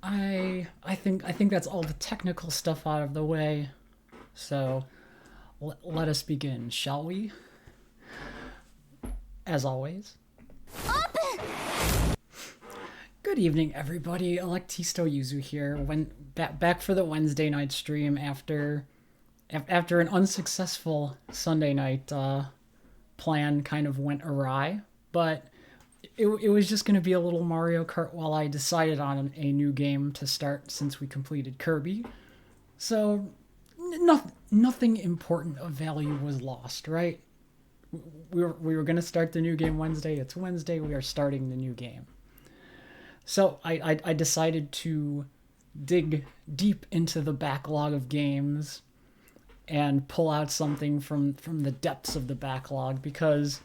I think that's all the technical stuff out of the way. So let us begin, shall we? As always. Good evening, everybody. ElektistoYuzu here. Back for the Wednesday night stream after an unsuccessful Sunday night plan kind of went awry, but it was just going to be a little Mario Kart while I decided on a new game to start since we completed Kirby. So nothing important of value was lost, right? We were going to start the new game Wednesday. It's Wednesday. We are starting the new game. So I decided to dig deep into the backlog of games and pull out something from the depths of the backlog, because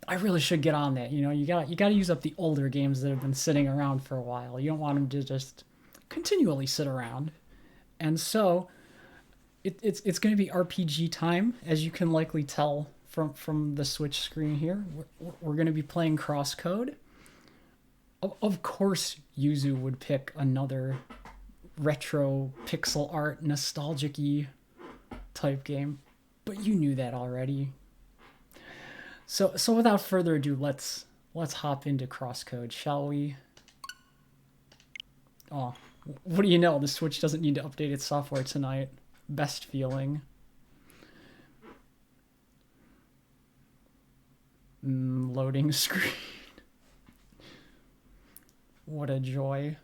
I really should get on that. You know, you gotta use up the older games that have been sitting around for a while. You don't want them to just continually sit around. And so it's going to be RPG time, as you can likely tell from the Switch screen here. We're going to be playing CrossCode. Of course, Yuzu would pick another retro pixel art nostalgic-y type game, but you knew that already. So without further ado, let's hop into CrossCode, shall we? Oh, what do you know? The Switch doesn't need to update its software tonight. Best feeling. Loading screen. What a joy.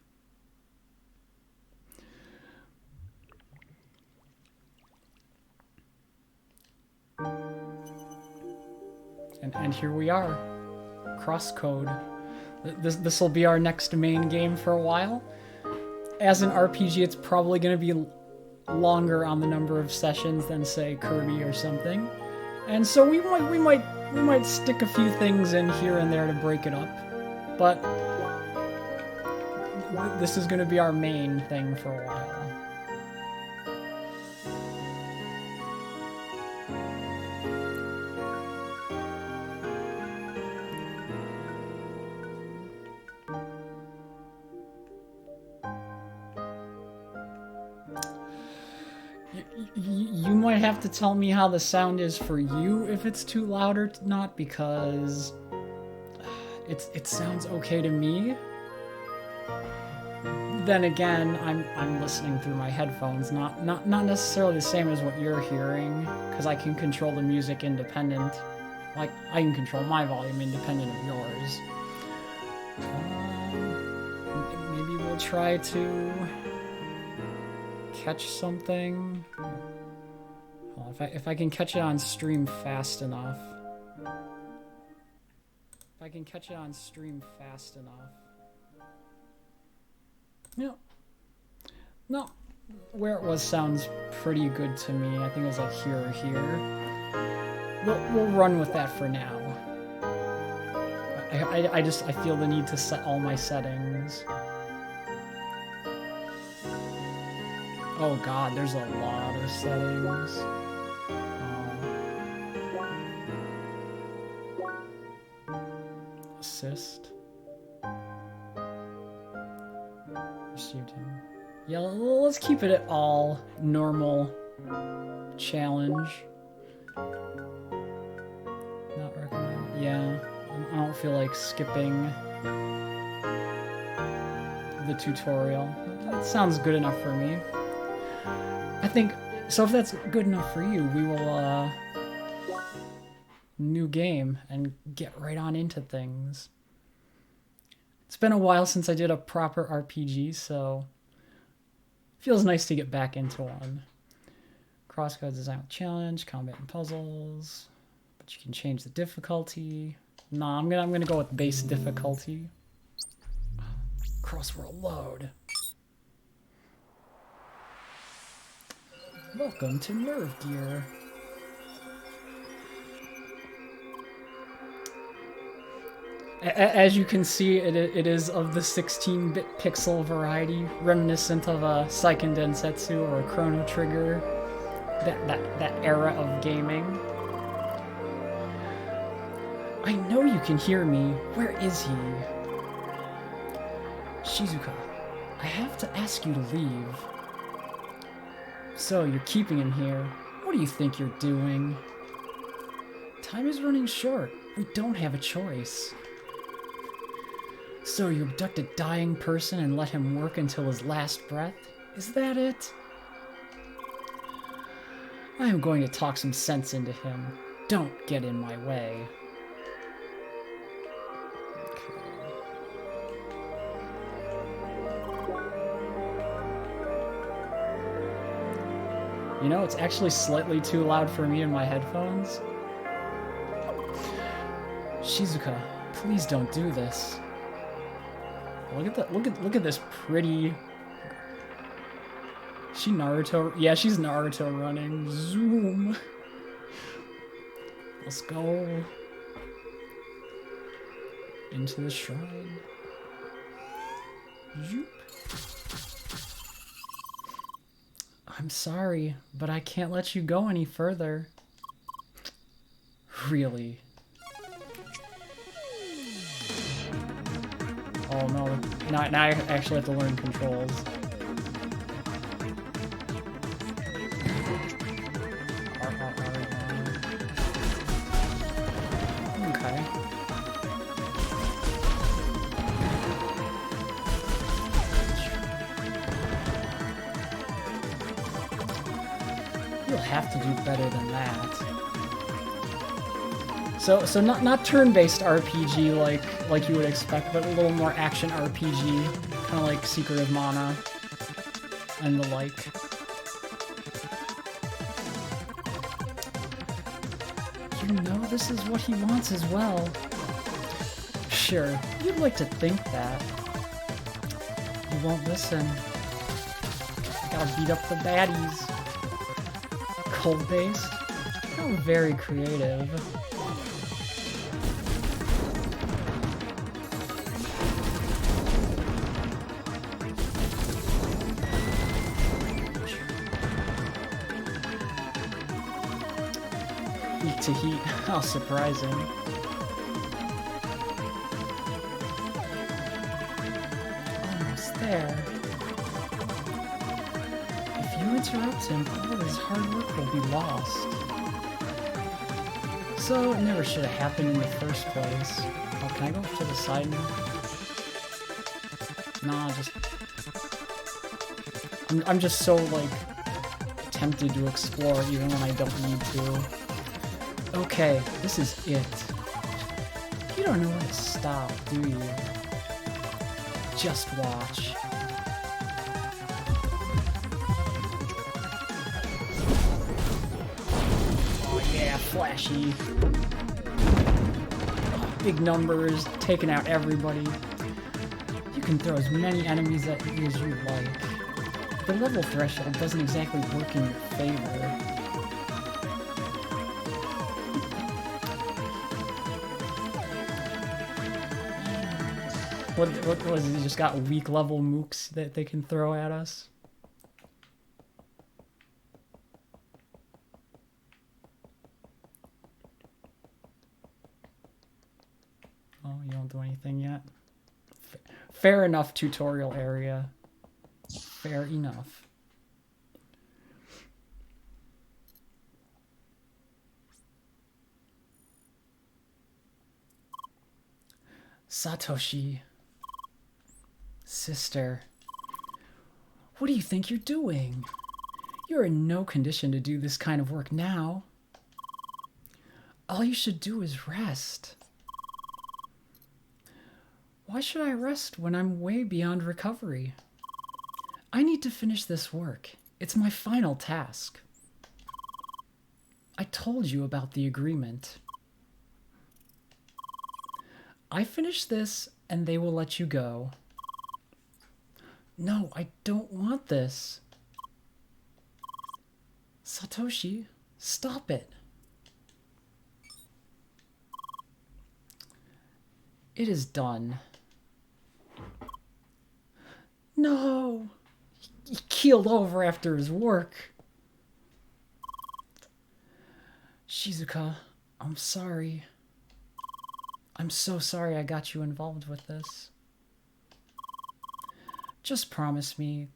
And here we are. CrossCode. This will be our next main game for a while. As an RPG, it's probably going to be longer on the number of sessions than, say, Kirby or something. And so we might stick a few things in here and there to break it up. But this is going to be our main thing for a while. You might have to tell me how the sound is for you, if it's too loud or not, because it sounds okay to me. Then again, I'm listening through my headphones, not necessarily the same as what you're hearing, because I can control the music independent. Like, I can control my volume independent of yours. Maybe we'll try to catch something. Well, if I can catch it on stream fast enough. If I can catch it on stream fast enough. Yeah. No. Where it was sounds pretty good to me. I think it was like here or here. We'll run with that for now. I feel the need to set all my settings. Oh god, there's a lot of settings. Assist. Received him. Yeah, let's keep it at all normal challenge. Not recommend. Yeah, I don't feel like skipping the tutorial. That sounds good enough for me. I think, so if that's good enough for you, we will, new game and get right on into things. It's been a while since I did a proper RPG, so it feels nice to get back into one. CrossCode design with challenge, combat and puzzles, but you can change the difficulty. Nah, I'm gonna go with base difficulty. Crossworld load. Welcome to Nerve Gear. As you can see, it is of the 16-bit pixel variety, reminiscent of a Seiken Densetsu or a Chrono Trigger, that era of gaming. I know you can hear me. Where is he? Shizuka. I have to ask you to leave. So, you're keeping him here. What do you think you're doing? Time is running short. We don't have a choice. So, you abduct a dying person and let him work until his last breath? Is that it? I am going to talk some sense into him. Don't get in my way. You know, it's actually slightly too loud for me in my headphones. Shizuka, please don't do this. Look at this pretty. She Naruto? Yeah, she's Naruto running. Zoom. Let's go into the shrine. Zoop. I'm sorry, but I can't let you go any further. Really? Oh no, now I actually have to learn controls. Okay. You'll have to do better than that. So not turn-based RPG like you would expect, but a little more action RPG, kind of like Secret of Mana and the like. You know this is what he wants as well. Sure, you'd like to think that. You won't listen. Gotta beat up the baddies. Cold-based? Oh, very creative. Weak to heat. How surprising. Almost there. If you interrupt him, all of his hard work will be lost. So it never should have happened in the first place. Oh, can I go to the side now? Nah, just... I'm just so, like, tempted to explore even when I don't need to. Okay, this is it. You don't know where to stop, do you? Just watch. Oh yeah, flashy. Big numbers, taking out everybody. You can throw as many enemies at you as you like. The level threshold doesn't exactly work in your favor. What was it? You just got weak level mooks that they can throw at us? Oh, you don't do anything yet? Fair enough tutorial area. Fair enough. Satoshi. Sister. What do you think you're doing? You're in no condition to do this kind of work now. All you should do is rest. Why should I rest when I'm way beyond recovery? I need to finish this work. It's my final task. I told you about the agreement. I finish this and they will let you go. No, I don't want this. Satoshi, stop it. It is done. No! He keeled over after his work. Shizuka, I'm sorry. I'm so sorry I got you involved with this. Just promise me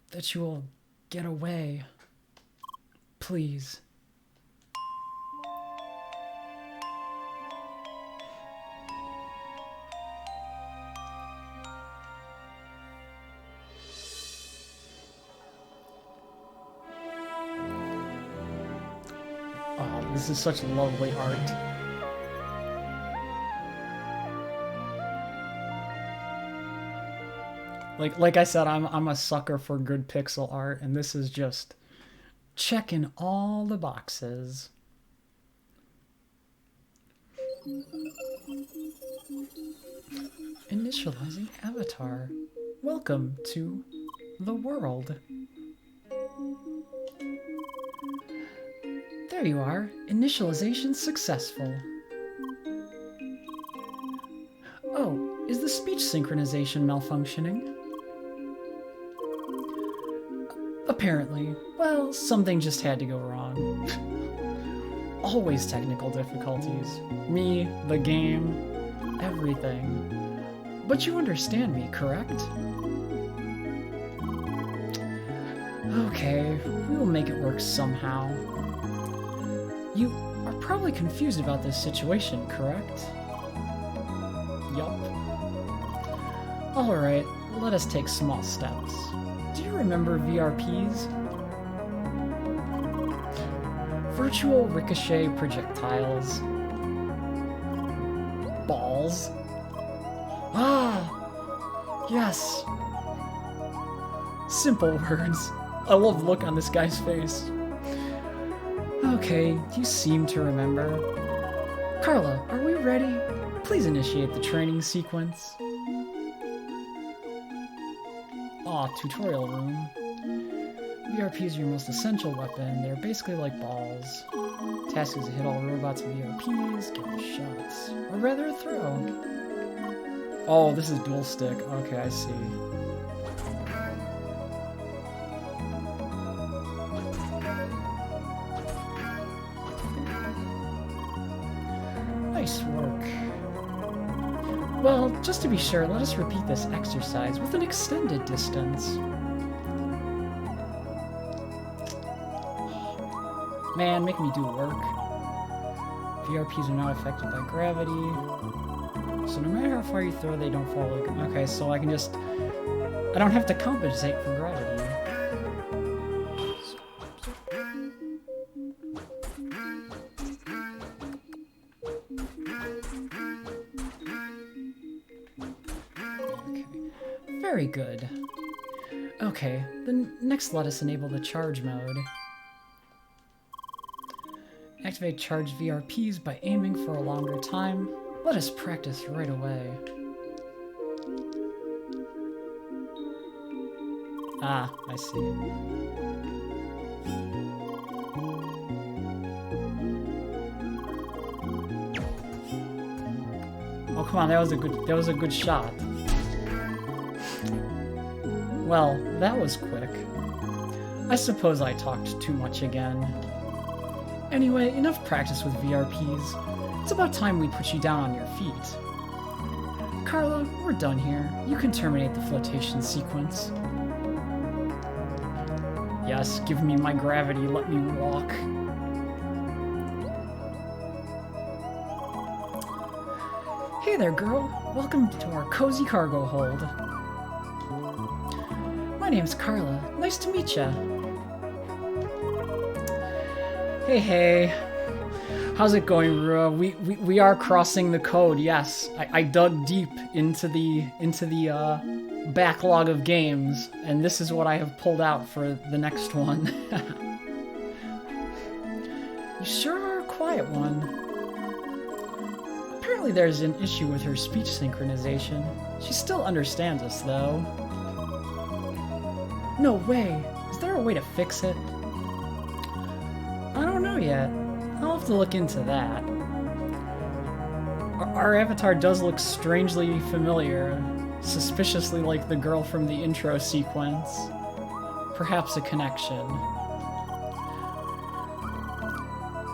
that you will get away. Please. Oh, this is such lovely art. Like I said, I'm a sucker for good pixel art, and this is just checking all the boxes. Initializing avatar. Welcome to the world. There you are. Initialization successful. Oh, is the speech synchronization malfunctioning? Apparently. Well, something just had to go wrong. Always technical difficulties. Me, the game, everything. But you understand me, correct? Okay, we'll make it work somehow. You are probably confused about this situation, correct? Yup. Alright, let us take small steps. Do you remember VRPs? Virtual ricochet projectiles. Balls. Ah! Yes! Simple words. I love the look on this guy's face. Okay, you seem to remember. Carla, are we ready? Please initiate the training sequence. Aw, tutorial room. VRPs are your most essential weapon. They're basically like balls. Task is to hit all robots with VRPs, give them shots. Or rather a throw. Oh, this is dual stick. Okay, I see. Nice work. Well, just to be sure, let us repeat this exercise with an extended distance. Man, make me do work. VRPs are not affected by gravity. So no matter how far you throw, they don't fall. Okay, so I can just... I don't have to compensate for gravity. Okay, very good. Okay, then next let us enable the charge mode. Activate charged VRPs by aiming for a longer time. Let us practice right away. Ah, I see. Oh, come on, that was a good shot. Well, that was quick. I suppose I talked too much again. Anyway, enough practice with VRPs. It's about time we put you down on your feet. Carla, we're done here. You can terminate the flotation sequence. Yes, give me my gravity, let me walk. Hey there, girl. Welcome to our cozy cargo hold. My name's Carla. Nice to meet ya. Hey. How's it going, Rua? We are crossing the code, yes. I dug deep into the backlog of games, and this is what I have pulled out for the next one. You sure are a quiet one. Apparently there's an issue with her speech synchronization. She still understands us, though. No way. Is there a way to fix it? I don't know yet. I'll have to look into that. Our avatar does look strangely familiar, suspiciously like the girl from the intro sequence. Perhaps a connection.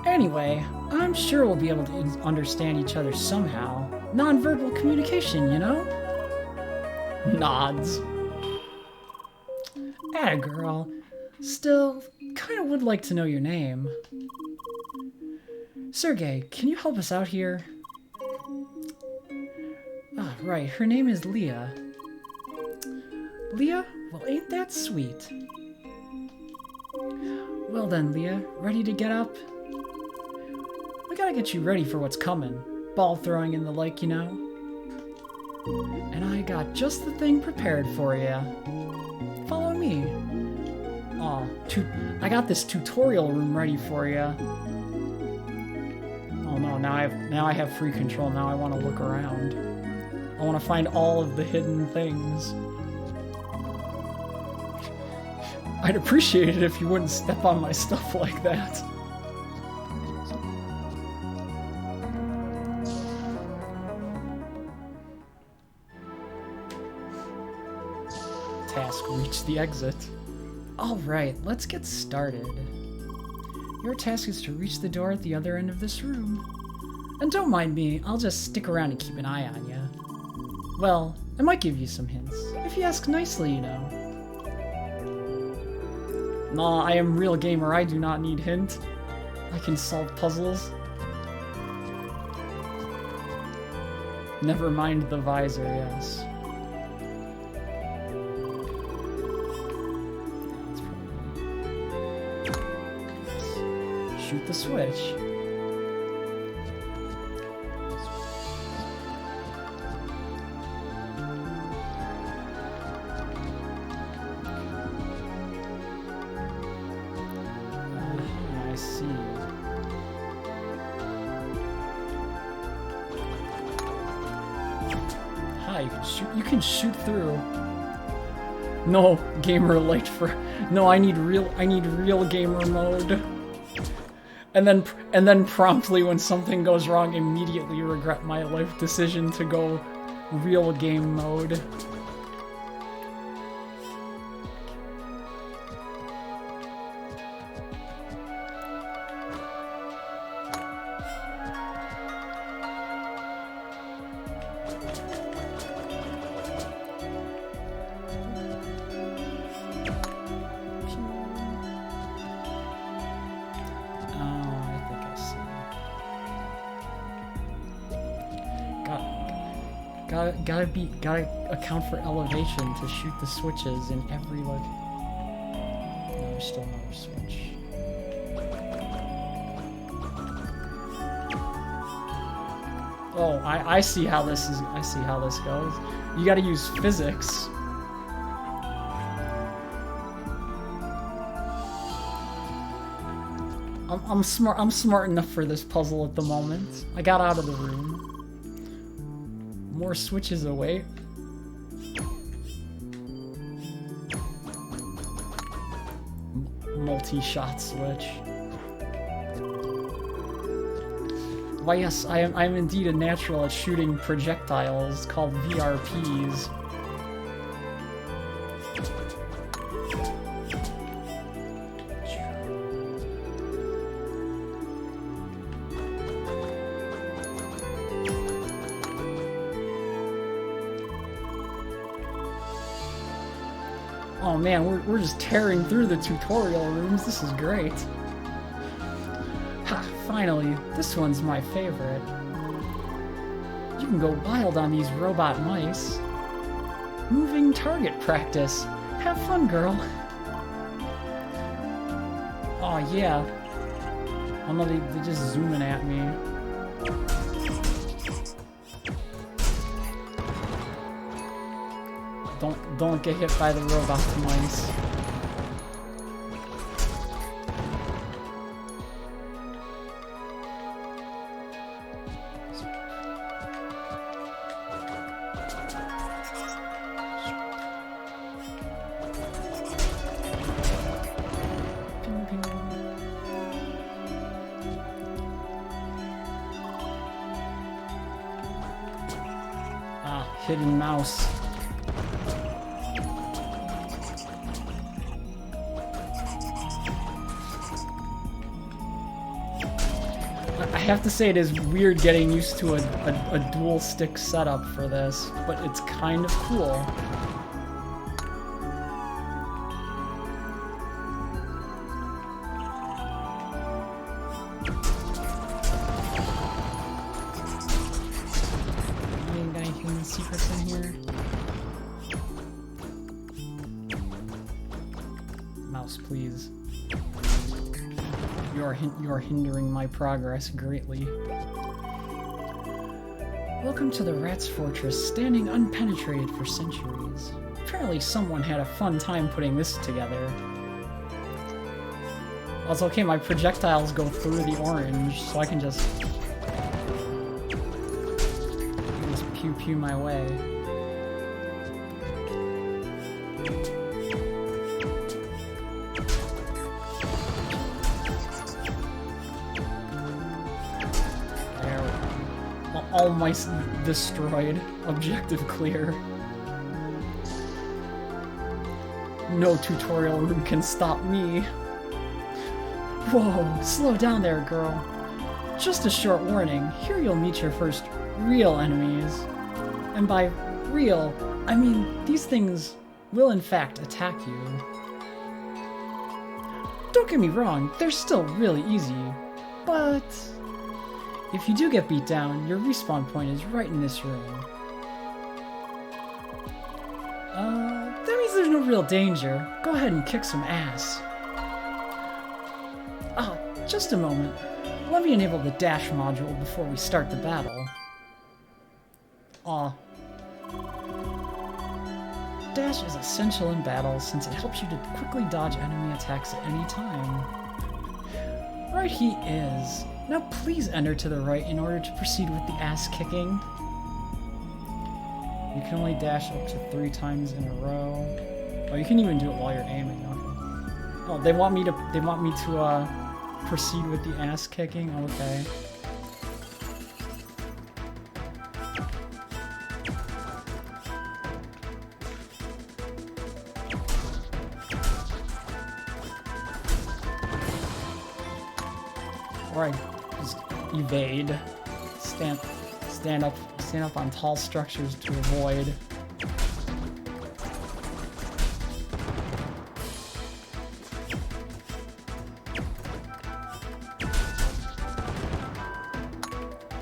Anyway, I'm sure we'll be able to understand each other somehow. Non-verbal communication, you know? Nods. Atta girl. Still, kind of would like to know your name. Sergey, can you help us out here? Ah, right, her name is Leah. Leah? Well, ain't that sweet. Well then, Leah, ready to get up? We gotta get you ready for what's coming. Ball throwing and the like, you know. And I got just the thing prepared for you. Follow me. Aw, I got this tutorial room ready for you. Oh no, now I have free control. Now I want to look around. I want to find all of the hidden things. I'd appreciate it if you wouldn't step on my stuff like that. Task, reach the exit. Alright, let's get started. Your task is to reach the door at the other end of this room. And don't mind me, I'll just stick around and keep an eye on you. Well, I might give you some hints, if you ask nicely, you know. Nah, I am real gamer, I do not need hint. I can solve puzzles. Never mind the visor, yes. Shoot the switch. I see. Hi, you can shoot through. No, gamer light for. No, I need real gamer mode. And then promptly when something goes wrong, immediately regret my life decision to go real game mode. Gotta account for elevation to shoot the switches in every No, there's still another switch. Oh, I see how this goes. You gotta use physics. I'm smart enough for this puzzle at the moment. I got out of the room. More switches away. Multi-shot switch. Why yes, I am indeed a natural at shooting projectiles called VRPs. Oh man, we're just tearing through the tutorial rooms. This is great. Ha, finally, this one's my favorite. You can go wild on these robot mice. Moving target practice. Have fun, girl. Oh yeah. Oh no, they're just zooming at me. Don't get hit by the robot mice. Ah, hidden mouse. I have to say it is weird getting used to a dual stick setup for this, but it's kind of cool. mouse, please. You are hindering my progress greatly. Welcome to the Rat's Fortress, standing unpenetrated for centuries. Apparently someone had a fun time putting this together. Well, it's okay, my projectiles go through the orange, so I can just pew-pew my way. All mice destroyed. Objective clear. No tutorial room can stop me. Whoa, slow down there, girl. Just a short warning, here you'll meet your first real enemies. And by real, I mean these things will in fact attack you. Don't get me wrong, they're still really easy, but if you do get beat down, your respawn point is right in this room. That means there's no real danger. Go ahead and kick some ass. Ah, just a moment. Let me enable the dash module before we start the battle. Aw. Dash is essential in battle since it helps you to quickly dodge enemy attacks at any time. Right he is. Now please enter to the right in order to proceed with the ass kicking. You can only dash up to 3 times in a row. Oh, you can even do it while you're aiming. Okay. Oh, they want me to proceed with the ass kicking. Okay. Alright, just evade. Stand up on tall structures to avoid.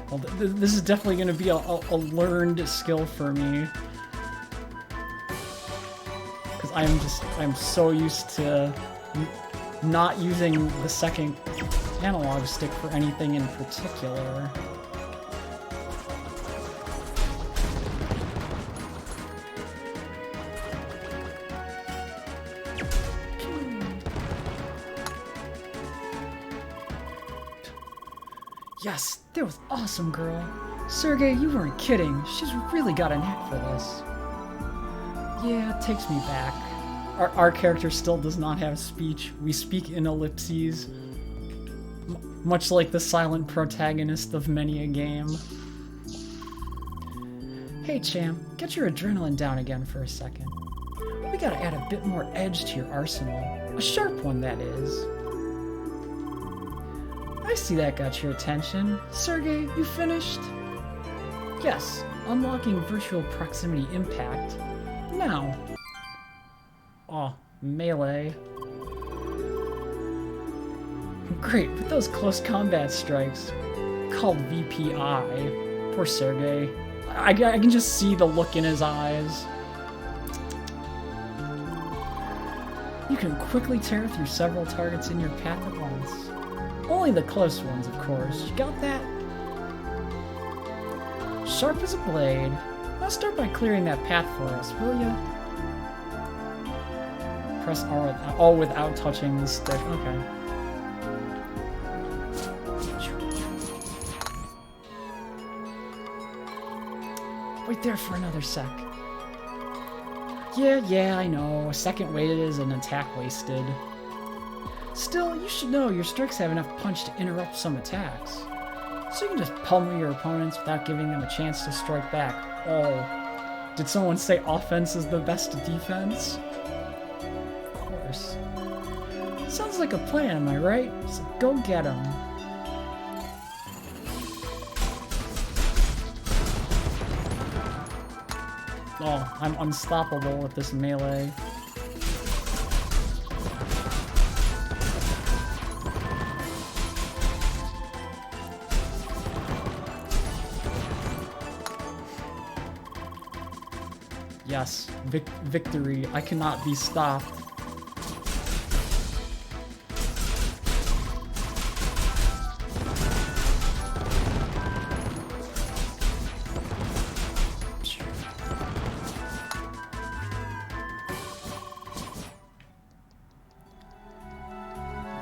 Well, this is definitely going to be a learned skill for me. Because I'm so used to not using the second analog stick for anything in particular. Yes, that was awesome, girl. Sergey, you weren't kidding. She's really got a knack for this. Yeah, it takes me back. Our character still does not have speech. We speak in ellipses. Much like the silent protagonist of many a game. Hey champ, get your adrenaline down again for a second. We gotta add a bit more edge to your arsenal. A sharp one, that is. I see that got your attention. Sergey, you finished? Yes, unlocking virtual proximity impact. Now. Oh, melee. Great, with those close combat strikes. Called VPI. Poor Sergey. I can just see the look in his eyes. You can quickly tear through several targets in your path at once. Only the close ones, of course. You got that? Sharp as a blade. Now start by clearing that path for us, will ya? Press R without touching the stick. Okay. Wait there for another sec. Yeah, I know. A second waited is an attack wasted. Still, you should know your strikes have enough punch to interrupt some attacks. So you can just pummel your opponents without giving them a chance to strike back. Oh, did someone say offense is the best defense? Of course. Sounds like a plan, am I right? So go get him. Oh, I'm unstoppable with this melee. Yes, victory. I cannot be stopped.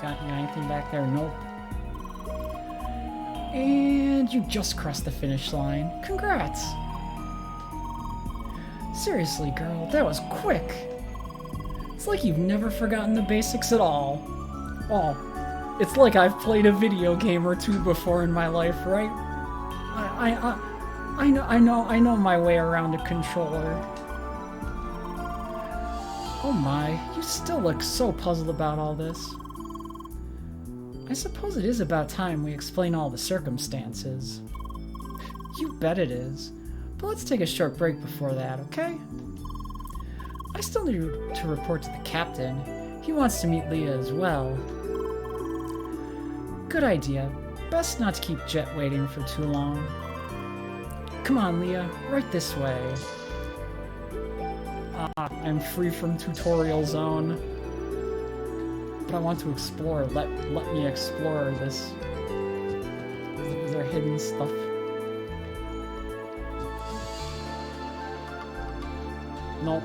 got anything back there? Nope. And you just crossed the finish line. Congrats! Seriously, girl, that was quick. It's like you've never forgotten the basics at all. Oh, it's like I've played a video game or two before in my life, right? I know my way around a controller. Oh my, you still look so puzzled about all this. I suppose it is about time we explain all the circumstances. You bet it is. But let's take a short break before that, okay? I still need to report to the captain. He wants to meet Leah as well. Good idea. Best not to keep Jet waiting for too long. Come on, Leah. Right this way. I'm free from tutorial zone. But I want to explore. Let me explore this. Is there hidden stuff? Nope.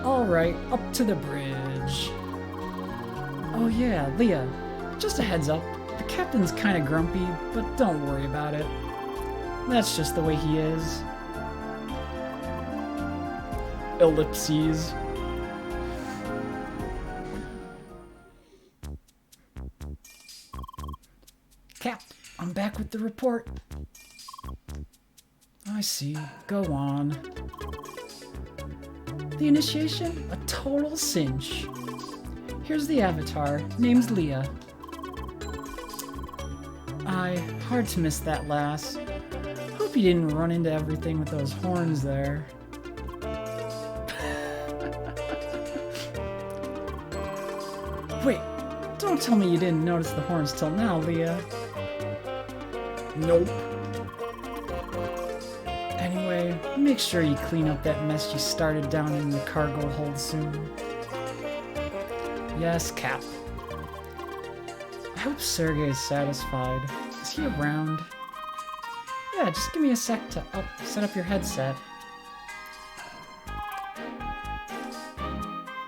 Alright, up to the bridge. Oh yeah, Leah. Just a heads up. The captain's kinda grumpy, but don't worry about it. That's just the way he is. Ellipses. Cap, I'm back with the report. I see. Go on. The initiation? A total cinch. Here's the avatar. Name's Leah. Hard to miss that lass. Hope you didn't run into everything with those horns there. Wait, don't tell me you didn't notice the horns till now, Leah. Nope. Anyway, make sure you clean up that mess you started down in the cargo hold soon. Yes, Cap. I hope Sergey's satisfied. Is he around? Yeah, just give me a sec to set up your headset.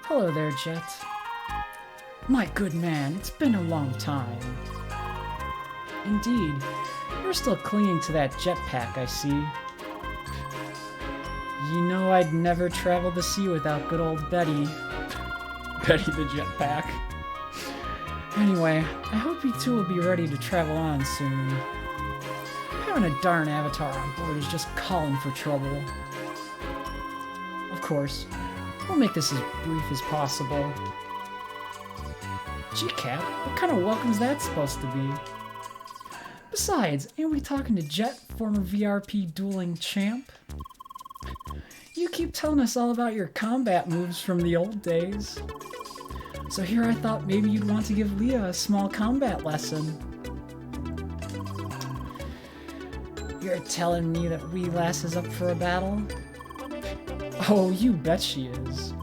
Hello there, Jet. My good man, it's been a long time. Indeed. You're still clinging to that jetpack, I see. You know I'd never travel the sea without good old Betty. Betty the jetpack. Anyway, I hope you two will be ready to travel on soon. Having a darn avatar on board is just calling for trouble. Of course, we'll make this as brief as possible. Gee, Cap, what kind of welcome's that supposed to be? Besides, ain't we talking to Jet, former VRP dueling champ? You keep telling us all about your combat moves from the old days. So here I thought maybe you'd want to give Leah a small combat lesson. You're telling me that wee lass is up for a battle? Oh, you bet she is.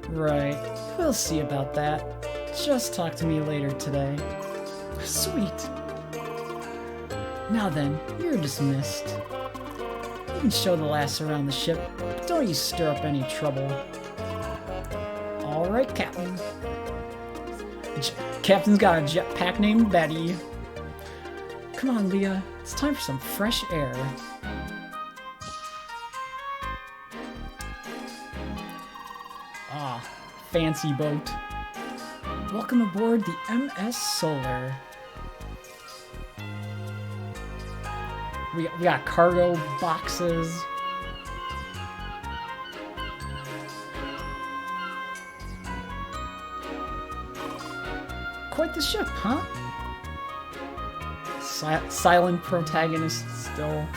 Right, we'll see about that. Just talk to me later today. Sweet. Now then, you're dismissed. You can show the lass around the ship, but don't you stir up any trouble. Alright, Captain. Captain's got a jetpack named Betty. Come on, Leah. It's time for some fresh air. Ah, fancy boat. Welcome aboard the MS Solar. We got cargo boxes. Quite the ship, huh? Silent protagonist still.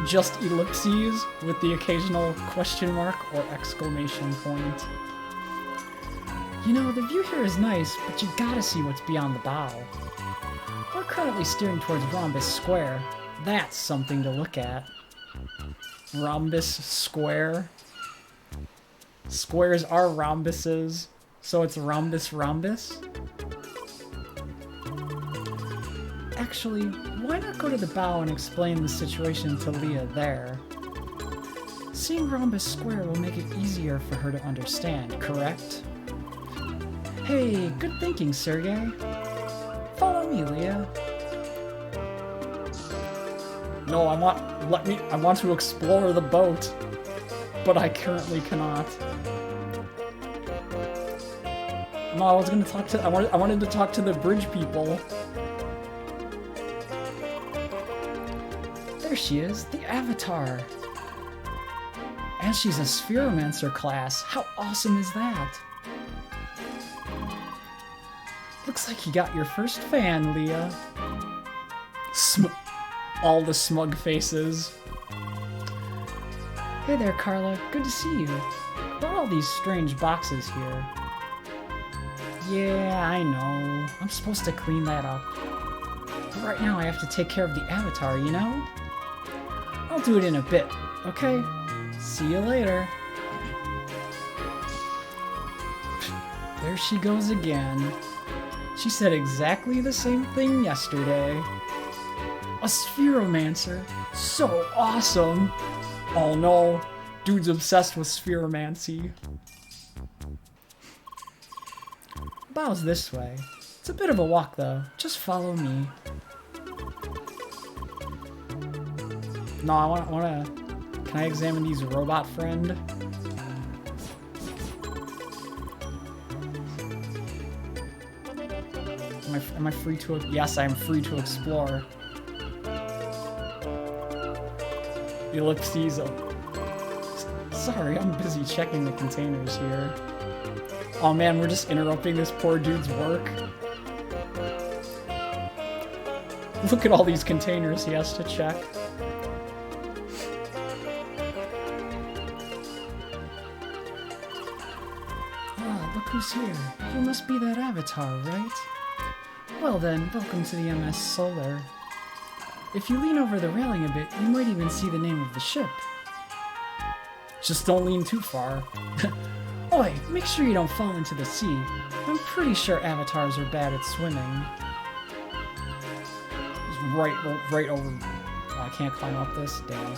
Just ellipses with the occasional question mark or exclamation point. You know, the view here is nice, but you gotta see what's beyond the bow. We're currently steering towards Rhombus Square. That's something to look at. Rhombus Square. Squares are rhombuses, so it's rhombus. Actually, why not go to the bow and explain the situation to Leah there? Seeing rhombus square will make it easier for her to understand, correct? Hey, good thinking, Sergey. Follow me, Leah. No, I want to explore the boat, but I currently cannot. No, I was gonna talk to, I wanted to talk to the bridge people. There she is, the Avatar. And she's a Spheromancer class. How awesome is that? Looks like you got your first fan, Leah. All the smug faces. Hey there, Carla. Good to see you. What are all these strange boxes here? Yeah, I know. I'm supposed to clean that up. But right now I have to take care of the Avatar, you know? I'll do it in a bit, okay? See you later. There she goes again. She said exactly the same thing yesterday. A Spheromancer? So awesome! Oh no, dude's obsessed with Spheromancy. Bow's this way. It's a bit of a walk though. Just follow me. No, I wanna... Can I examine these robot friend? Am I free to... Yes, I am free to explore. ElektistoYuzu. Sorry, I'm busy checking the containers here. Oh man, we're just interrupting this poor dude's work. Look at all these containers he has to check. Ah, look who's here. You must be that Avatar, right? Well then, welcome to the MS Solar. If you lean over the railing a bit, you might even see the name of the ship. Just don't lean too far. Oi, make sure you don't fall into the sea. I'm pretty sure avatars are bad at swimming. Just right over... Oh, I can't climb up this? Damn.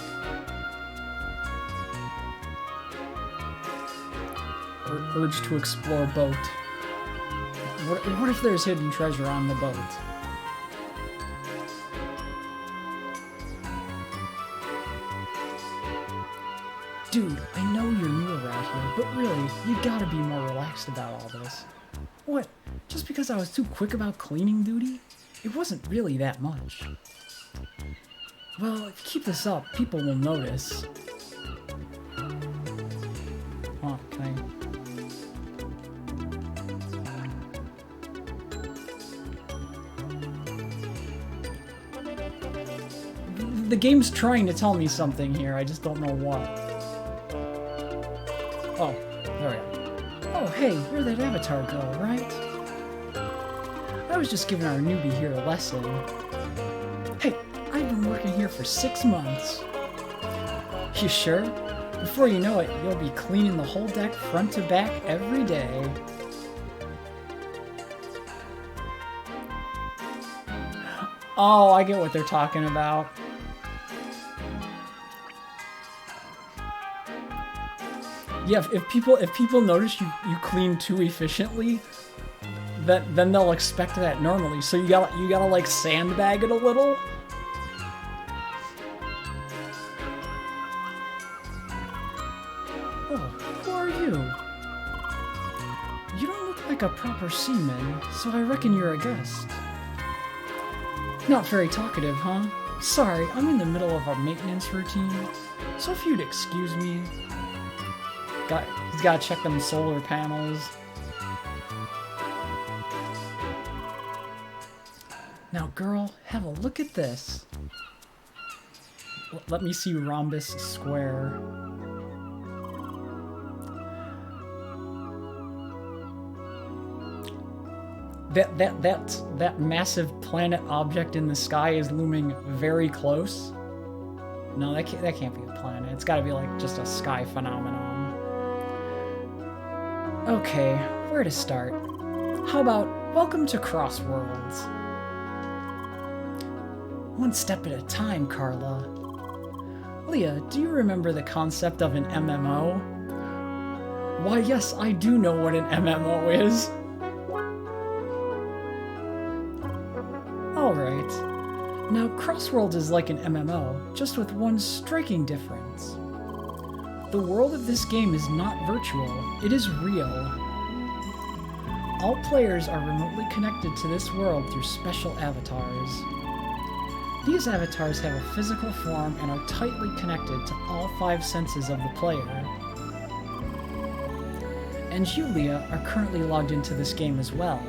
Urge to explore boat. What if there's hidden treasure on the boat? Dude, I know you're new around here, but really, you gotta be more relaxed about all this. What? Just because I was too quick about cleaning duty? It wasn't really that much. Well, if you keep this up, people will notice. Oh, can I... The game's trying to tell me something here, I just don't know what. Oh, there we go. Oh, hey, you're that Avatar girl, right? I was just giving our newbie here a lesson. Hey, I've been working here for 6 months. You sure? Before you know it, you'll be cleaning the whole deck front to back every day. Oh, I get what they're talking about. Yeah, if people notice you clean too efficiently, then they'll expect that normally. So you gotta like sandbag it a little. Oh, who are you? You don't look like a proper seaman, so I reckon you're a guest. Not very talkative, huh? Sorry, I'm in the middle of our maintenance routine, so if you'd excuse me. He's gotta check them solar panels. Now, girl, have a look at this. Let me see rhombus square. That massive planet object in the sky is looming very close. No, that can't be a planet. It's gotta be like just a sky phenomenon. Okay, where to start? How about welcome to Crossworlds? One step at a time, Carla. Leah, do you remember the concept of an MMO? Why, yes, I do know what an MMO is. Alright. Now, CrossWorld is like an MMO, just with one striking difference. The world of this game is not virtual, it is real. All players are remotely connected to this world through special avatars. These avatars have a physical form and are tightly connected to all 5 senses of the player. And you, Leah, are currently logged into this game as well.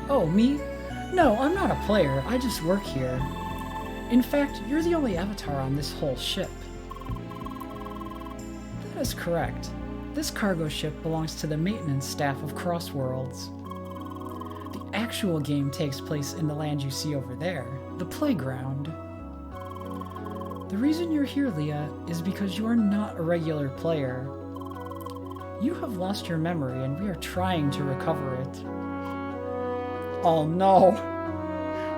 Oh, me? No, I'm not a player, I just work here. In fact, you're the only avatar on this whole ship. That is correct. This cargo ship belongs to the maintenance staff of CrossWorlds. The actual game takes place in the land you see over there, the playground. The reason you're here, Leah, is because you are not a regular player. You have lost your memory and we are trying to recover it. Oh no!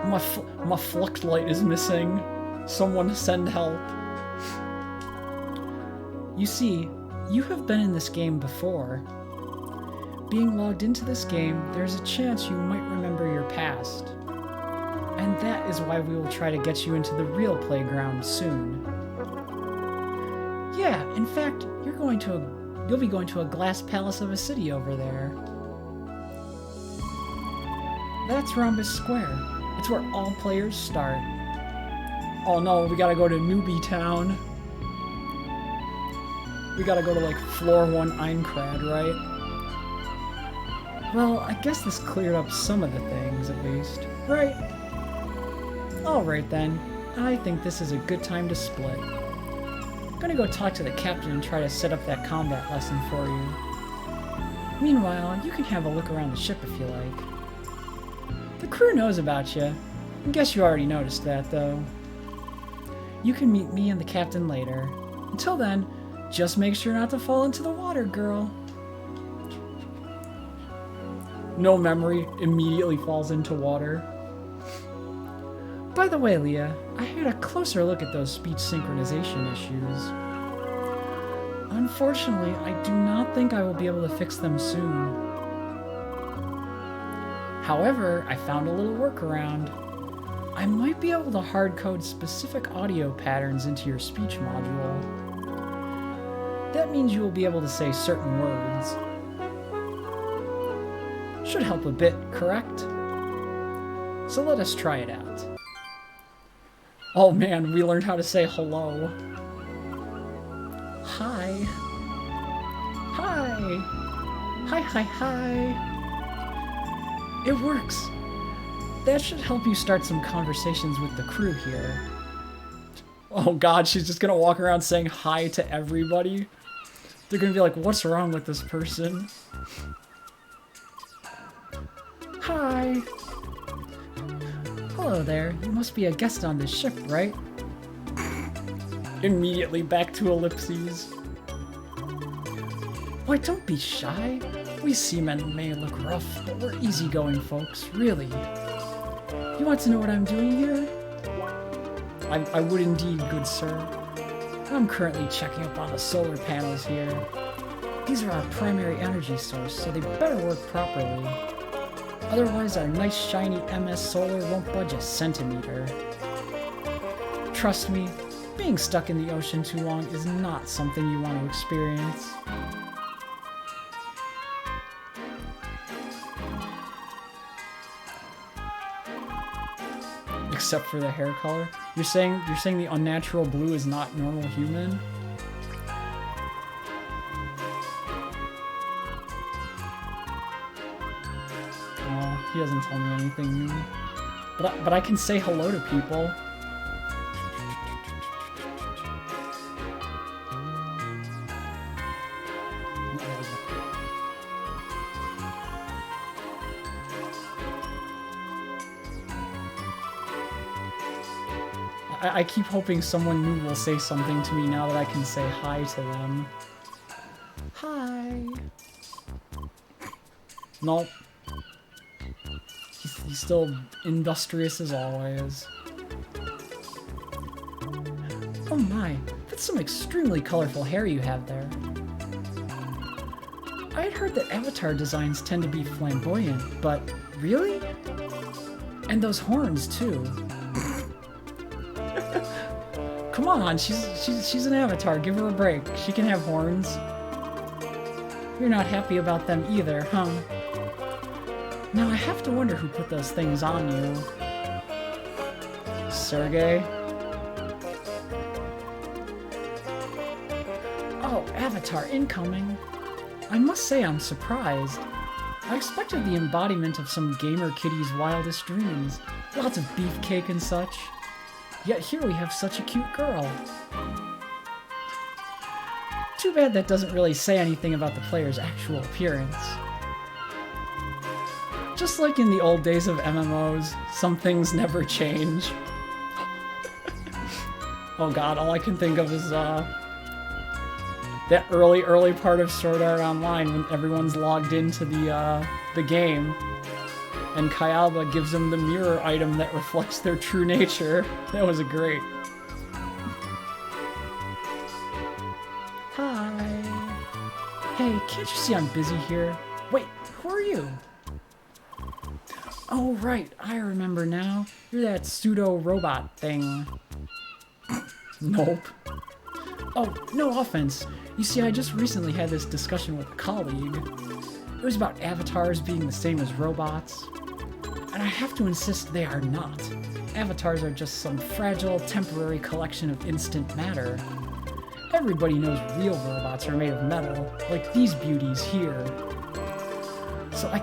My flux light is missing. Someone send help. You see, you have been in this game before. Being logged into this game, there's a chance you might remember your past. And that is why we will try to get you into the real playground soon. Yeah, in fact, you'll be going to a glass palace of a city over there. That's Rhombus Square. It's where all players start. Oh no, we gotta go to Newbie Town. We gotta go to like floor 1 Einkrad, right? Well, I guess this cleared up some of the things, at least. Right? Alright then. I think this is a good time to split. I'm gonna go talk to the captain and try to set up that combat lesson for you. Meanwhile, you can have a look around the ship if you like. The crew knows about you. I guess you already noticed that, though. You can meet me and the captain later. Until then, just make sure not to fall into the water, girl. No memory, immediately falls into water. By the way, Leah, I had a closer look at those speech synchronization issues. Unfortunately, I do not think I will be able to fix them soon. However, I found a little workaround. I might be able to hard-code specific audio patterns into your speech module. That means you will be able to say certain words. Should help a bit, correct? So let us try it out. Oh man, we learned how to say hello. Hi. Hi. Hi, hi, hi. It works. That should help you start some conversations with the crew here. Oh god, she's just gonna walk around saying hi to everybody. They're gonna be like, what's wrong with this person? Hi. Hello there. You must be a guest on this ship, right? Immediately back to ellipses. Why, don't be shy. We seamen may look rough, but we're easygoing folks, really. You want to know what I'm doing here? I would indeed, good sir. I'm currently checking up on the solar panels here. These are our primary energy source, so they better work properly. Otherwise, our nice shiny MS Solar won't budge a centimeter. Trust me, being stuck in the ocean too long is not something you want to experience. Except for the hair color. You're saying the unnatural blue is not normal human? Oh, he doesn't tell me anything new. But I can say hello to people. I keep hoping someone new will say something to me now that I can say hi to them. Hi. Nope. He's still industrious as always. Oh my, that's some extremely colorful hair you have there. I had heard that avatar designs tend to be flamboyant, but really? And those horns too. Come on, she's an avatar, give her a break. She can have horns. You're not happy about them either, huh? Now I have to wonder who put those things on you. Sergey? Oh, Avatar incoming. I must say I'm surprised. I expected the embodiment of some gamer kiddie's wildest dreams. Lots of beefcake and such. Yet here we have such a cute girl. Too bad that doesn't really say anything about the player's actual appearance. Just like in the old days of MMOs, some things never change. Oh god, all I can think of is that early part of Sword Art Online when everyone's logged into the game, and Kayaba gives them the mirror item that reflects their true nature. That was great. Hi. Hey, can't you see I'm busy here? Wait, who are you? Oh right, I remember now. You're that pseudo-robot thing. Nope. Oh, no offense. You see, I just recently had this discussion with a colleague. It was about avatars being the same as robots. And I have to insist they are not. Avatars are just some fragile, temporary collection of instant matter. Everybody knows real robots are made of metal, like these beauties here. So I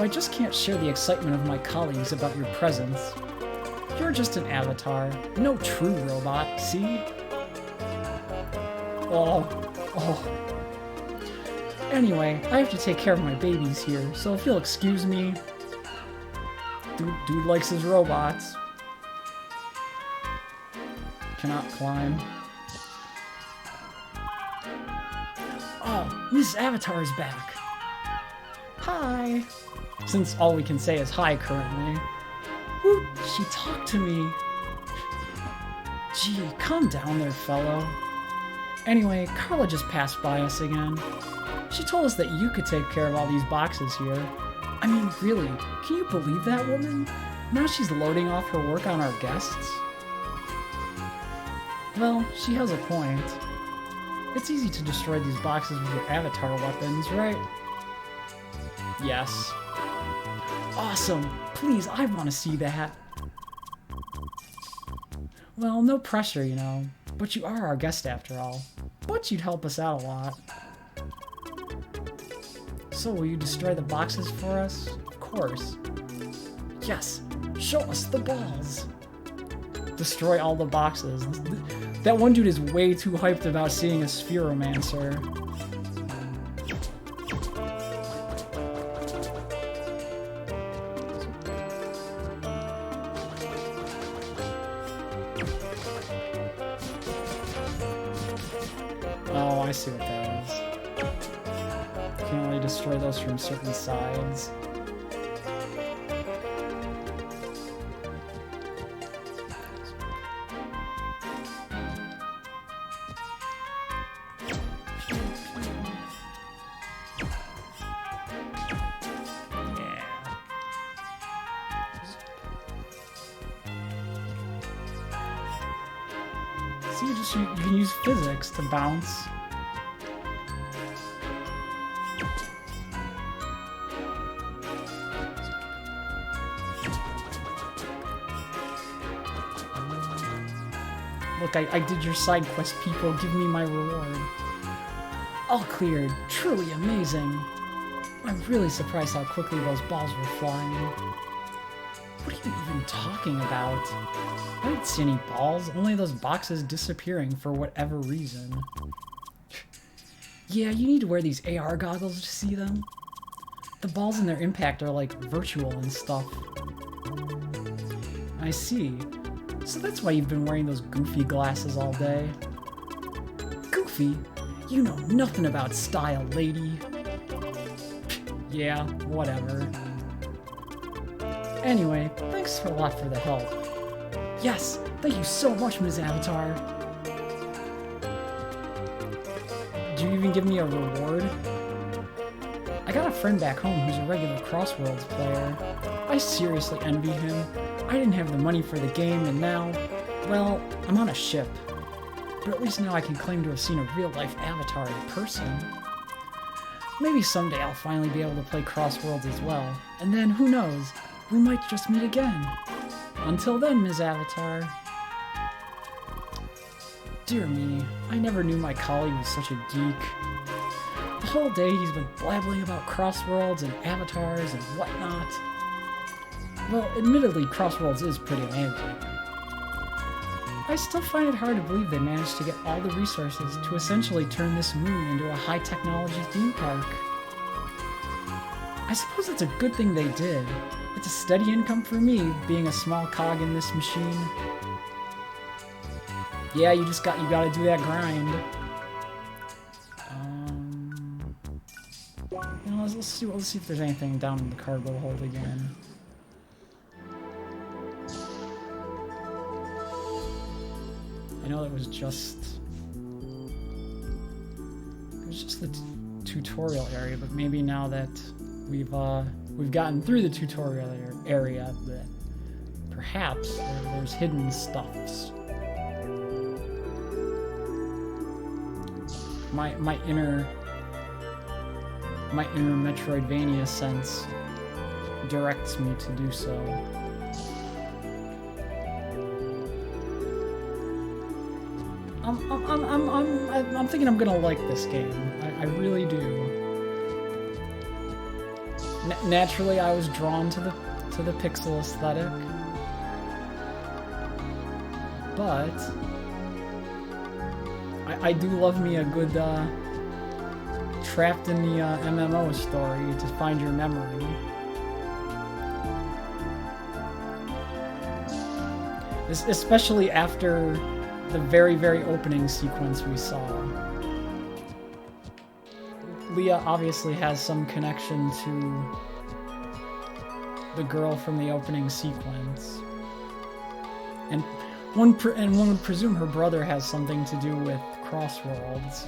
just can't share the excitement of my colleagues about your presence. You're just an avatar, no true robot, see? Oh. Anyway, I have to take care of my babies here, so if you'll excuse me. Dude likes his robots. Cannot climb. Oh, Miss Avatar is back. Hi. Since all we can say is hi currently. Woo, she talked to me. Gee, calm down there, fellow. Anyway, Carla just passed by us again. She told us that you could take care of all these boxes here. I mean, really, can you believe that woman? Now she's loading off her work on our guests? Well, she has a point. It's easy to destroy these boxes with your avatar weapons, right? Yes. Awesome! Please, I want to see that! Well, no pressure, you know. But you are our guest after all. But you'd help us out a lot. So, will you destroy the boxes for us? Of course. Yes! Show us the balls! Destroy all the boxes. That one dude is way too hyped about seeing a Spheromancer. Oh, I see what that is. You can only destroy those from certain sides. See, you can use physics to bounce. Look, I did your side quest, people. Give me my reward. All cleared. Truly amazing. I'm really surprised how quickly those balls were flying. What are you even talking about? I didn't see any balls, only those boxes disappearing for whatever reason. Yeah, you need to wear these AR goggles to see them. The balls and their impact are like virtual and stuff. I see. So that's why you've been wearing those goofy glasses all day. Goofy? You know nothing about style, lady. Yeah, whatever. Anyway, thanks a lot for the help. Yes! Thank you so much, Ms. Avatar! Did you even give me a reward? I got a friend back home who's a regular Crossworlds player. I seriously envy him. I didn't have the money for the game, and now, well, I'm on a ship. But at least now I can claim to have seen a real-life Avatar in person. Maybe someday I'll finally be able to play Crossworlds as well, and then, who knows, we might just meet again. Until then, Ms. Avatar. Dear me, I never knew my colleague was such a geek. The whole day he's been blabbling about Crossworlds and avatars and whatnot. Well, admittedly, Crossworlds is pretty amazing. I still find it hard to believe they managed to get all the resources to essentially turn this moon into a high-technology theme park. I suppose it's a good thing they did. It's a steady income for me, being a small cog in this machine. Yeah, you gotta do that grind. You know, let's see if there's anything down in the cargo hold again. I know it was just the tutorial area, but maybe now that we've gotten through the tutorial area, that perhaps there's hidden stuffs. My inner Metroidvania sense directs me to do so. I'm thinking I'm gonna like this game. I really do. Naturally, I was drawn to the pixel aesthetic, but I do love me a good trapped in the MMO story to find your memory. Especially after the very, very opening sequence we saw. Leah obviously has some connection to the girl from the opening sequence. And one would presume her brother has something to do with Crossworlds.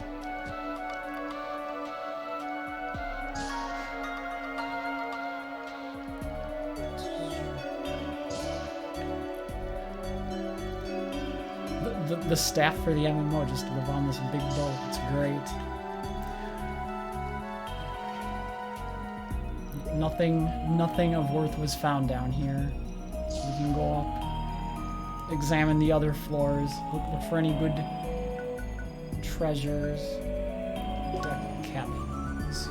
The staff for the MMO just live on this big boat. It's great. Nothing of worth was found down here. We can go up, examine the other floors, look for any good treasures. Deck cabins.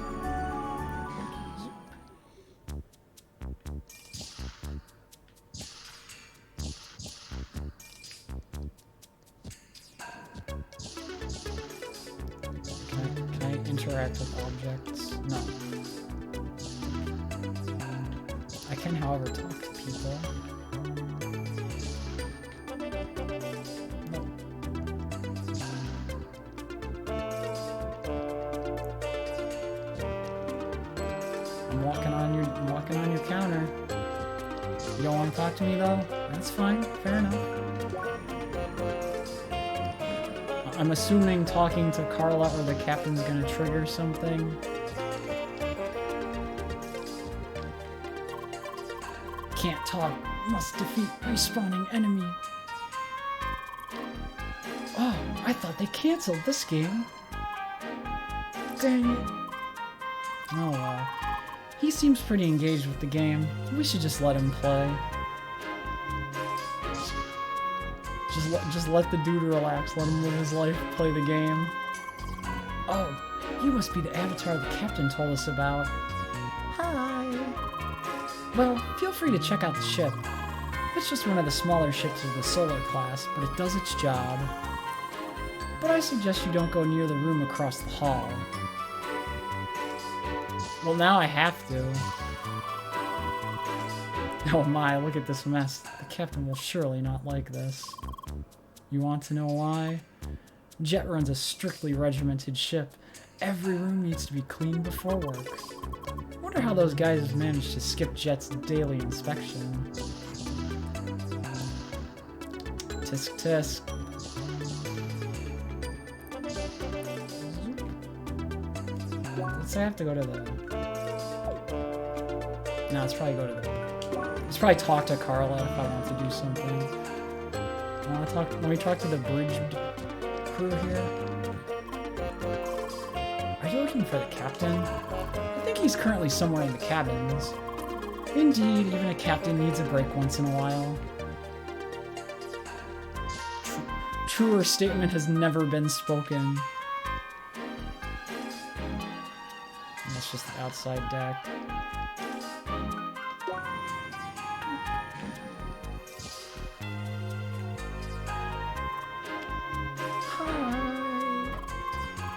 Can I interact with objects? No. I can, however, talk to people. No. I'm walking on your counter. You don't want to talk to me though? That's fine. Fair enough. I'm assuming talking to Carla or the captain's gonna trigger something. Can't talk. Must defeat respawning enemy. Oh, I thought they canceled this game. Dang it. Oh well. He seems pretty engaged with the game. We should just let him play. Just let the dude relax. Let him live his life, play the game. Oh, you must be the avatar the captain told us about. Hi. Well, feel free to check out the ship. It's just one of the smaller ships of the solar class, but it does its job. But I suggest you don't go near the room across the hall. Well, now I have to. Oh my, look at this mess. The captain will surely not like this. You want to know why? Jet runs a strictly regimented ship. Every room needs to be cleaned before work. Wonder how those guys have managed to skip Jet's daily inspection. Tisk tisk. Let's say I have to go to the... No, let's probably go to the... Let's probably talk to Carla if I want to do something. Let me talk to the bridged crew here. Are you looking for the captain? I think he's currently somewhere in the cabins. Indeed, even a captain needs a break once in a while. Truer statement has never been spoken. That's just the outside deck.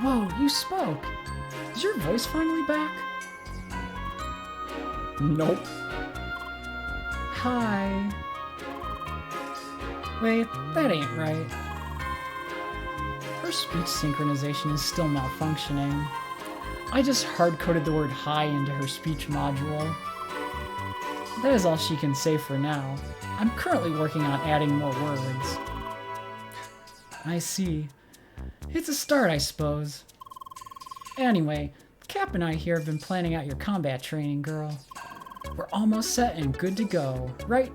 Whoa, you spoke! Is your voice finally back? Nope. Hi. Wait, that ain't right. Her speech synchronization is still malfunctioning. I just hard-coded the word hi into her speech module. That is all she can say for now. I'm currently working on adding more words. I see. It's a start, I suppose. Anyway, Cap and I here have been planning out your combat training, girl. We're almost set and good to go, right?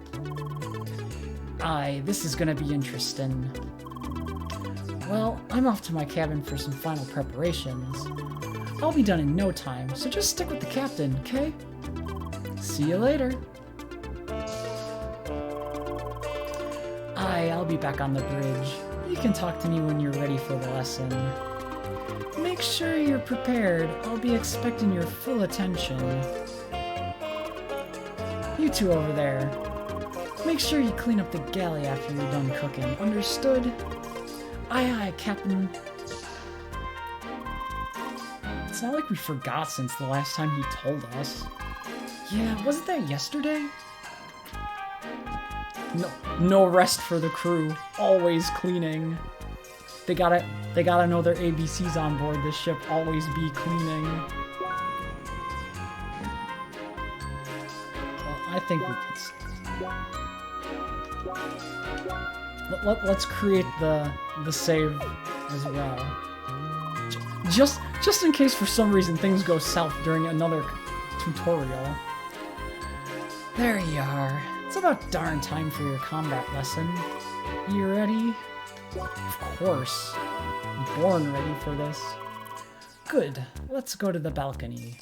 Aye, this is gonna be interesting. Well, I'm off to my cabin for some final preparations. I'll be done in no time, so just stick with the captain, okay? See you later. Aye, I'll be back on the bridge. You can talk to me when you're ready for the lesson. Make sure you're prepared. I'll be expecting your full attention. You two over there. Make sure you clean up the galley after you're done cooking. Understood? Aye aye, Captain. It's not like we forgot since the last time he told us. Yeah, wasn't that yesterday? No rest for the crew. Always cleaning. They gotta know their ABCs on board this ship. Always be cleaning. Well, I think we can... Let's create the save as well. Just in case for some reason things go south during another tutorial. There you are. It's about darn time for your combat lesson. You ready? Of course. I'm born ready for this. Good. Let's go to the balcony.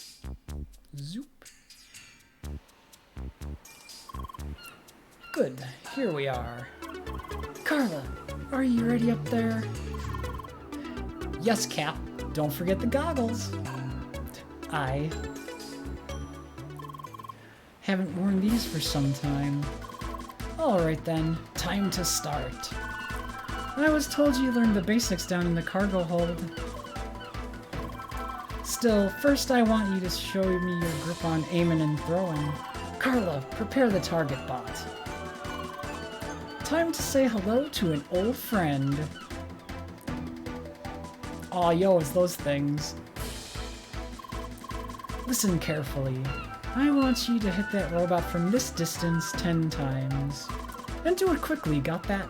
Zoop. Good. Here we are. Carla, are you ready up there? Yes, Cap. Don't forget the goggles. I haven't worn these for some time. Alright then, time to start. I was told you learned the basics down in the cargo hold. Still, first I want you to show me your grip on aiming and throwing. Carla, prepare the target bot. Time to say hello to an old friend. Aw, yo, it's those things. Listen carefully. I want you to hit that robot from this distance 10 times. And do it quickly, got that?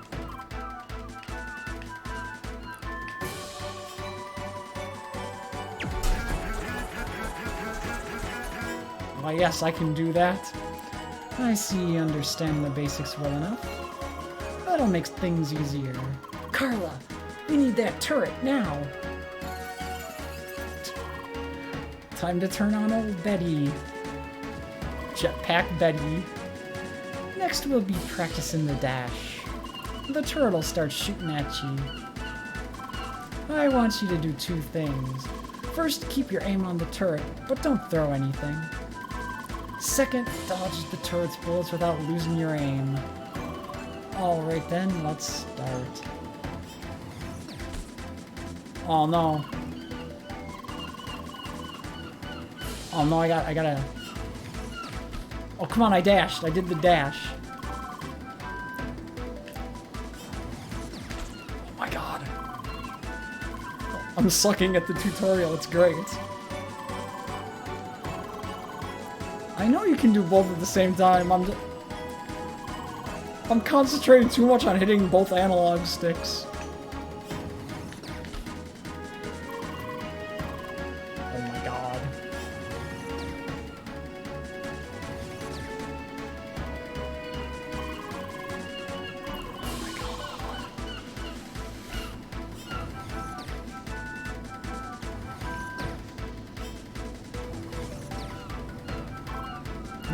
Why, yes, I can do that. I see you understand the basics well enough. That'll make things easier. Carla, we need that turret now. Time to turn on old Betty. Jetpack Betty. Next we'll be practicing the dash. The turret will start shooting at you. I want you to do two things. First, keep your aim on the turret, but don't throw anything. Second, dodge the turret's bullets without losing your aim. Alright then, let's start. Oh no. Oh no, I gotta... Oh, come on, I dashed. I did the dash. Oh my god. I'm sucking at the tutorial. It's great. I know you can do both at the same time. I'm concentrating too much on hitting both analog sticks. Oh my god.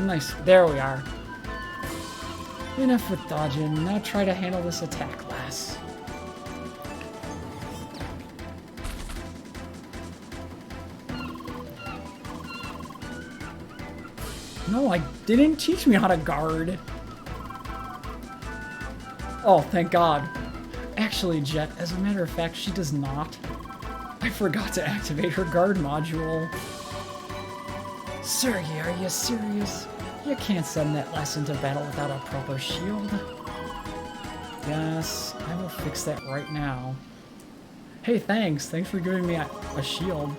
Nice. There we are. Enough with dodging. Now try to handle this attack, lass. No, I didn't teach me how to guard. Oh, thank God. Actually, Jet, as a matter of fact, she does not. I forgot to activate her guard module. Sergey, are you serious? You can't send that lass into battle without a proper shield. Yes, I will fix that right now. Hey, thanks. Thanks for giving me a shield.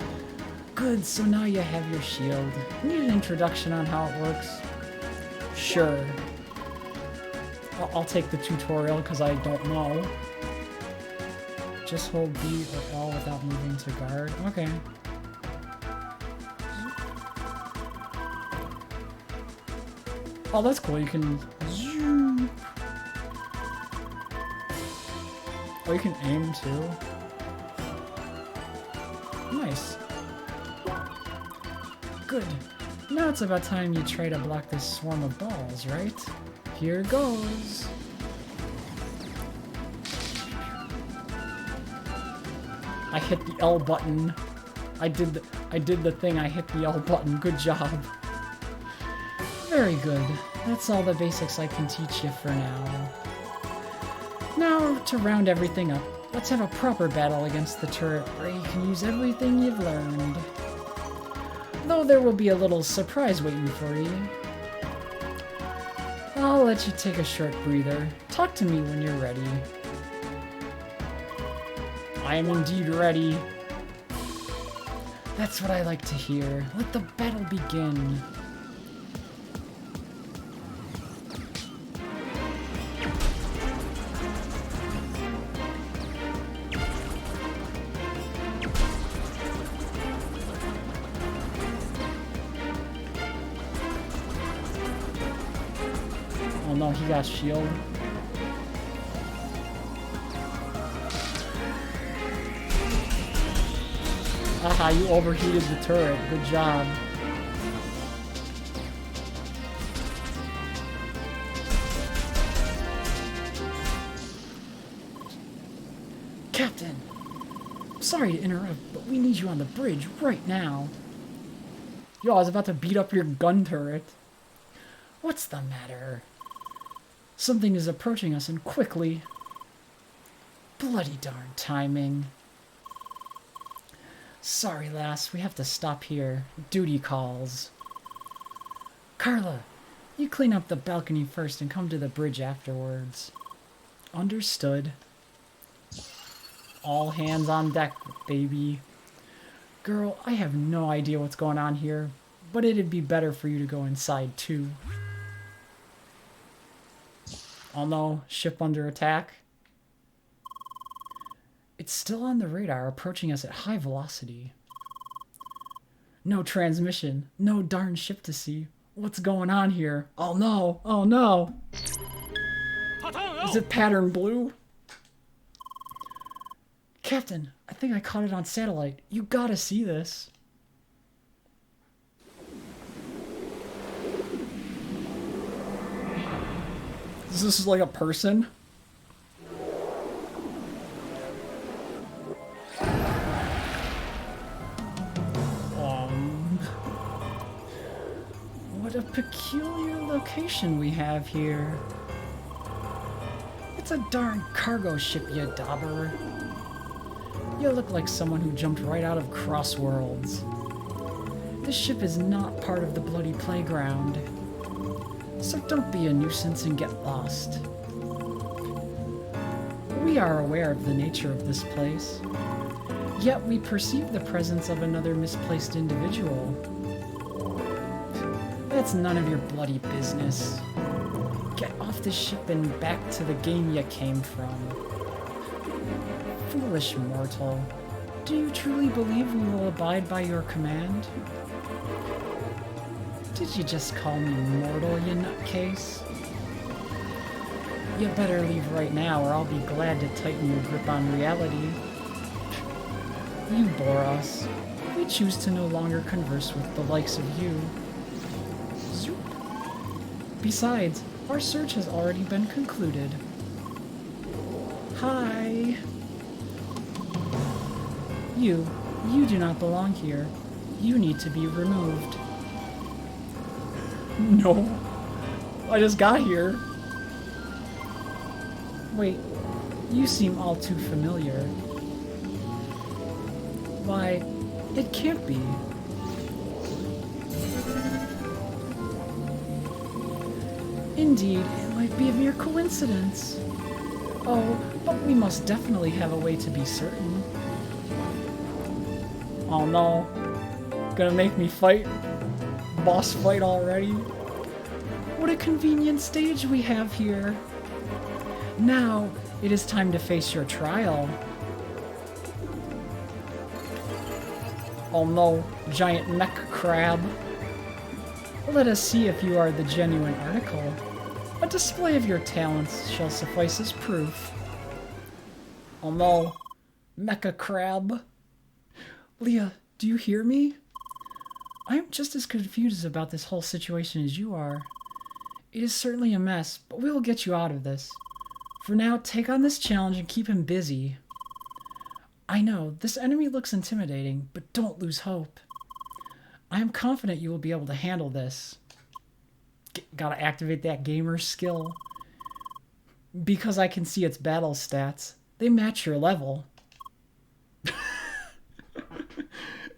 Good, so now you have your shield. Need an introduction on how it works? Sure. I'll take the tutorial because I don't know. Just hold B or L without moving to guard. Okay. Oh, that's cool. You can zoom. Oh, you can aim too. Nice. Good. Now it's about time you try to block this swarm of balls, right? Here goes. I hit the L button. I did the thing. I hit the L button. Good job. Very good. That's all the basics I can teach you for now. Now, to round everything up, let's have a proper battle against the turret where you can use everything you've learned. Though there will be a little surprise waiting for you. I'll let you take a short breather. Talk to me when you're ready. I am indeed ready. That's what I like to hear. Let the battle begin. Oh no, he got shield. Aha, you overheated the turret. Good job. Captain! Sorry to interrupt, but we need you on the bridge right now. Yo, I was about to beat up your gun turret. What's the matter? Something is approaching us, and quickly. Bloody darn timing. Sorry, lass, we have to stop here. Duty calls. Carla, you clean up the balcony first and come to the bridge afterwards. Understood. All hands on deck, baby. Girl, I have no idea what's going on here, but it'd be better for you to go inside, too. Oh no, ship under attack. It's still on the radar, approaching us at high velocity. No transmission, no darn ship to see. What's going on here? Oh no, oh no. Is it pattern blue? Captain, I think I caught it on satellite. You gotta see this. Is this like a person? What a peculiar location we have here. It's a darn cargo ship, you dauber. You look like someone who jumped right out of Crossworlds. This ship is not part of the bloody playground. So don't be a nuisance and get lost. We are aware of the nature of this place, yet we perceive the presence of another misplaced individual. That's none of your bloody business. Get off the ship and back to the game you came from. Foolish mortal, do you truly believe we will abide by your command? Did you just call me mortal, you nutcase? You better leave right now or I'll be glad to tighten your grip on reality. You bore us. We choose to no longer converse with the likes of you. Zoop. Besides, our search has already been concluded. Hi. You do not belong here. You need to be removed. No. I just got here. Wait, you seem all too familiar. Why, it can't be. Indeed, it might be a mere coincidence. Oh, but we must definitely have a way to be certain. Oh no. Gonna make me fight? Boss fight already? What a convenient stage we have here. Now, it is time to face your trial. Oh no, giant mech crab. Let us see if you are the genuine article. A display of your talents shall suffice as proof. Oh no, mecha crab. Leah, do you hear me? I am just as confused about this whole situation as you are. It is certainly a mess, but we will get you out of this. For now, take on this challenge and keep him busy. I know, this enemy looks intimidating, but don't lose hope. I am confident you will be able to handle this. Gotta activate that gamer skill. Because I can see its battle stats. They match your level.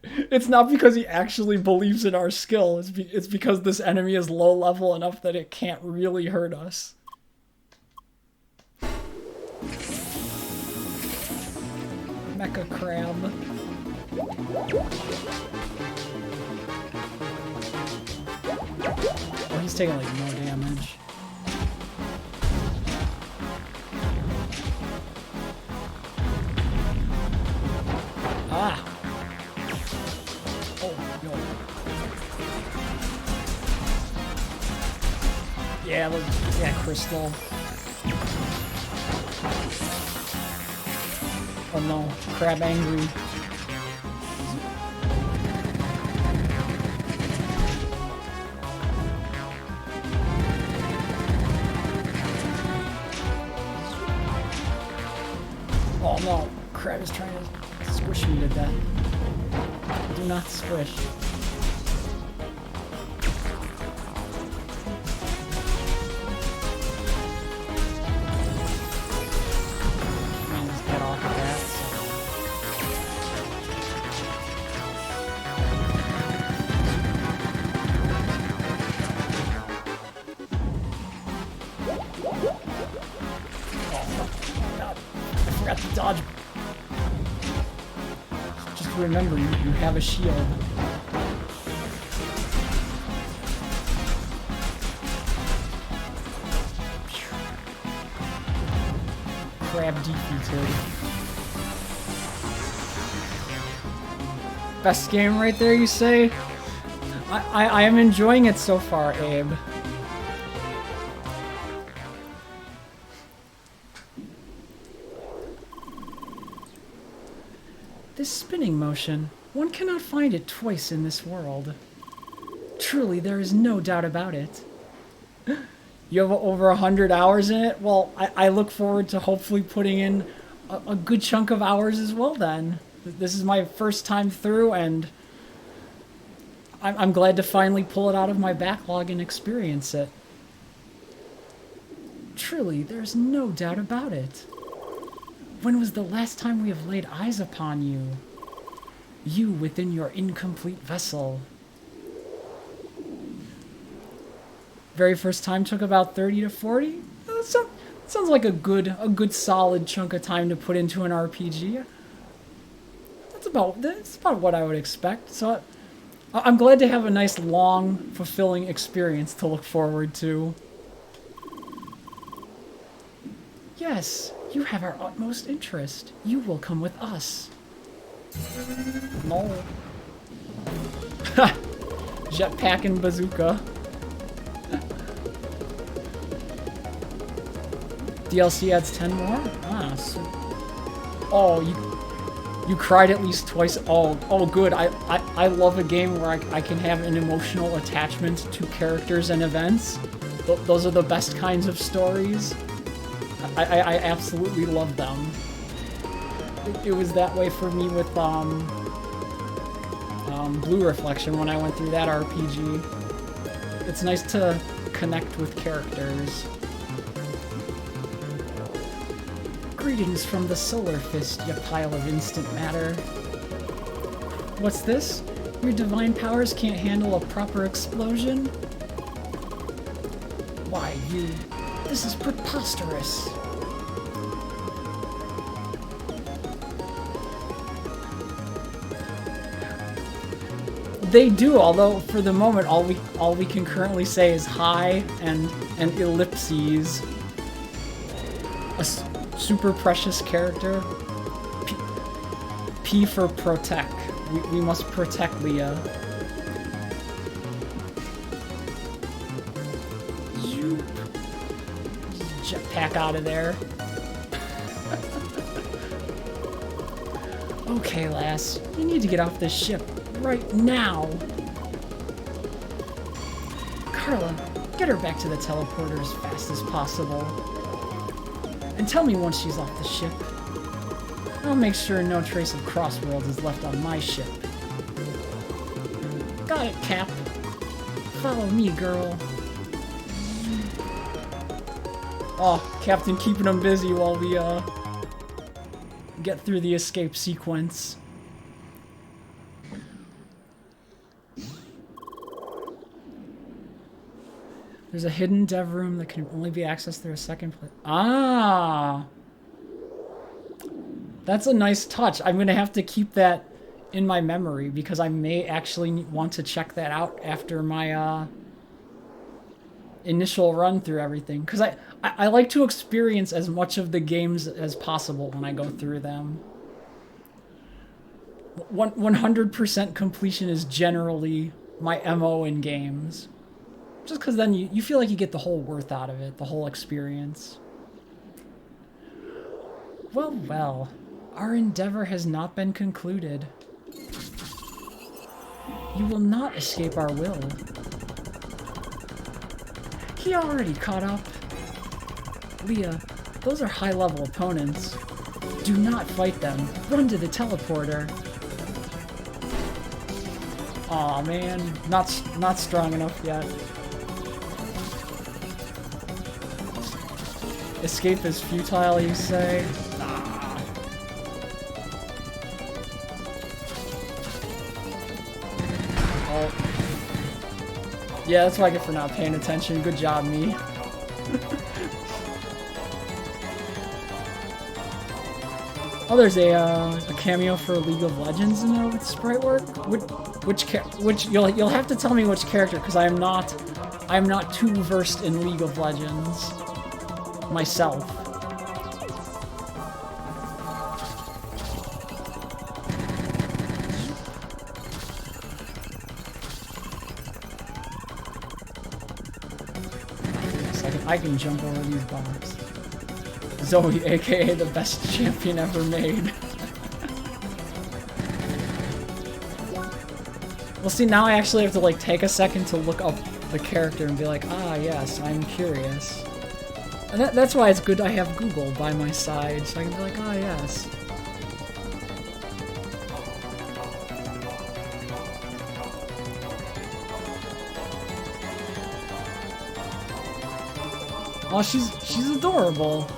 It's not because he actually believes in our skill. It's because this enemy is low level enough that it can't really hurt us. Mecha crab. Oh, he's taking like no damage. Ah! Oh, no. Yeah, crystal. Oh no, crab angry. Oh no, crab is trying to squish me to death. Do not squish. Dodge. Just remember, you have a shield. Crab defeated. Best game right there, you say? I am enjoying it so far, Abe. This spinning motion, one cannot find it twice in this world. Truly, there is no doubt about it. You have over 100 hours in it? Well, I look forward to hopefully putting in a good chunk of hours as well then. This is my first time through, and I'm glad to finally pull it out of my backlog and experience it. Truly, there's no doubt about it. When was the last time we have laid eyes upon you? You within your incomplete vessel. Very first time took about 30 to 40? Sounds like a good solid chunk of time to put into an RPG. That's about what I would expect. So I'm glad to have a nice, long, fulfilling experience to look forward to. Yes, you have our utmost interest. You will come with us. No. Jetpack and bazooka. DLC adds 10 more? Ah, so... Oh, you cried at least twice. Oh, good. I love a game where I can have an emotional attachment to characters and events. Those are the best kinds of stories. I absolutely love them. It was that way for me with Blue Reflection when I went through that RPG. It's nice to connect with characters. Greetings from the Solar Fist, you pile of instant matter. What's this? Your divine powers can't handle a proper explosion? Why, you... This is preposterous. They do, although for the moment all we can currently say is hi and ellipses. A super precious character. P for protect. We must protect Leah. Jetpack out of there. Okay, lass. You need to get off this ship. Right now! Carla, get her back to the teleporter as fast as possible. And tell me once she's off the ship. I'll make sure no trace of Crossworlds is left on my ship. Got it, Cap. Follow me, girl. Oh, Captain keeping them busy while we, get through the escape sequence. There's a hidden dev room that can only be accessed through a second place. Ah! That's a nice touch. I'm gonna have to keep that in my memory because I may actually want to check that out after my, initial run through everything. Because I like to experience as much of the games as possible when I go through them. 100% completion is generally my MO in games. Just because then you feel like you get the whole worth out of it, the whole experience. Well, well, our endeavor has not been concluded. You will not escape our will. He already caught up. Leah, those are high-level opponents. Do not fight them. Run to the teleporter. Aw, man. Not strong enough yet. Escape is futile, you say? Ah. Oh. Yeah, that's what I get for not paying attention. Good job, me. Oh, there's a cameo for League of Legends in there with sprite work. Which you'll have to tell me which character, because I am not too versed in League of Legends myself. I can jump over these bombs. Zoe, aka the best champion ever made. Well, see, now I actually have to like take a second to look up the character and be like, ah, yes, I'm curious. And that's why it's good I have Google by my side, so I can be like, ah, yes. Oh, she's adorable.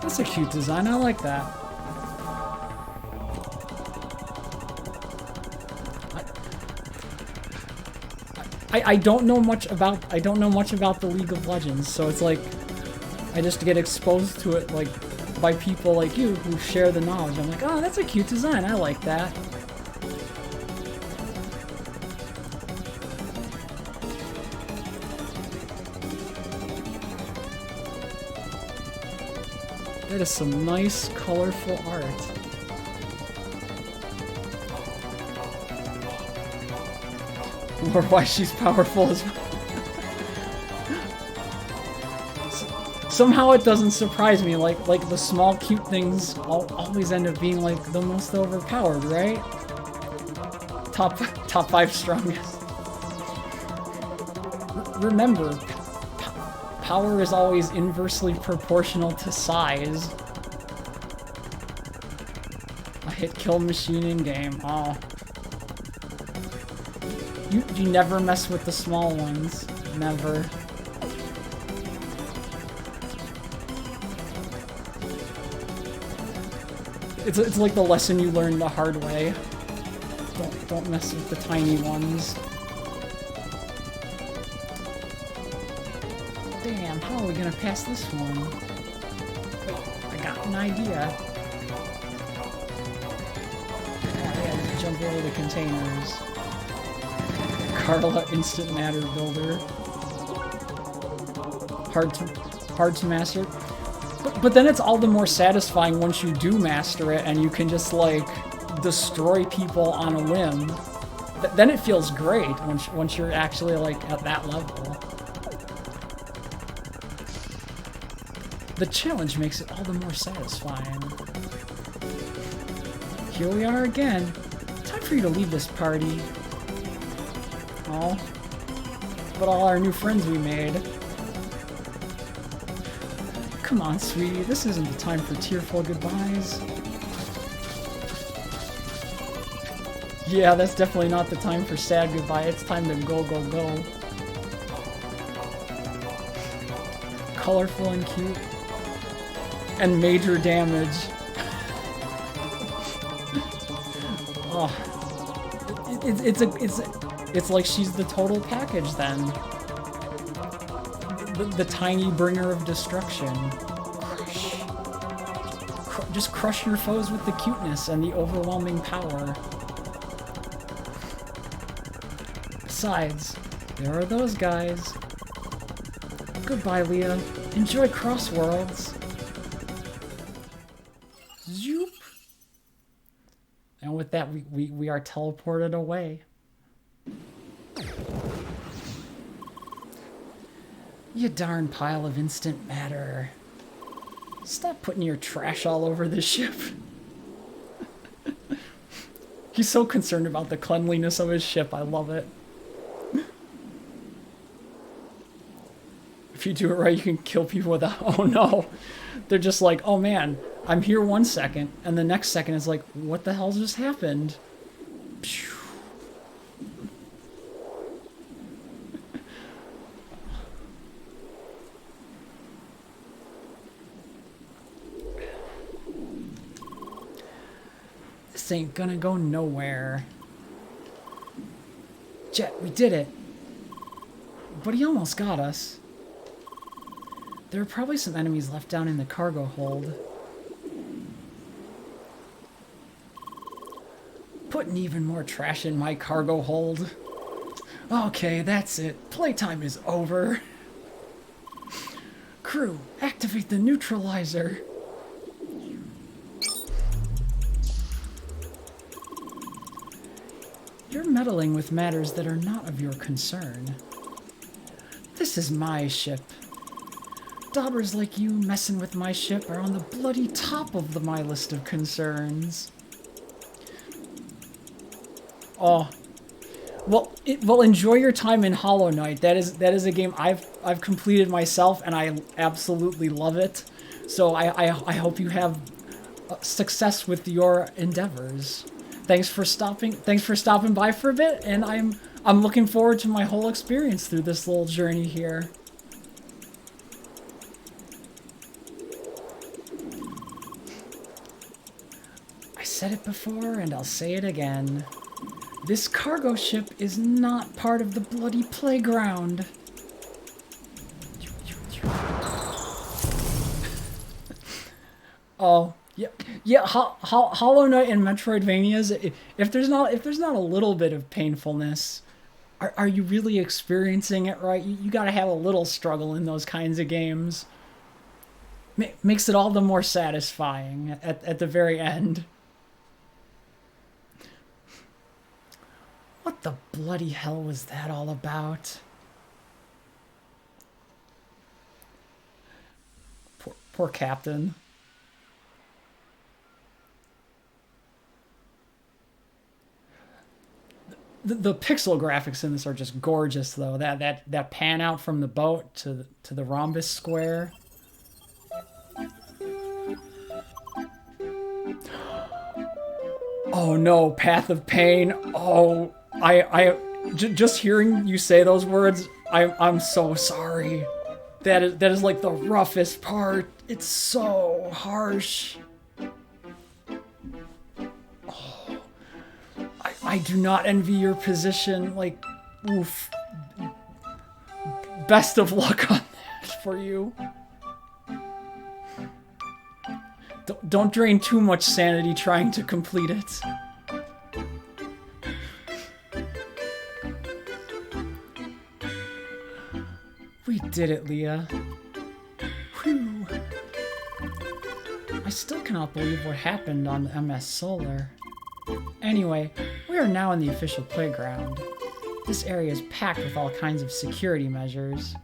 That's a cute design. I like that. I don't know much about the League of Legends, so it's like I just get exposed to it like by people like you who share the knowledge. I'm like, oh, that's a cute design. I like that. That is some nice, colorful art. Or why she's powerful as well. Somehow it doesn't surprise me, like the small cute things always end up being like the most overpowered, right? Top 5 strongest. Remember, power is always inversely proportional to size. A hit kill machine in game. Oh. You never mess with the small ones. Never. It's like the lesson you learn the hard way. Don't mess with the tiny ones. Damn, how are we gonna pass this one? Wait, I got an idea. Yeah, just jump over the containers. Carla Instant Matter Builder. Hard to master. But then it's all the more satisfying once you do master it and you can just like destroy people on a whim. Then it feels great once you're actually like at that level. The challenge makes it all the more satisfying. Here we are again. Time for you to leave this party. Oh, but all our new friends we made. Come on, sweetie, this isn't the time for tearful goodbyes. Yeah, that's definitely not the time for sad goodbye. It's time to go, go, go. Colorful and cute. And major damage. Oh. It's like she's the total package then. The tiny bringer of destruction. Just crush your foes with the cuteness and the overwhelming power. Besides, there are those guys. Goodbye, Leah. Enjoy Crossworlds. Zoop. And with that, we are teleported away. You darn pile of instant matter. Stop putting your trash all over the ship. He's so concerned about the cleanliness of his ship. I love it. If you do it right, you can kill people without... Oh no. They're just like, oh man, I'm here 1 second. And the next second is like, what the hell just happened? Phew. This ain't gonna go nowhere. Jet, we did it. But he almost got us. There are probably some enemies left down in the cargo hold. Putting even more trash in my cargo hold. Okay, that's it. Playtime is over. Crew, activate the neutralizer. You're meddling with matters that are not of your concern. This is my ship. Daubers like you messing with my ship are on the bloody top of my list of concerns. Oh. Well, enjoy your time in Hollow Knight. That is a game I've completed myself, and I absolutely love it. So I hope you have success with your endeavors. Thanks for stopping by for a bit, and I'm looking forward to my whole experience through this little journey here. I said it before, and I'll say it again. This cargo ship is not part of the bloody playground. Oh, yeah. Hollow Knight and Metroidvanias. If there's not a little bit of painfulness, are you really experiencing it right? You gotta have a little struggle in those kinds of games. Makes it all the more satisfying at the very end. What the bloody hell was that all about? Poor Captain. The pixel graphics in this are just gorgeous, though. That pan out from the boat to the rhombus square. Oh no, Path of Pain. Oh, just hearing you say those words, I'm so sorry. That is like the roughest part. It's so harsh. I do not envy your position. Like, oof. Best of luck on that for you. Don't drain too much sanity trying to complete it. We did it, Leah. Whew. I still cannot believe what happened on the MS Solar. Anyway, we are now in the official playground. This area is packed with all kinds of security measures.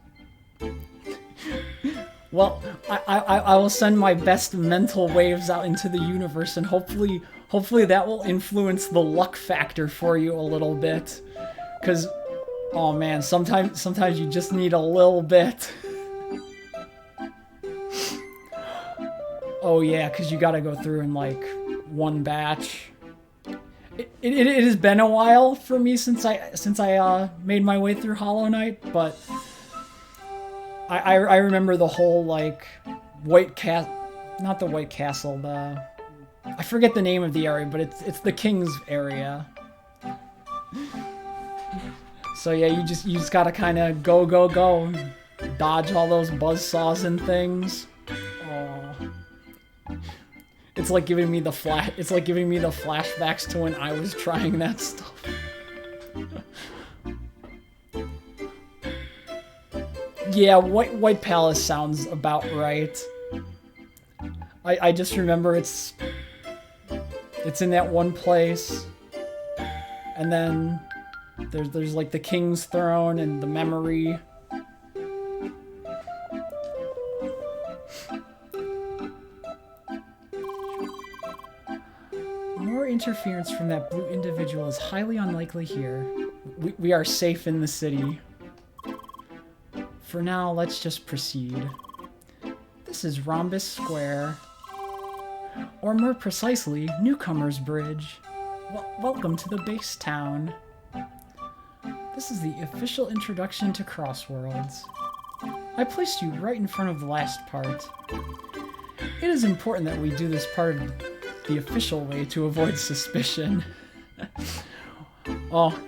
Well, I will send my best mental waves out into the universe, and hopefully that will influence the luck factor for you a little bit. 'Cause, oh man, sometimes you just need a little bit. Oh yeah, 'cause you gotta go through in like one batch. It has been a while for me since I made my way through Hollow Knight, but I remember the whole like not the White Castle, I forget the name of the area, but it's the King's area. So yeah, you just gotta kind of go, dodge all those buzzsaws and things. Oh. It's like giving me the flashbacks to when I was trying that stuff. Yeah, White Palace sounds about right. I just remember it's in that one place, and then there's like the King's Throne and the memory. More interference from that blue individual is highly unlikely here. We are safe in the city. For now, let's just proceed. This is Rhombus Square. Or more precisely, Newcomer's Bridge. Welcome to the base town. This is the official introduction to Crossworlds. I placed you right in front of the last part. It is important that we do this part the official way to avoid suspicion. Oh,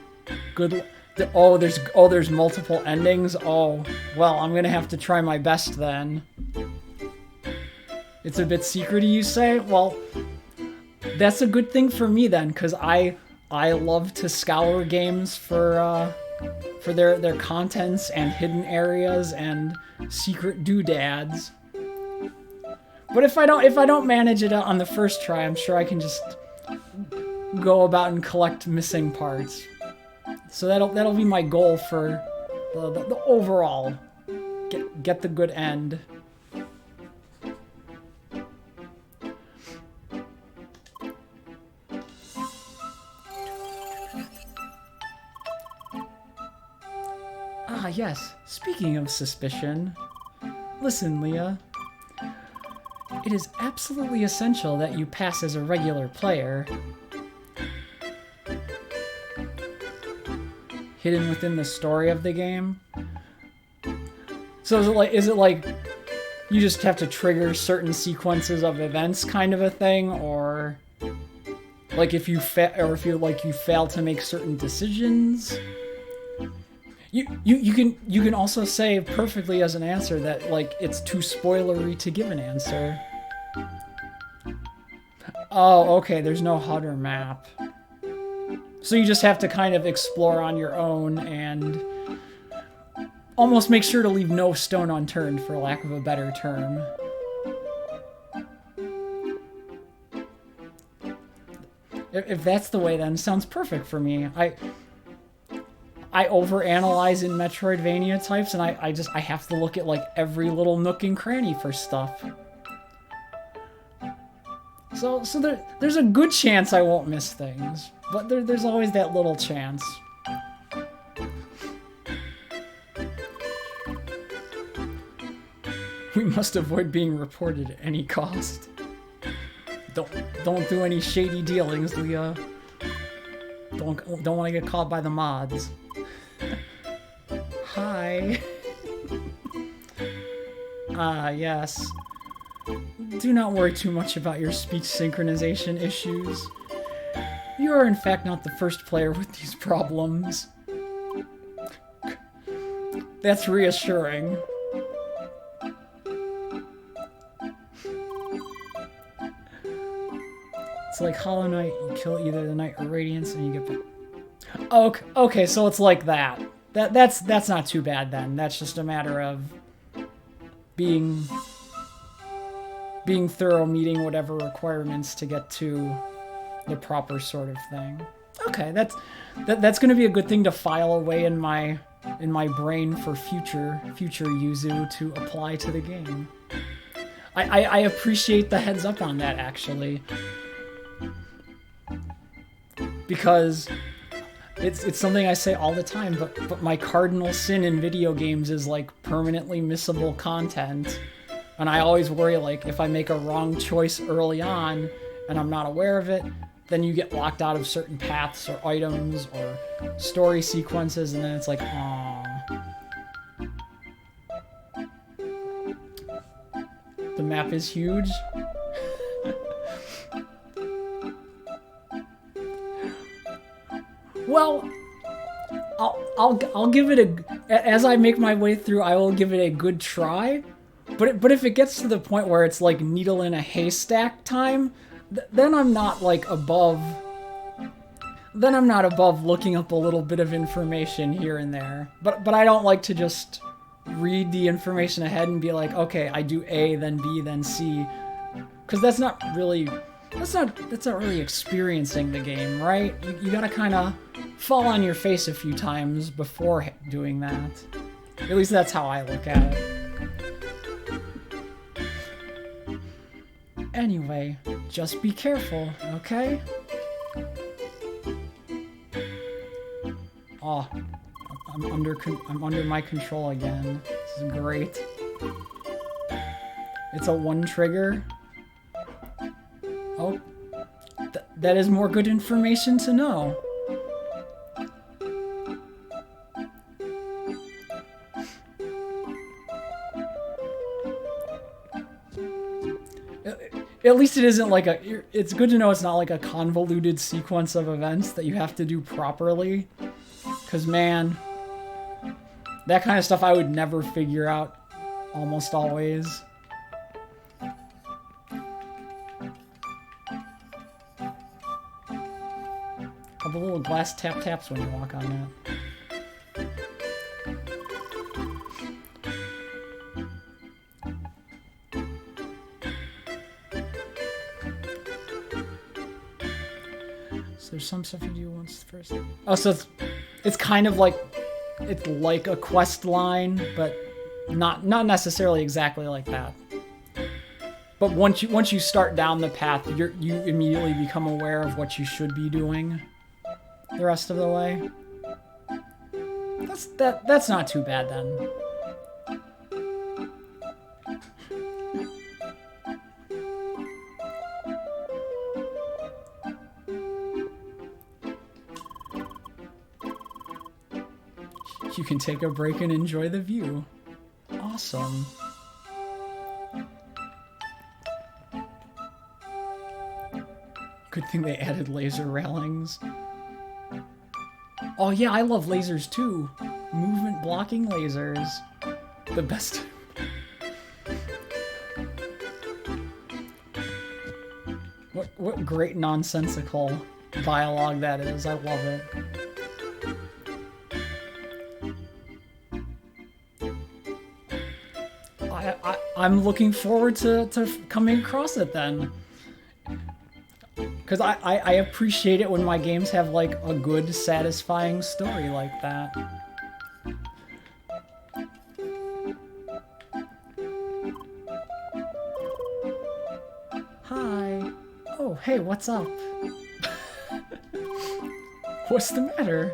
good. There's multiple endings. Oh, well, I'm gonna have to try my best then. It's a bit secrety, you say? Well, that's a good thing for me then, because I love to scour games for their contents and hidden areas and secret doodads. But if I don't manage it on the first try, I'm sure I can just go about and collect missing parts. So that'll be my goal for the overall get the good end. Ah yes, speaking of suspicion, listen, Leah. It is absolutely essential that you pass as a regular player. Hidden within the story of the game. So is it like you just have to trigger certain sequences of events kind of a thing, or like if you fail to make certain decisions? You can also say perfectly as an answer that like it's too spoilery to give an answer. Oh, okay, there's no HUD or map. So you just have to kind of explore on your own and almost make sure to leave no stone unturned, for lack of a better term. If that's the way, then sounds perfect for me. I overanalyze in Metroidvania types, and I have to look at like every little nook and cranny for stuff. So there's a good chance I won't miss things, but there's always that little chance. We must avoid being reported at any cost. Don't do any shady dealings, Leah. Don't want to get caught by the mods. Hi. Yes. Do not worry too much about your speech synchronization issues. You are in fact not the first player with these problems. That's reassuring. It's like Hollow Knight, you kill either the Knight or Radiance and you get back. Okay, so it's like that. That's not too bad then. That's just a matter of being thorough, meeting whatever requirements to get to the proper sort of thing. Okay, that's going to be a good thing to file away in my brain for future Yuzu to apply to the game. I appreciate the heads up on that, actually, because it's something I say all the time, but my cardinal sin in video games is like permanently missable content. And I always worry, like, if I make a wrong choice early on and I'm not aware of it, then you get locked out of certain paths or items or story sequences, and then it's like, aww. The map is huge. Well, I'll give it as I make my way through, I will give it a good try. But if it gets to the point where it's like needle in a haystack time, then I'm not like above. Then I'm not above looking up a little bit of information here and there. But I don't like to just read the information ahead and be like, okay, I do A, then B, then C, because that's not really experiencing the game, right? You gotta kind of fall on your face a few times before doing that. At least that's how I look at it. Anyway, just be careful, okay? Oh, I'm under my control again. This is great. It's a one trigger. Oh, that is more good information to know. At least it isn't like it's good to know it's not like a convoluted sequence of events that you have to do properly. Because, man, that kind of stuff I would never figure out almost always. Have the little glass taps when you walk on that. There's some stuff you do once first. Oh, so it's kind of like it's like a quest line, but not necessarily exactly like that. But once you start down the path, you immediately become aware of what you should be doing the rest of the way. That's not too bad then. You can take a break and enjoy the view. Awesome. Good thing they added laser railings. Oh yeah, I love lasers too. Movement blocking lasers. The best. What great nonsensical dialogue that is. I love it. I'm looking forward to coming across it then. Because I appreciate it when my games have, like, a good, satisfying story like that. Hi. Oh, hey, what's up? What's the matter?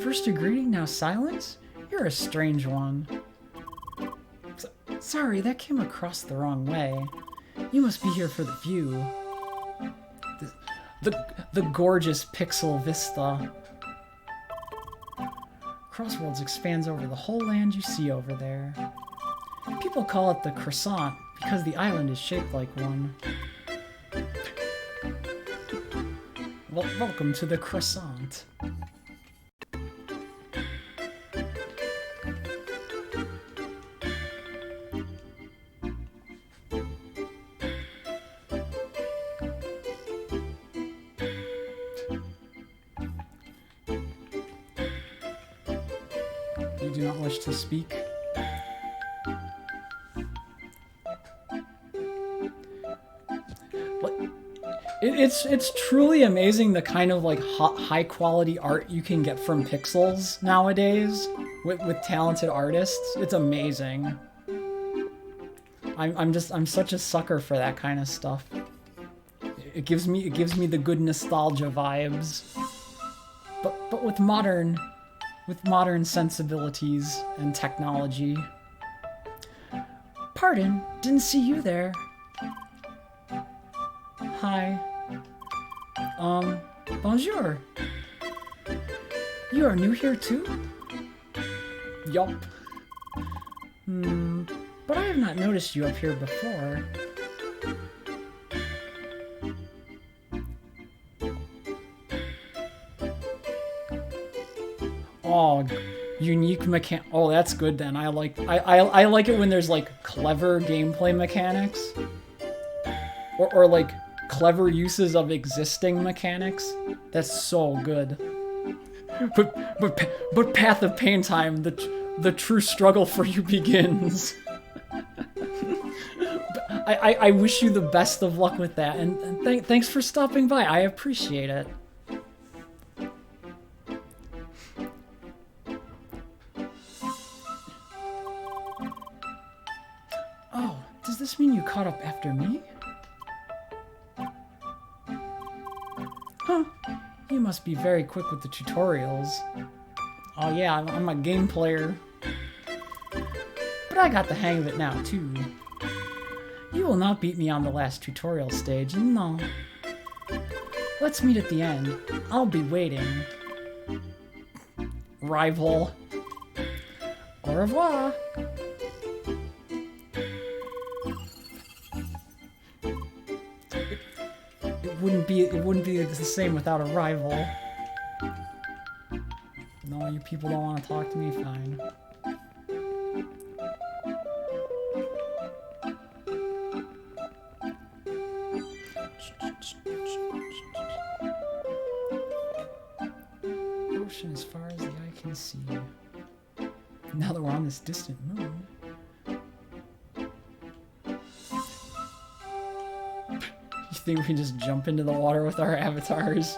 First a greeting, now silence? You're a strange one. Sorry, that came across the wrong way. You must be here for the view. The gorgeous pixel vista. Crossworlds expands over the whole land you see over there. People call it the croissant because the island is shaped like one. Welcome to the croissant. You do not wish to speak? It's truly amazing the kind of, like, high quality art you can get from pixels nowadays with talented artists. It's amazing. I'm such a sucker for that kind of stuff. It gives me the good nostalgia vibes. But with modern sensibilities and technology. Pardon, didn't see you there. Hi. Bonjour. You are new here too? Yup. But I have not noticed you up here before. Oh, unique mechan. Oh, that's good then. I like it when there's, like, clever gameplay mechanics, or like clever uses of existing mechanics. That's so good. But Path of Pain time, the true struggle for you begins. I wish you the best of luck with that, and thanks for stopping by. I appreciate it. Oh, does this mean you caught up after me? Huh. You must be very quick with the tutorials. Oh yeah, I'm a game player. But I got the hang of it now, too. You will not beat me on the last tutorial stage, no. Let's meet at the end. I'll be waiting. Rival. Au revoir. It wouldn't be the same without a rival. No, you people don't want to talk to me, fine. Ocean as far as the eye can see. Now that we're on this distant moon. You think we can just jump into the water with our avatars?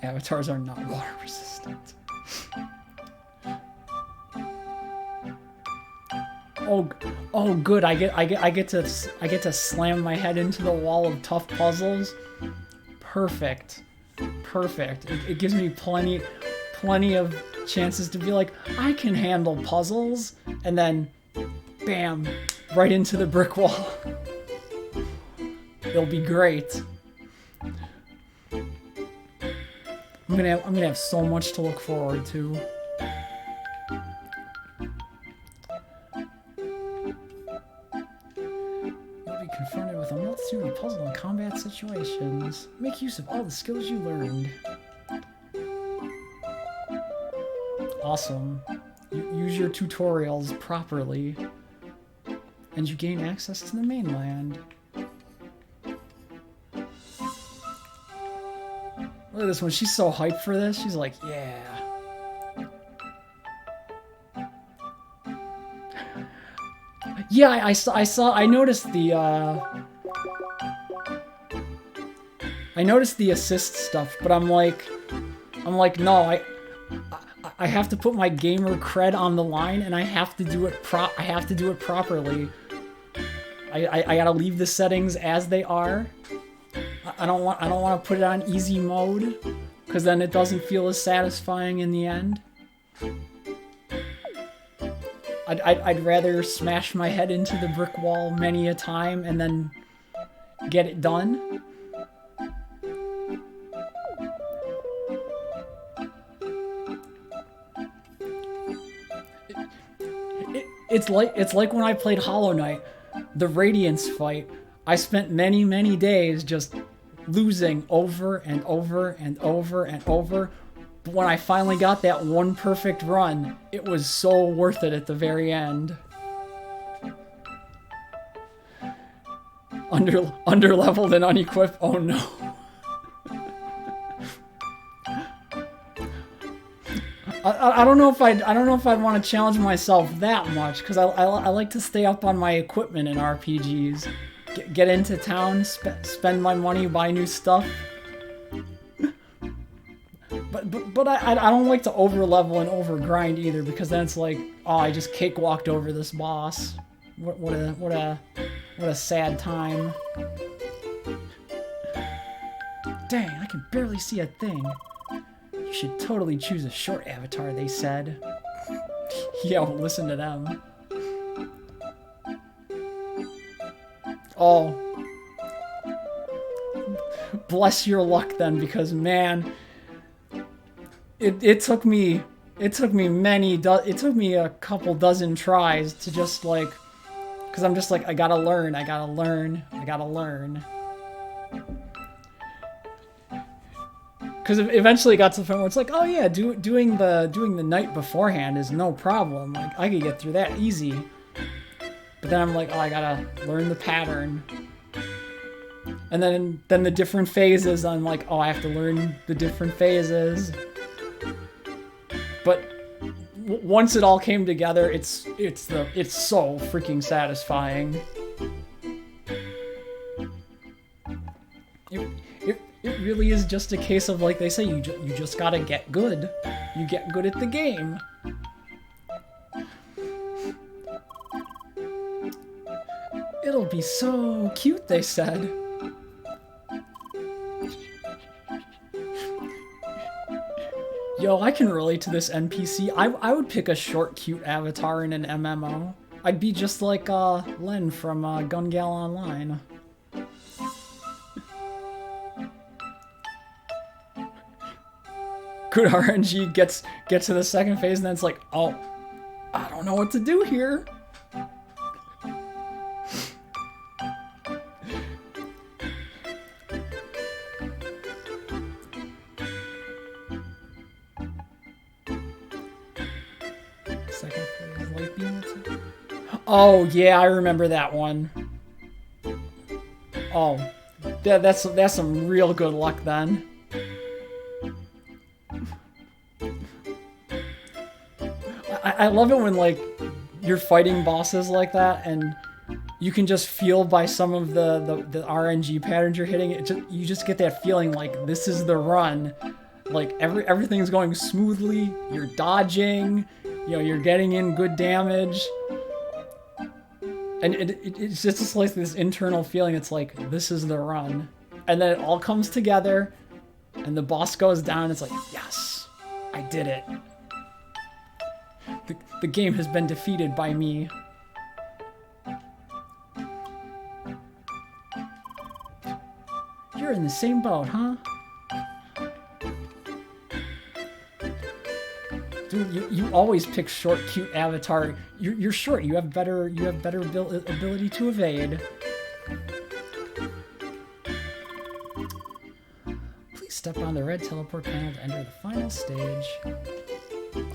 Avatars are not water resistant. Oh, good. I get to slam my head into the wall of tough puzzles. Perfect. It gives me plenty of chances to be like, I can handle puzzles, and then, bam, right into the brick wall. It'll be great. I'm gonna have so much to look forward to. You'll be confronted with a multitude of puzzle and combat situations. Make use of all the skills you learned. Awesome. Use your tutorials properly, and you gain access to the mainland. Look at this one. She's so hyped for this. She's like, yeah. Yeah, I noticed the I noticed the assist stuff, but I'm like, no, I have to put my gamer cred on the line, and I have to do it properly. I gotta leave the settings as they are. I don't want to put it on easy mode, because then it doesn't feel as satisfying in the end. I'd rather smash my head into the brick wall many a time and then get it done. It's like when I played Hollow Knight, the Radiance fight. I spent many days just losing over and over and over and over. But when I finally got that one perfect run, it was so worth it at the very end. Underleveled and unequipped. Oh no. I don't know if I'd want to challenge myself that much, because I like to stay up on my equipment in RPGs. Get into town, spend my money, buy new stuff. But I don't like to over level and over grind either, because then it's like, oh, I just cakewalked over this boss. What a sad time. Dang, I can barely see a thing. You should totally choose a short avatar, they said. Yeah, well, listen to them. Oh. Bless your luck then, because man, it took me a couple dozen tries to just like, because I'm just like, I gotta learn. Because eventually it got to the point where it's like, oh yeah, doing the night beforehand is no problem. Like, I could get through that easy. But then I'm like, oh, I gotta learn the pattern. And then the different phases, I'm like, oh, I have to learn the different phases. But once it all came together, it's so freaking satisfying. It really is just a case of, like they say, you just gotta get good. You get good at the game. It'll be so cute, they said. Yo, I can relate to this NPC. I would pick a short, cute avatar in an MMO. I'd be just like Len from Gun Gal Online. Good RNG gets to the second phase, and then it's like, oh, I don't know what to do here. Second phase, light beam. Oh yeah, I remember that one. Oh, that's some real good luck then. I love it when, like, you're fighting bosses like that, and you can just feel by some of the RNG patterns you're hitting, you just get that feeling like this is the run. Like, everything's going smoothly, you're dodging, you know, you're getting in good damage. And it's just like this internal feeling, it's like, this is the run. And then it all comes together, and the boss goes down, it's like, yes, I did it. The game has been defeated by me. You're in the same boat, huh? Dude, you always pick short, cute avatar. You're short. You have better ability to evade. Please step on the red teleport panel to enter the final stage.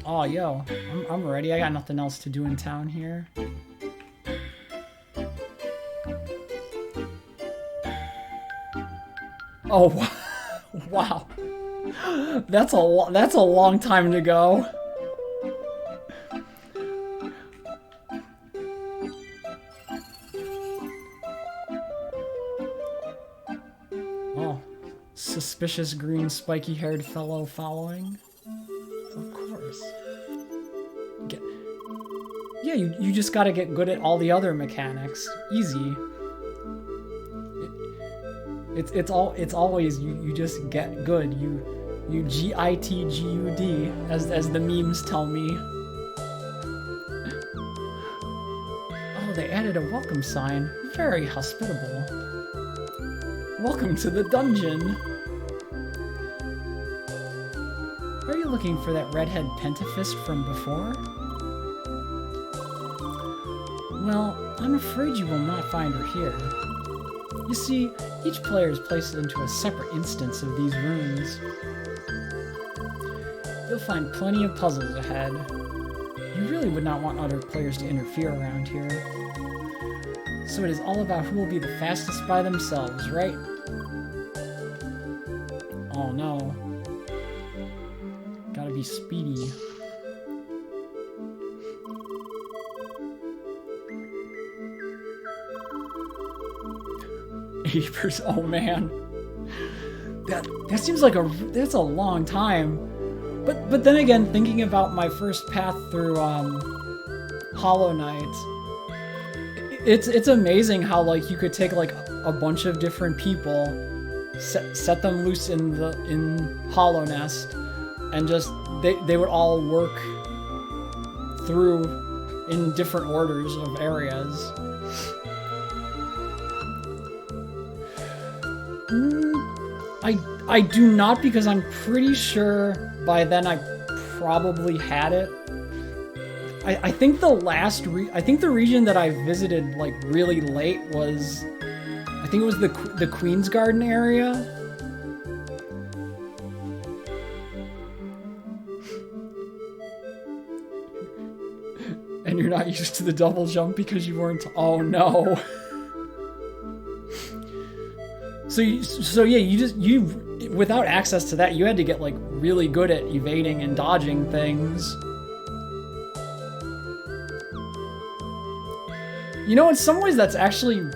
Oh, yo, I'm ready. I got nothing else to do in town here. Oh, wow. That's a long time to go. suspicious green spiky-haired fellow following? Of course. Yeah, you just gotta get good at all the other mechanics. Easy. It's always you just get good. You GITGUD as the memes tell me. Oh, they added a welcome sign. Very hospitable. Welcome to the dungeon. Are you looking for that redhead pentafist from before? Well, I'm afraid you will not find her here. You see, each player is placed into a separate instance of these runes. You'll find plenty of puzzles ahead. You really would not want other players to interfere around here. So it is all about who will be the fastest by themselves, right? Oh no. Gotta be speedy. 80%. Oh man, that seems like that's a long time. But then again, thinking about my first path through Hollow Knight, it's amazing how like you could take like a bunch of different people, set them loose in Hollow Nest, and just they would all work through in different orders of areas. I do not, because I'm pretty sure by then I probably had it. I think the region that I visited like really late was, I think it was the Queen's Garden area. And you're not used to the double jump because you weren't. Oh no. So yeah, you without access to that, you had to get like really good at evading and dodging things. You know, in some ways that's actually,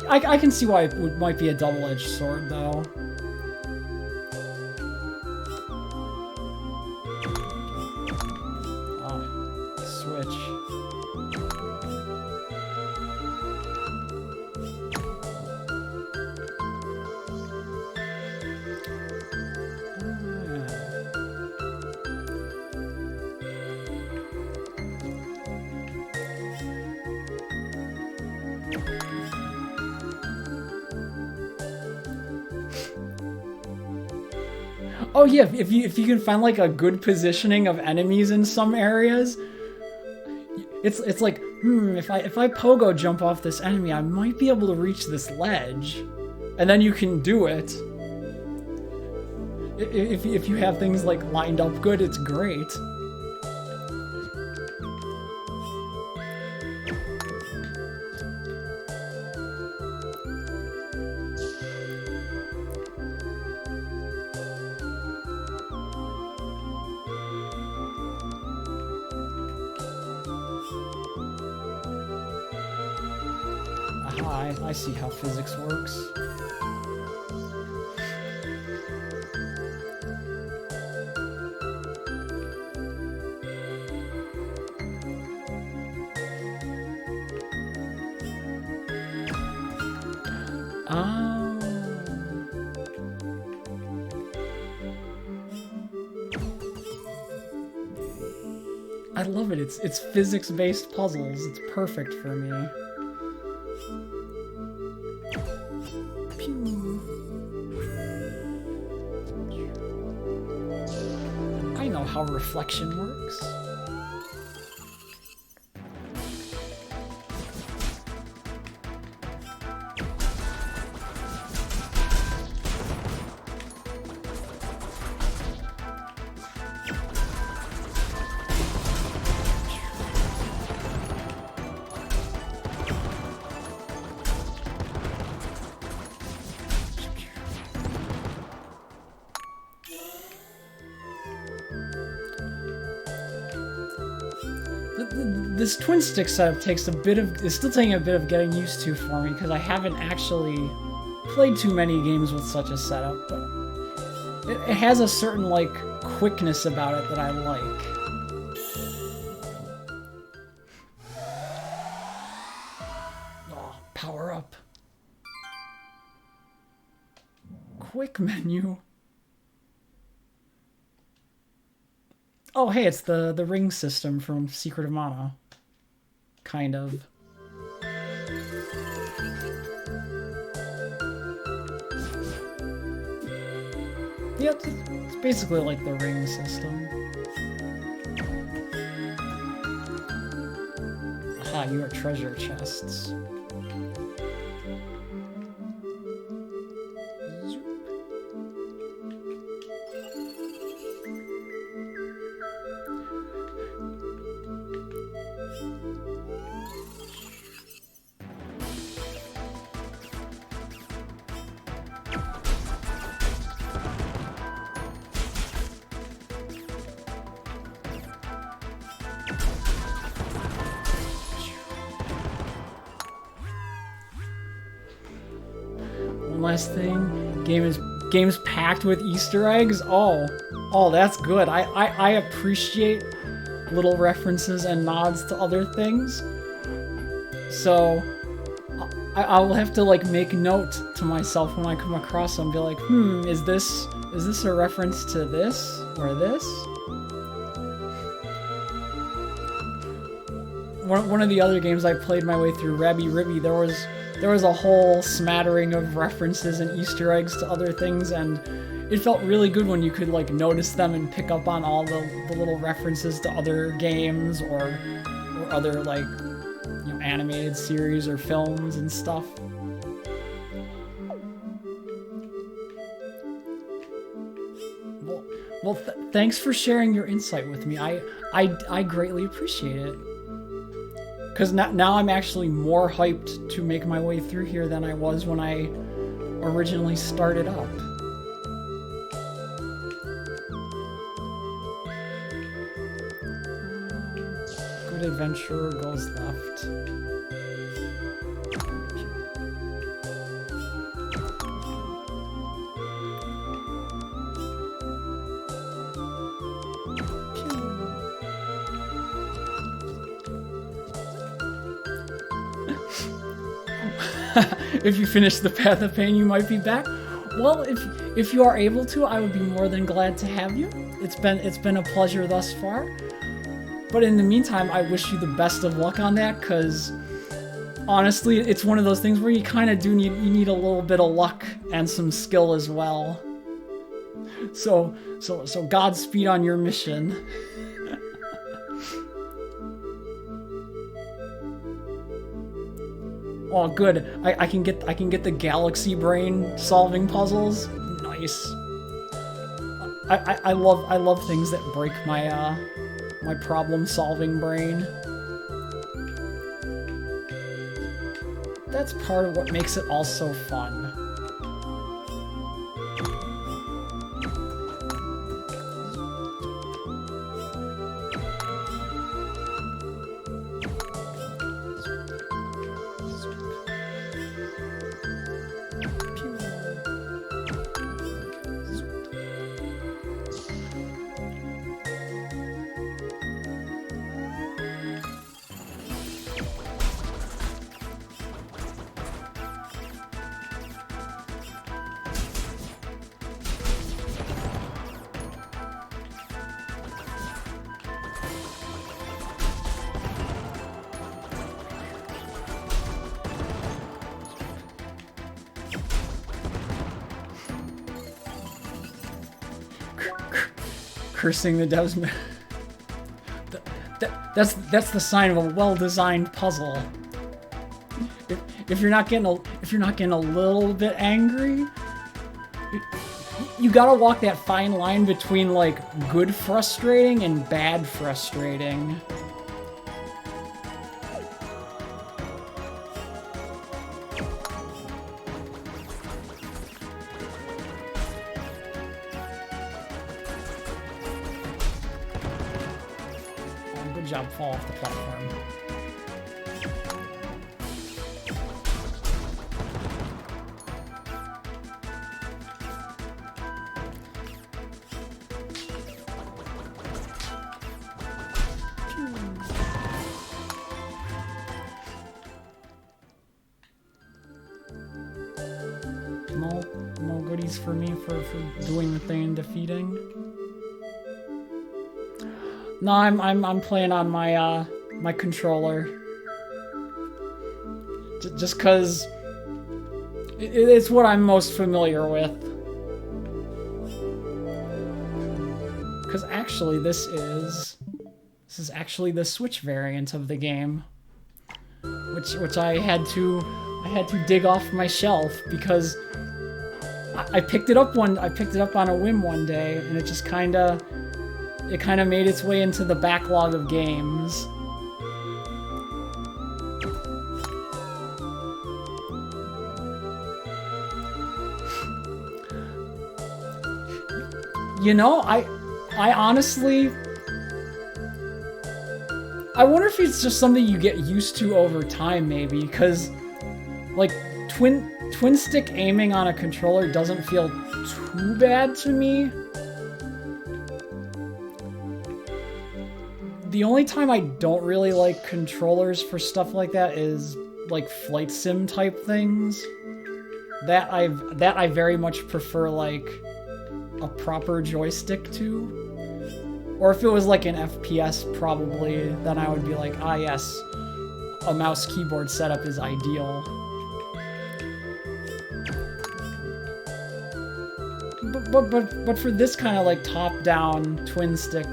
I can see why it might be a double-edged sword though. Switch. Oh yeah, if you can find like a good positioning of enemies in some areas, it's like, if I pogo jump off this enemy, I might be able to reach this ledge, and then you can do it. If you have things like lined up good, it's great. I see how physics works. I love it. It's physics-based puzzles. It's perfect for me. I know how reflection works. This twin stick setup is still taking a bit of getting used to for me, because I haven't actually played too many games with such a setup, but it has a certain, like, quickness about it that I like. Oh, power up. Quick menu. Oh, hey, it's the ring system from Secret of Mana. Kind of. Yep, it's basically like the ring system. Aha, you are treasure chests. Last thing, game's packed with Easter eggs. Oh, that's good. I appreciate little references and nods to other things. So I will have to like make note to myself when I come across them. Be like, is this a reference to this or this? One of the other games I played my way through, Rabby Ribby, there was a whole smattering of references and Easter eggs to other things, and it felt really good when you could like notice them and pick up on all the little references to other games or other like, you know, animated series or films and stuff. Well, thanks for sharing your insight with me. I greatly appreciate it. Because now I'm actually more hyped to make my way through here than I was when I originally started up. Good adventurer goes left. If you finish the Path of Pain, you might be back. Well, if you are able to, I would be more than glad to have you. It's been a pleasure thus far. But in the meantime, I wish you the best of luck on that, because honestly, it's one of those things where you kind of do need a little bit of luck and some skill as well. So Godspeed on your mission. Oh, good. I can get the galaxy brain solving puzzles. Nice. I love things that break my my problem solving brain. That's part of what makes it all so fun. Cursing the devs. That's the sign of a well-designed puzzle. If you're not getting a little bit angry, you gotta walk that fine line between like good frustrating and bad frustrating. Fall off the platform. for me for doing the thing and defeating. No, I'm playing on my my controller. Just cause it's what I'm most familiar with. Cause actually this is actually the Switch variant of the game. Which I had to dig off my shelf because I picked it up on a whim one day, and it just kind of made its way into the backlog of games. You know, I honestly, I wonder if it's just something you get used to over time, maybe, because like twin stick aiming on a controller doesn't feel too bad to me. The only time I don't really like controllers for stuff like that is like flight sim type things. That I very much prefer like a proper joystick to. Or if it was like an FPS, probably, then I would be like, ah yes, a mouse keyboard setup is ideal. But for this kind of like top-down twin stick,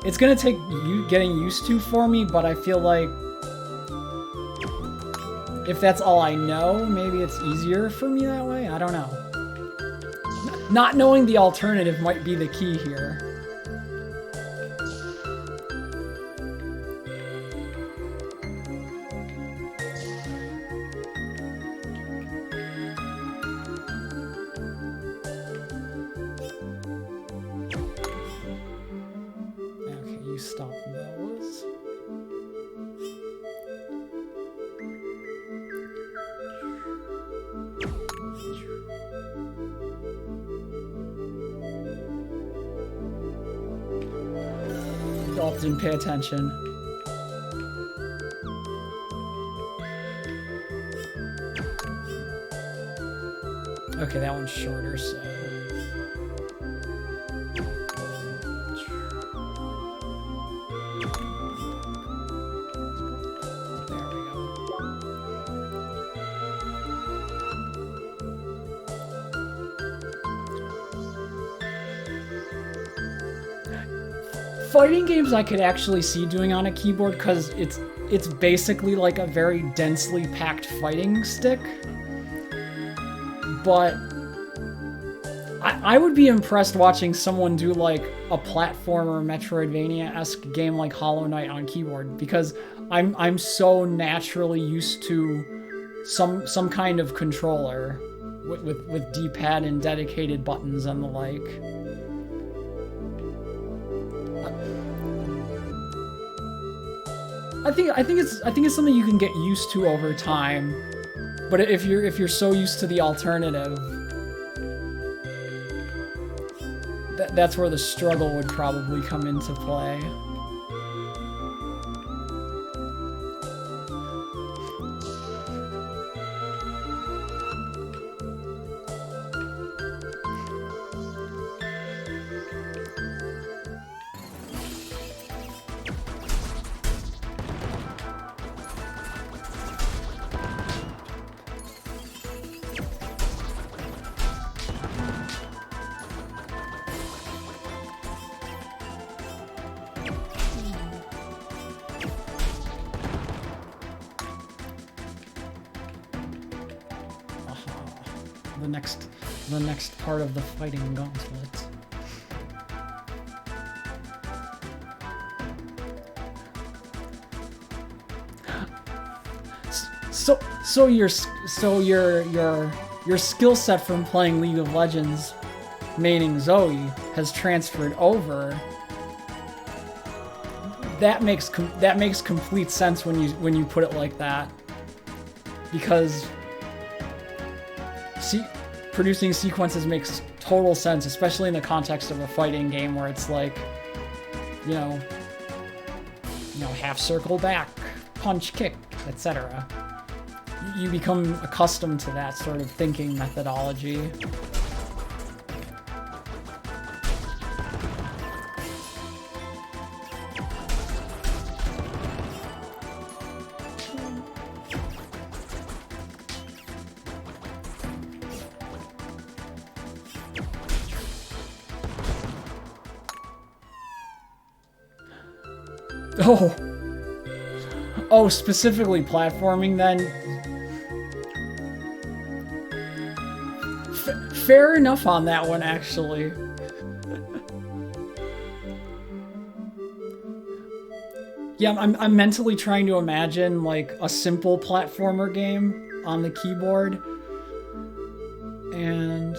it's gonna take getting used to for me, but I feel like if that's all I know, maybe it's easier for me that way. I don't know. Not knowing the alternative might be the key here. Okay, you stop those. Oh, didn't pay attention. Okay, that one's shorter, so... There we go. Fighting games I could actually see doing on a keyboard because it's basically like a very densely packed fighting stick. But I would be impressed watching someone do like a platformer Metroidvania-esque game like Hollow Knight on keyboard, because I'm so naturally used to some kind of controller with D-pad and dedicated buttons and the like. I think it's something you can get used to over time, but if you're so used to the alternative, that's where the struggle would probably come into play. The next part of the fighting gauntlet. So your skill set from playing League of Legends, maining Zoe, has transferred over. That makes complete sense when you put it like that, because producing sequences makes total sense, especially in the context of a fighting game where it's like, you know, half circle back, punch, kick, etc. you become accustomed to that sort of thinking methodology. Oh, specifically platforming then. Fair enough on that one, actually. Yeah, I'm mentally trying to imagine like a simple platformer game on the keyboard, and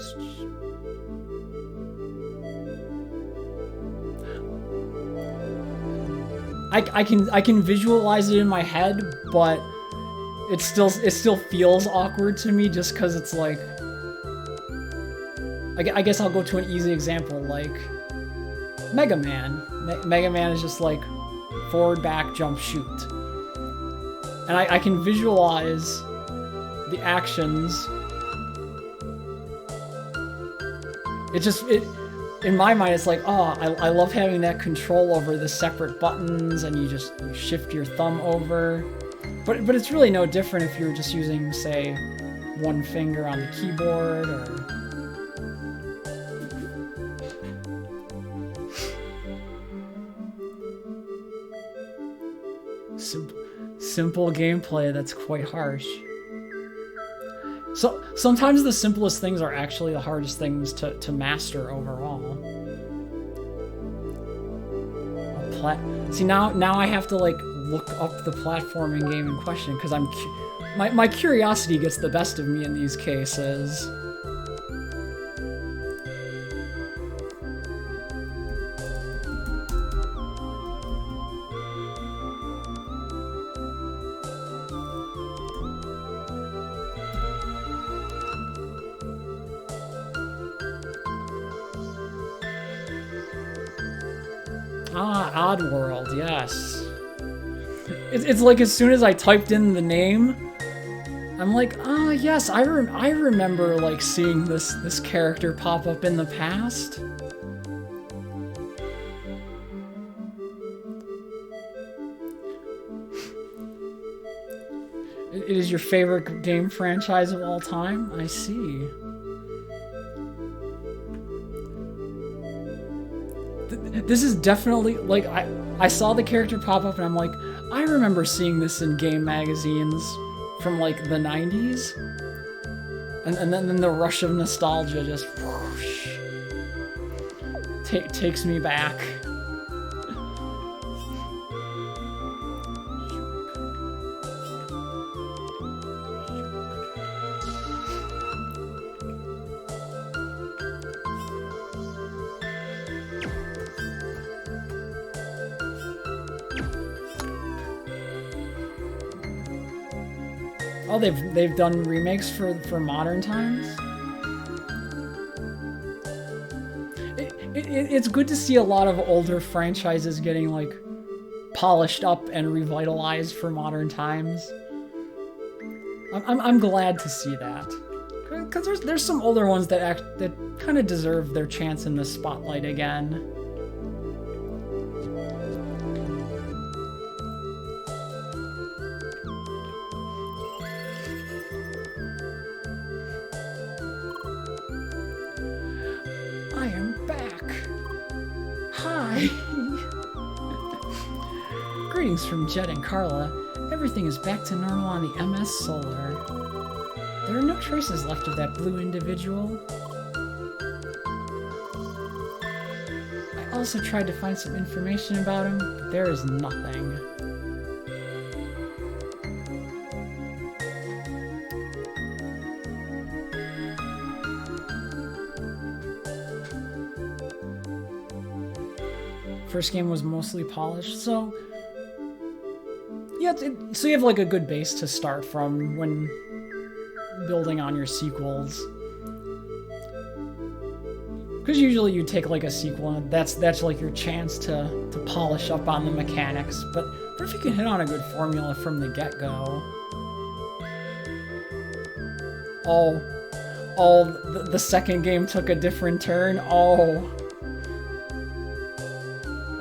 I can visualize it in my head, but it still feels awkward to me just because it's like, I guess I'll go to an easy example like Mega Man. Mega Man is just like forward, back, jump, shoot, and I can visualize the actions. In my mind, it's like, oh, I love having that control over the separate buttons, and you shift your thumb over. But it's really no different if you're just using, say, one finger on the keyboard, or... Simple gameplay that's quite harsh. So sometimes the simplest things are actually the hardest things to master overall. See, now I have to like look up the platforming game in question because my curiosity gets the best of me in these cases. Ah, Oddworld, yes. It's like as soon as I typed in the name, I'm like, ah, yes, I remember like seeing this character pop up in the past. It is your favorite game franchise of all time? I see. This is definitely, like, I saw the character pop up and I'm like, I remember seeing this in game magazines from, like, the 90s. And then the rush of nostalgia just whoosh, takes me back. Oh, they've done remakes for modern times? It's good to see a lot of older franchises getting, like, polished up and revitalized for modern times. I'm glad to see that. Because there's some older ones that kind of deserve their chance in the spotlight again. Greetings from Jed and Carla. Everything is back to normal on the MS Solar. There are no traces left of that blue individual. I also tried to find some information about him, but there is nothing. First game was mostly polished, so yeah, so you have like a good base to start from when building on your sequels. Because usually you take like a sequel and that's like your chance to polish up on the mechanics. But if you can hit on a good formula from the get-go. Oh, oh, the second game took a different turn. Oh,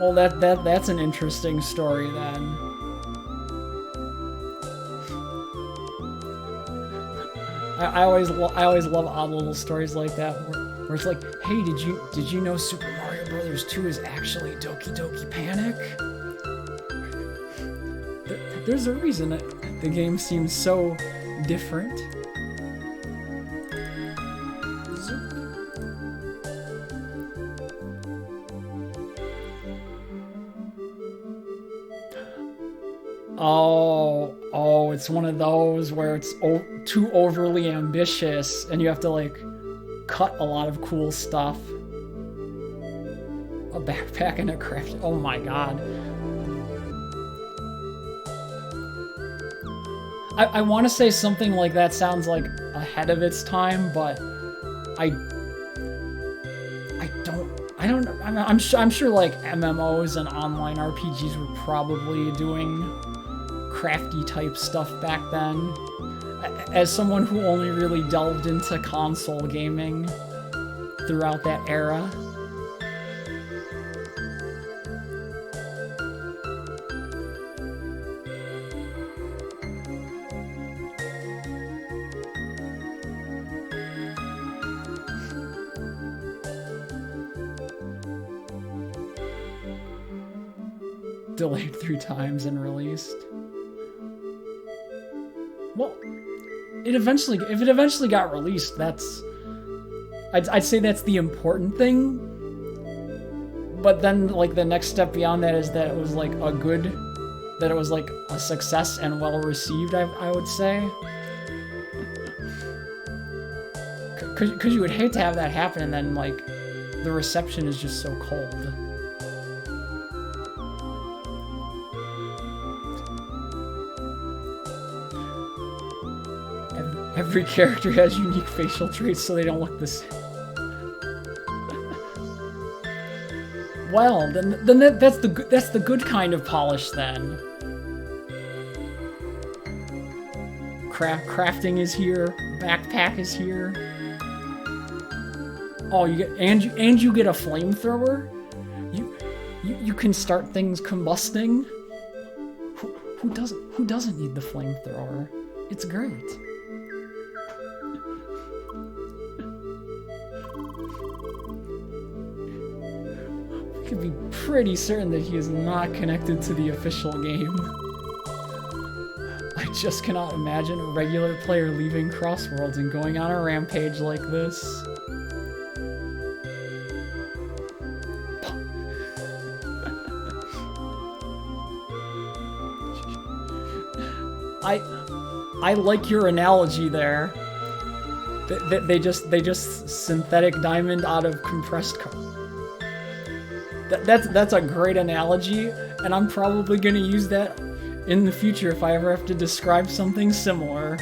well, that's an interesting story then. I always love odd little stories like that where it's like, hey, did you know Super Mario Brothers 2 is actually Doki Doki Panic? There's a reason the game seems so different. Oh, it's one of those where it's too overly ambitious and you have to like cut a lot of cool stuff. A backpack and a craft. Oh my god. I want to say something like that sounds like ahead of its time, but I don't know. I'm sure like MMOs and online RPGs were probably doing crafty type stuff back then. As someone who only really delved into console gaming throughout that era. Delayed 3 times and released. Well, if it eventually got released, I'd say that's the important thing. But then, like, the next step beyond that is that it was like that it was like a success and well received. I would say, because you would hate to have that happen and then like the reception is just so cold. Every character has unique facial traits, so they don't look the same. Well, then that's the good kind of polish then. Crafting is here. Backpack is here. Oh, you get you get a flamethrower. You can start things combusting. Who doesn't need the flamethrower? It's great. Could be pretty certain that he is not connected to the official game. I just cannot imagine a regular player leaving Crossworlds and going on a rampage like this. I like your analogy there. They just synthetic diamond out of compressed carbon. That's a great analogy, and I'm probably gonna use that in the future if I ever have to describe something similar.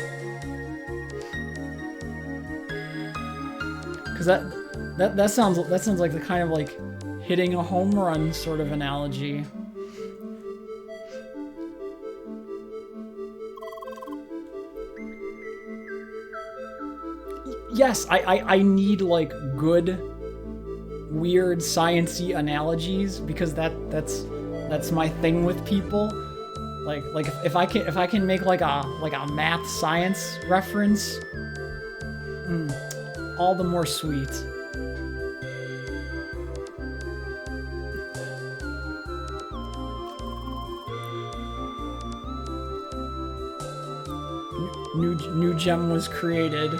Cause that sounds like the kind of like hitting a home run sort of analogy. Yes, I need like good weird science-y analogies because that's my thing with people. Like if I can make like a math science reference, all the more sweet. New gem was created.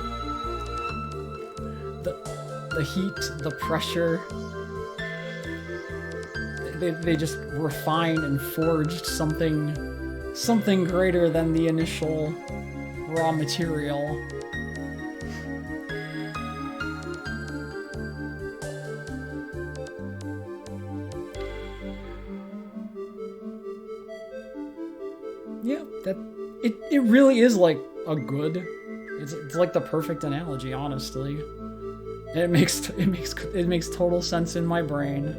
The heat, the pressure, they just refined and forged something greater than the initial raw material. Yeah, it really is like a good. It's like the perfect analogy, honestly. It makes total sense in my brain.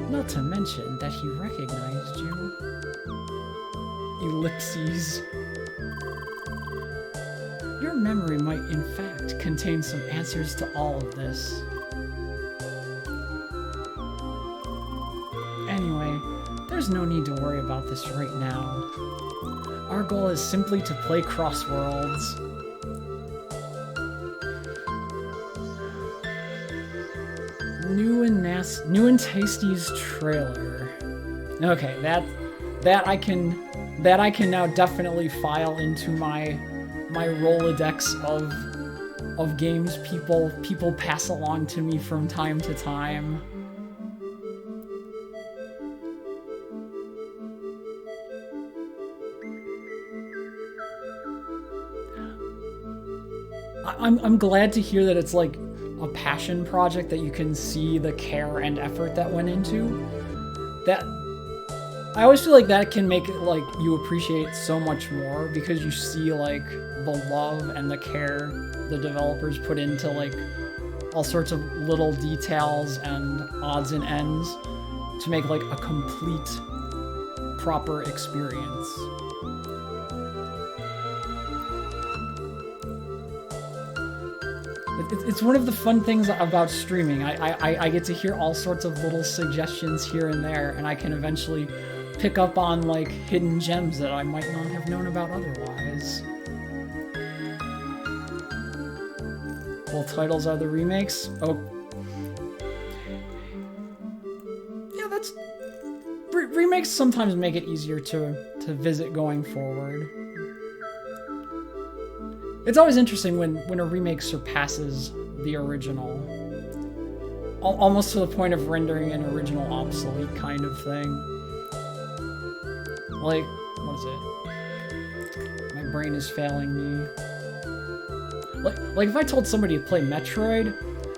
Not to mention that he recognized you. Ellipses. memory might in fact contain some answers to all of this. Anyway, there's no need to worry about this right now. Our goal is simply to play Crossworlds. New and Tasty's trailer. Okay, that I can now definitely file into my Rolodex of games people pass along to me from time to time. I'm glad to hear that it's like a passion project that you can see the care and effort that went into. That I always feel like that can make it like you appreciate so much more because you see like the love and the care the developers put into like all sorts of little details and odds and ends to make like a complete, proper experience. It's one of the fun things about streaming. I get to hear all sorts of little suggestions here and there, and I can eventually pick up on like hidden gems that I might not have known about otherwise. Well, titles are the remakes. Oh, yeah, that's remakes sometimes make it easier to visit going forward. It's always interesting when a remake surpasses the original. Almost to the point of rendering an original obsolete kind of thing. Like, what is it? My brain is failing me. Like if I told somebody to play Metroid,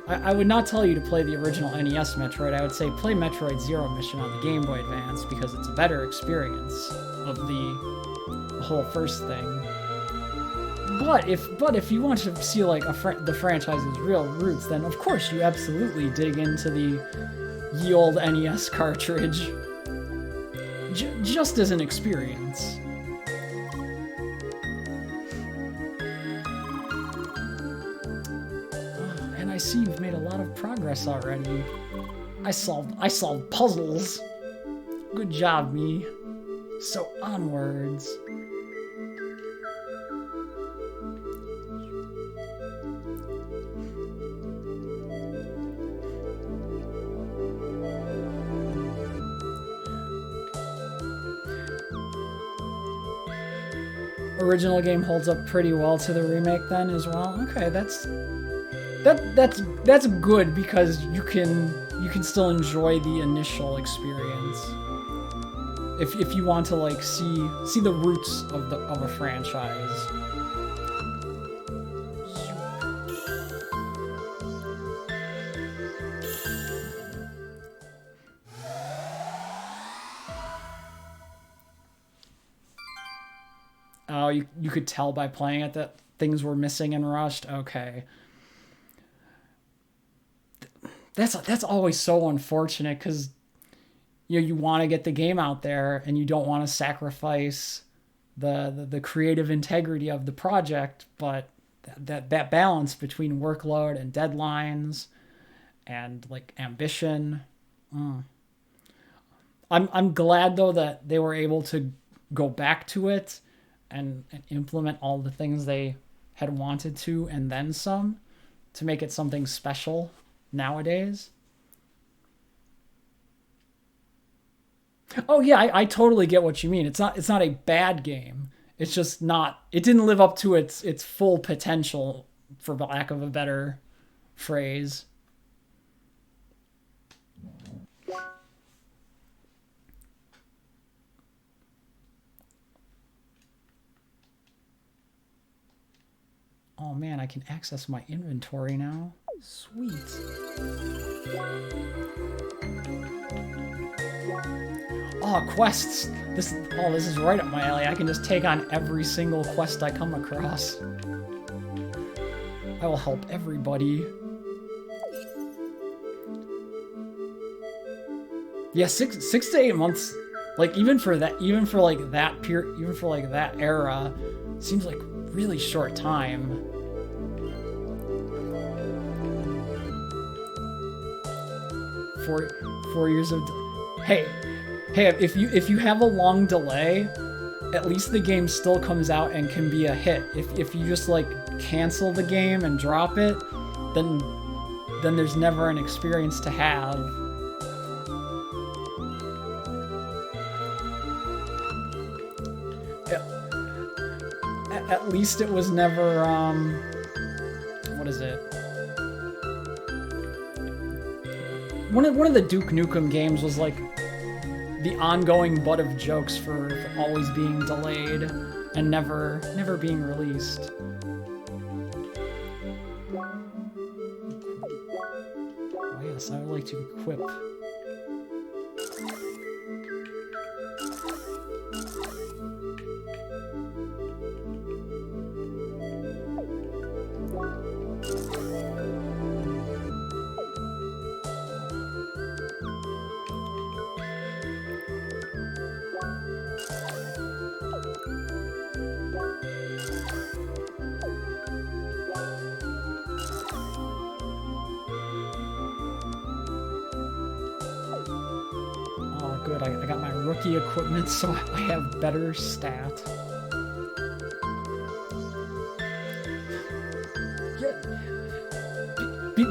I would not tell you to play the original NES Metroid. I would say play Metroid Zero Mission on the Game Boy Advance because it's a better experience of the whole first thing. But if you want to see like the franchise's real roots, then of course you absolutely dig into the ye olde NES cartridge, just as an experience. And I see you've made a lot of progress already. I solved puzzles. Good job, me. So onwards. Original game holds up pretty well to the remake then as well. Okay, that's good because you can still enjoy the initial experience. If you want to like see the roots of a franchise. Oh, you could tell by playing it that things were missing and rushed. Okay. That's always so unfortunate because you want to get the game out there and you don't want to sacrifice the creative integrity of the project, but that balance between workload and deadlines and like ambition. I'm glad though that they were able to go back to it and implement all the things they had wanted to and then some to make it something special nowadays. Oh yeah, I totally get what you mean. It's not a bad game. It's just not. It didn't live up to its full potential, for lack of a better phrase. Oh man, I can access my inventory now. Sweet. Oh, quests. This is right up my alley. I can just take on every single quest I come across. I will help everybody. Yeah, six to 8 months. Like even for that era, seems like really short time. Four years of... Hey, if you have a long delay, at least the game still comes out and can be a hit. If you just, like, cancel the game and drop it, then there's never an experience to have. At least it was never, what is it? One of the Duke Nukem games was, like, the ongoing butt of jokes for always being delayed and never being released. Oh yes, I would like to equip. Good, I got my rookie equipment, so I have better stat.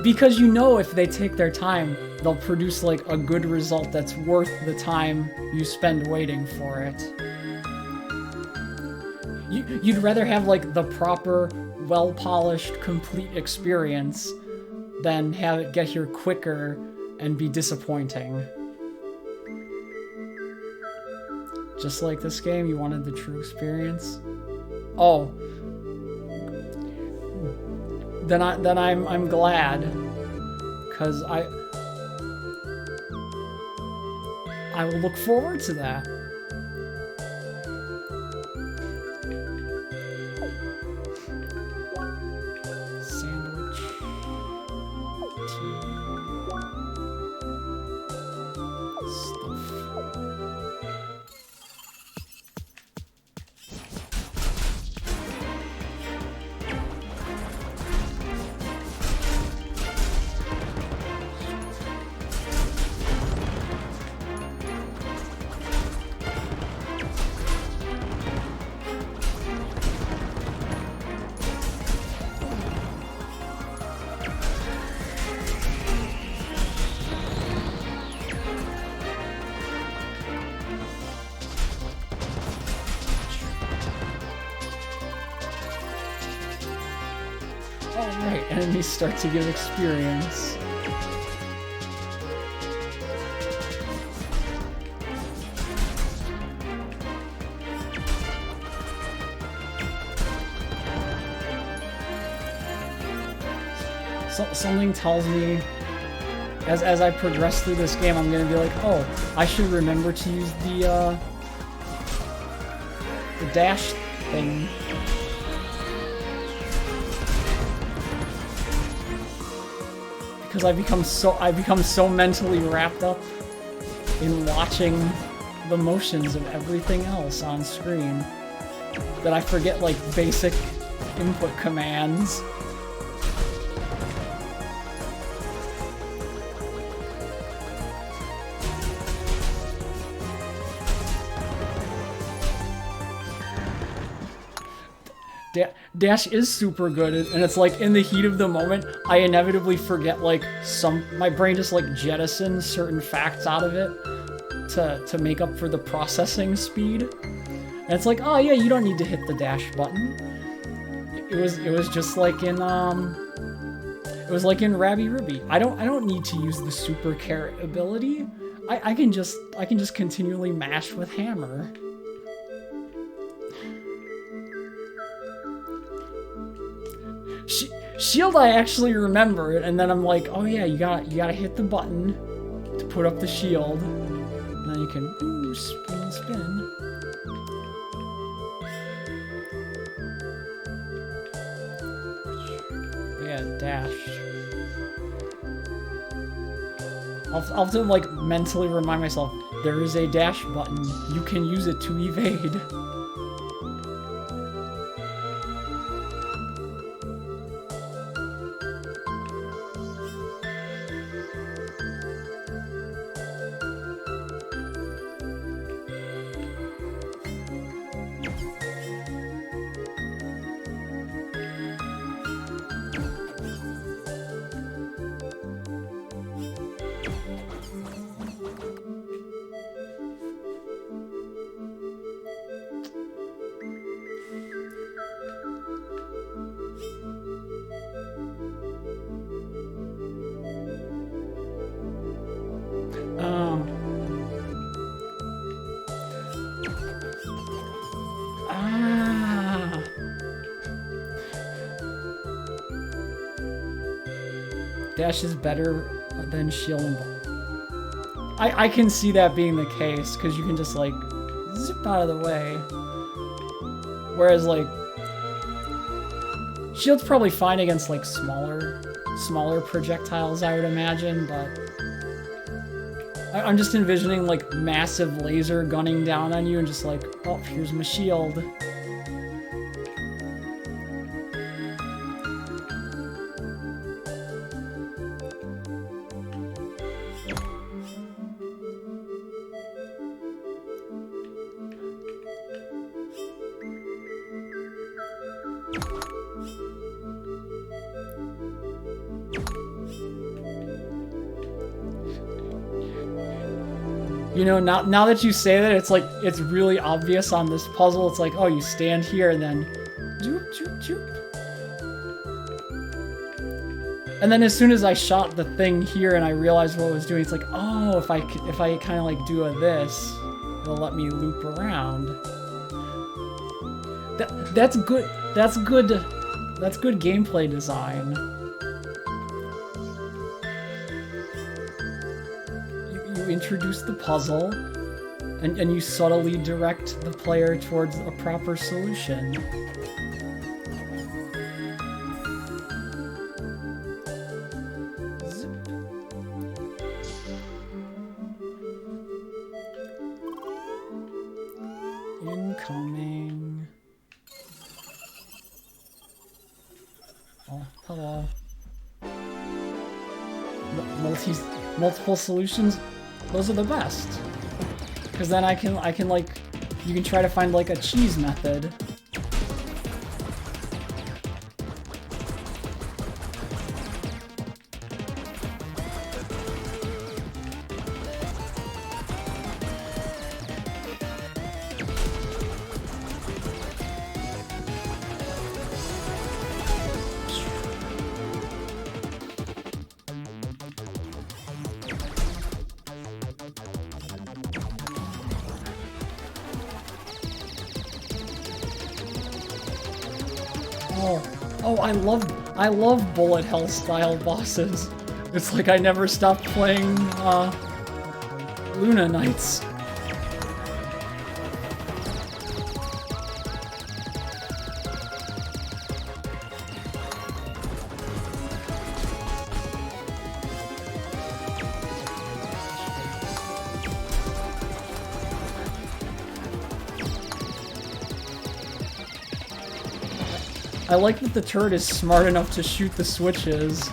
Because you know if they take their time, they'll produce, like, a good result that's worth the time you spend waiting for it. You'd rather have, like, the proper, well-polished, complete experience than have it get here quicker and be disappointing. Just like this game, you wanted the true experience? Oh. Then I'm glad. 'Cause I will look forward to that. Sandwich. Tea. Stuff. Alright, enemies start to give experience. Something tells me, as I progress through this game, I'm gonna be like, oh, I should remember to use the dash thing. Because I become so mentally wrapped up in watching the motions of everything else on screen that I forget, like, basic input commands. Dash is super good, and it's like in the heat of the moment, I inevitably forget, like, my brain just, like, jettisons certain facts out of it to make up for the processing speed. And it's like, oh yeah, you don't need to hit the dash button. It was just like in Rabby Ribby. I don't need to use the super carrot ability. I can just continually mash with hammer. Shield I actually remember, and then I'm like, oh yeah, you gotta hit the button to put up the shield, and then you can spin. Yeah, dash. I'll have to, like, mentally remind myself, there is a dash button. You can use it to evade. Dash is better than shield and ball. I can see that being the case, because you can just, like, zip out of the way. Whereas, like, shield's probably fine against, like, smaller projectiles, I would imagine, but I'm just envisioning, like, massive laser gunning down on you and just like, oh, here's my shield. You know, now that you say that, it's like, it's really obvious on this puzzle. It's like, oh, you stand here and then zoop, zoop, zoop. And then as soon as I shot the thing here and I realized what it was doing, it's like, oh, if I kind of like do this, it'll let me loop around. That's good. That's good gameplay design. You introduce the puzzle, and you subtly direct the player towards a proper solution. Zip. Incoming. Oh, hello. Multiple solutions. Those are the best, because then I can like, you can try to find like a cheese method. Oh, I love bullet hell style bosses. It's like I never stopped playing Luna Knights. I like that the turret is smart enough to shoot the switches.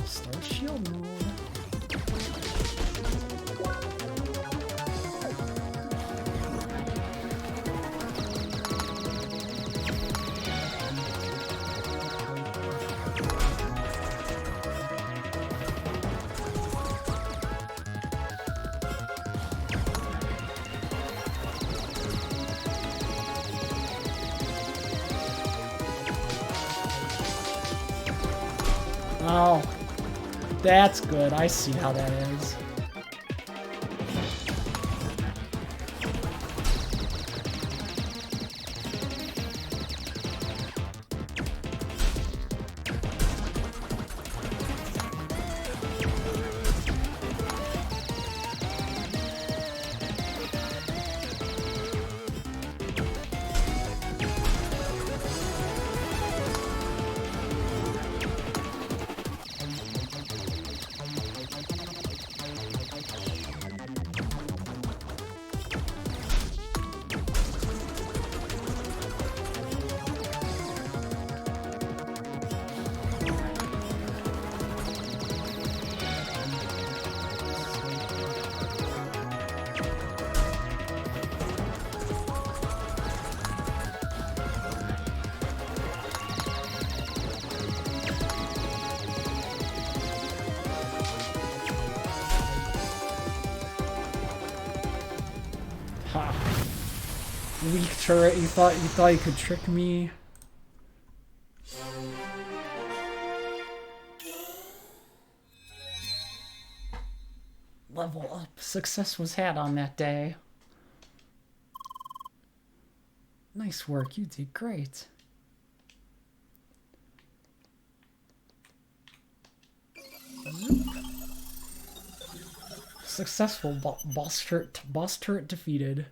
Start shield mode. Oh, that's good. I see how that is. Ha. Weak turret, you thought you could trick me? Level up. Success was had on that day. Nice work, you did great. Zoop. Successful boss turret defeated.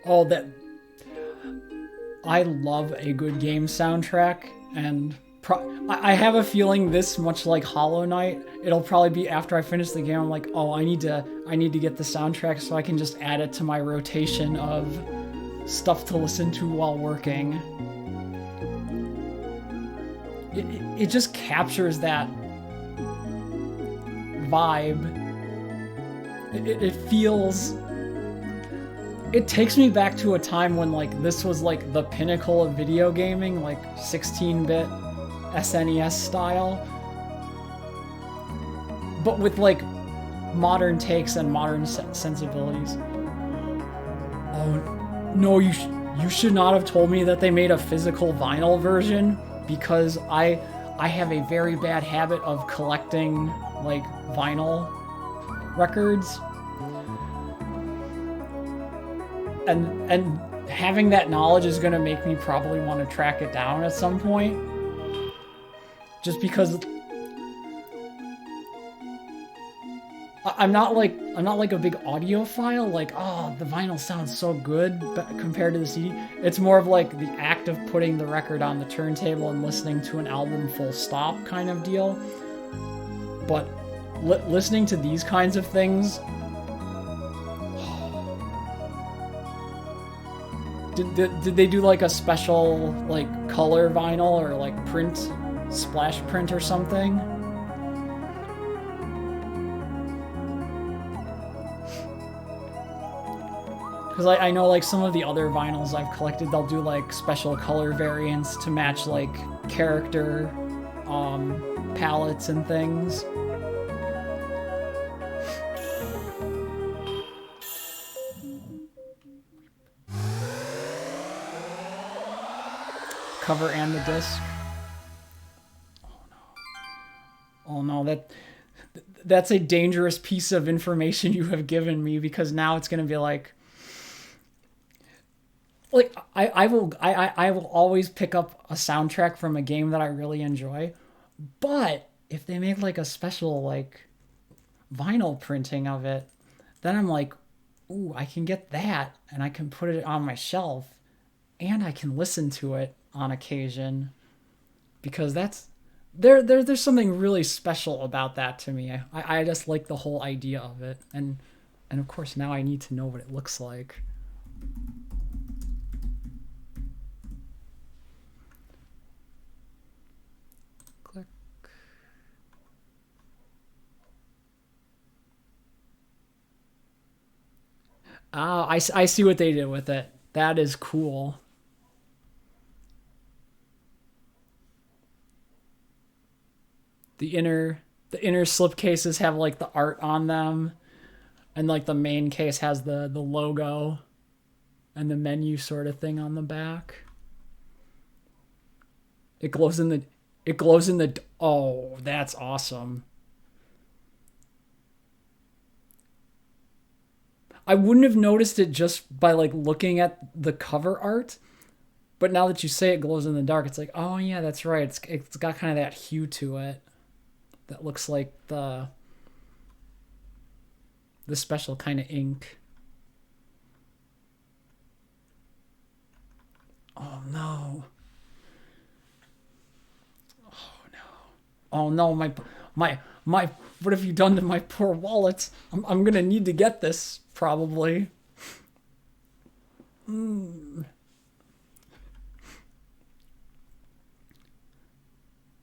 Oh, that... I love a good game soundtrack, and I have a feeling this, much like Hollow Knight, it'll probably be after I finish the game, I'm like, oh, I need to get the soundtrack so I can just add it to my rotation of stuff to listen to while working. It just captures that vibe. It feels... It takes me back to a time when, like, this was, like, the pinnacle of video gaming, like, 16-bit SNES style. But with, like, modern takes and modern sensibilities. Oh, no, you should not have told me that they made a physical vinyl version, because I have a very bad habit of collecting, like, vinyl records. And having that knowledge is gonna make me probably want to track it down at some point. Just because I'm not like a big audiophile, like, oh, the vinyl sounds so good compared to the CD. It's more of like the act of putting the record on the turntable and listening to an album full stop kind of deal. But listening to these kinds of things, did they do like a special like color vinyl or like print, splash print or something? Because I know like some of the other vinyls I've collected, they'll do like special color variants to match like character palettes and things. Cover and the disc. Oh no, that's a dangerous piece of information you have given me, because now it's gonna be like I will always pick up a soundtrack from a game that I really enjoy, but if they make like a special like vinyl printing of it, then I'm like, ooh, I can get that and I can put it on my shelf and I can listen to it on occasion, because there's something really special about that to me. I just like the whole idea of it, and of course now I need to know what it looks like. Click. Ah, I see what they did with it. That is cool. The inner slipcases have like the art on them, and like the main case has the logo and the menu sort of thing on the back. It glows in the oh, that's awesome. I wouldn't have noticed it just by like looking at the cover art, but now that you say it glows in the dark, it's like, oh yeah, that's right. It's got kind of that hue to it that looks like the special kind of ink. Oh no. Oh no. Oh no, my what have you done to my poor wallet? I'm gonna need to get this probably.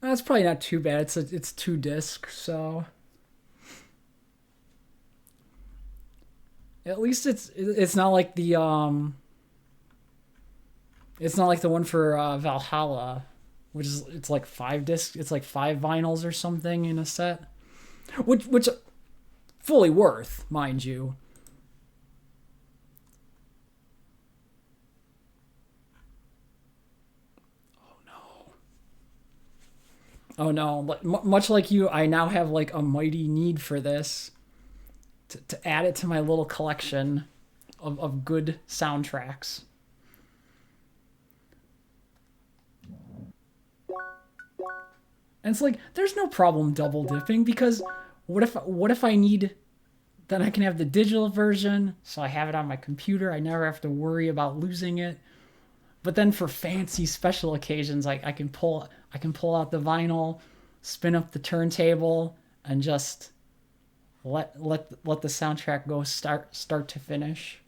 That's probably not too bad. It's 2 discs, so at least it's not like the It's not like the one for Valhalla, which is it's like 5 discs. It's like 5 vinyls or something in a set, which fully worth, mind you. Oh no! Much like you, I now have like a mighty need for this to add it to my little collection of good soundtracks. And it's like there's no problem double dipping because what if I need, then I can have the digital version so I have it on my computer. I never have to worry about losing it. But then for fancy special occasions, I can pull out the vinyl, spin up the turntable, and just let the soundtrack go start to finish.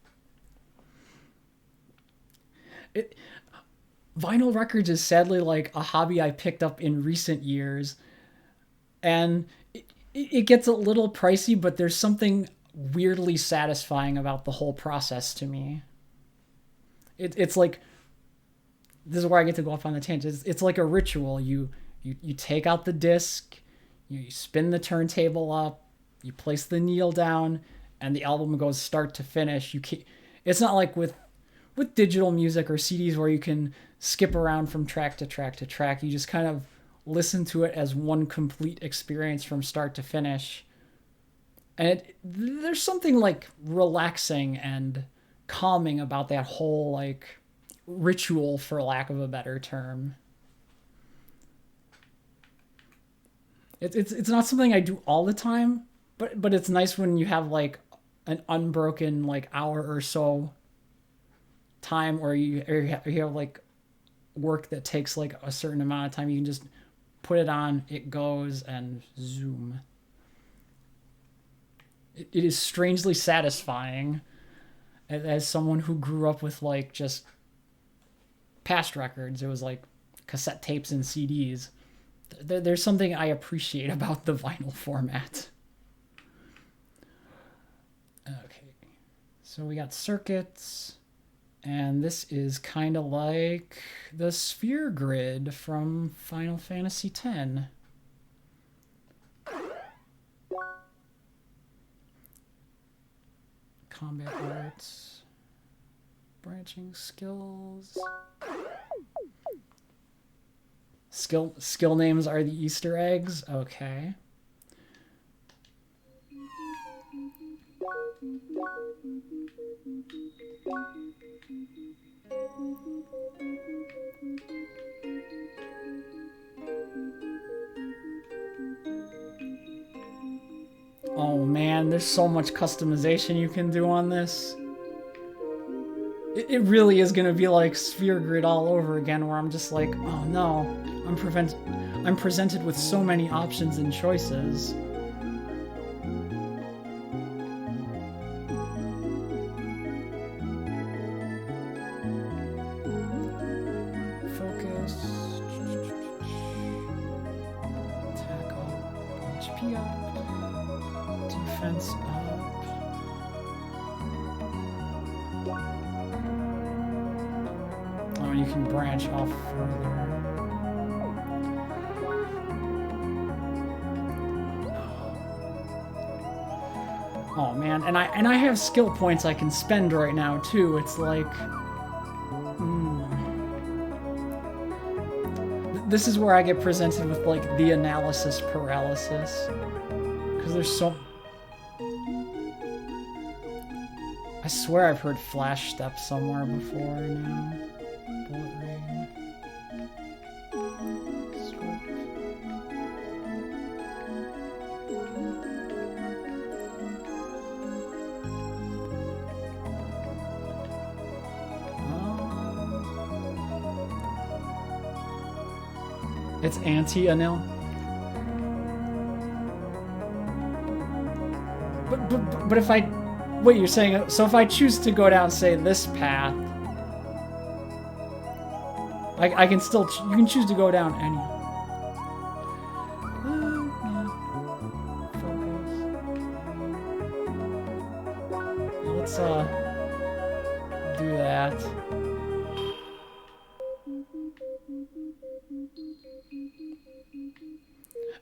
Vinyl records is sadly like a hobby I picked up in recent years, and it gets a little pricey, but there's something weirdly satisfying about the whole process to me. It's like, this is where I get to go off on the tangent. It's like a ritual. You take out the disc, you spin the turntable up, you place the needle down, and the album goes start to finish. It's not like with digital music or CDs where you can skip around from track to track to track. You just kind of listen to it as one complete experience from start to finish. And there's something like relaxing and calming about that whole like ritual, for lack of a better term. It's not something I do all the time, but it's nice when you have like an unbroken like hour or so time, or you have like work that takes like a certain amount of time. You can just put it on, it goes, and zoom. It is strangely satisfying as someone who grew up with like just past records. It was like cassette tapes and CDs. There's something I appreciate about the vinyl format. Okay, so we got circuits, and this is kind of like the sphere grid from Final Fantasy X. Combat arts, branching skills. Skill names are the Easter eggs. Okay. Oh man, there's so much customization you can do on this. It really is gonna be like Sphere Grid all over again, where I'm just like, oh no, I'm presented with so many options and choices. Focus. Attack up. HP up. Defense up. Oh, you can branch off further. Oh man, and I have skill points I can spend right now too. It's like, this is where I get presented with like the analysis paralysis, because there's so. I swear I've heard flash step somewhere before now. Bullet rain. It's anti-anil. But if I... Wait, you're saying... So if I choose to go down, say, this path... I can still... You can choose to go down any... Focus. Let's, do that.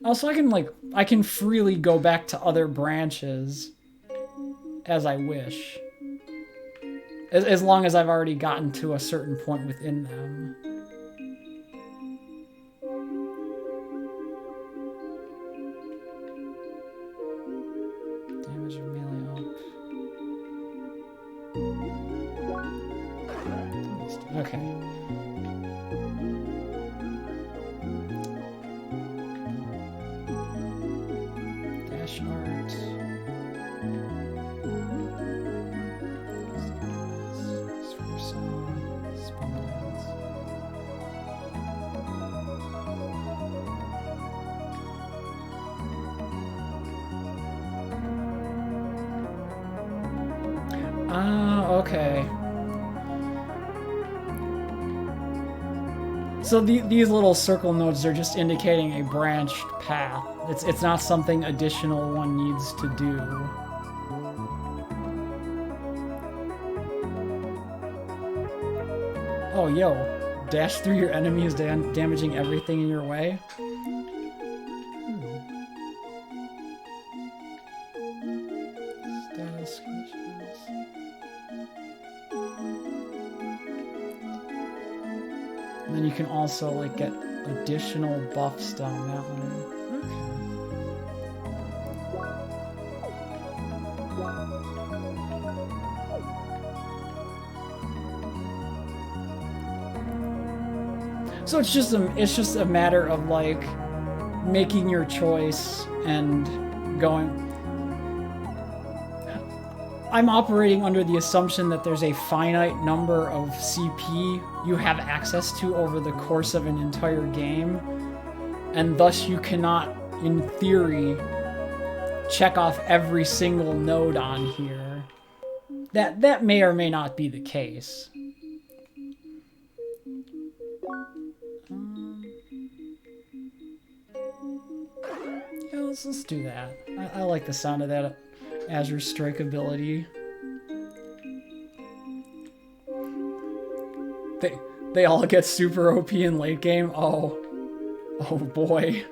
Also, I can freely go back to other branches as I wish. As long as I've already gotten to a certain point within them. Damage of melee up. Okay. Dash art. Okay. So these little circle nodes are just indicating a branched path. It's not something additional one needs to do. Oh, yo. Dash through your enemies, damaging everything in your way. Status conditions. And then you can also like get additional buffs down that way. So it's just a matter of like making your choice and going. I'm operating under the assumption that there's a finite number of CP you have access to over the course of an entire game, and thus you cannot, in theory, check off every single node on here. That may or may not be the case. Yeah, let's do that. I like the sound of that Azure Strike ability. They all get super OP in late game. Oh boy.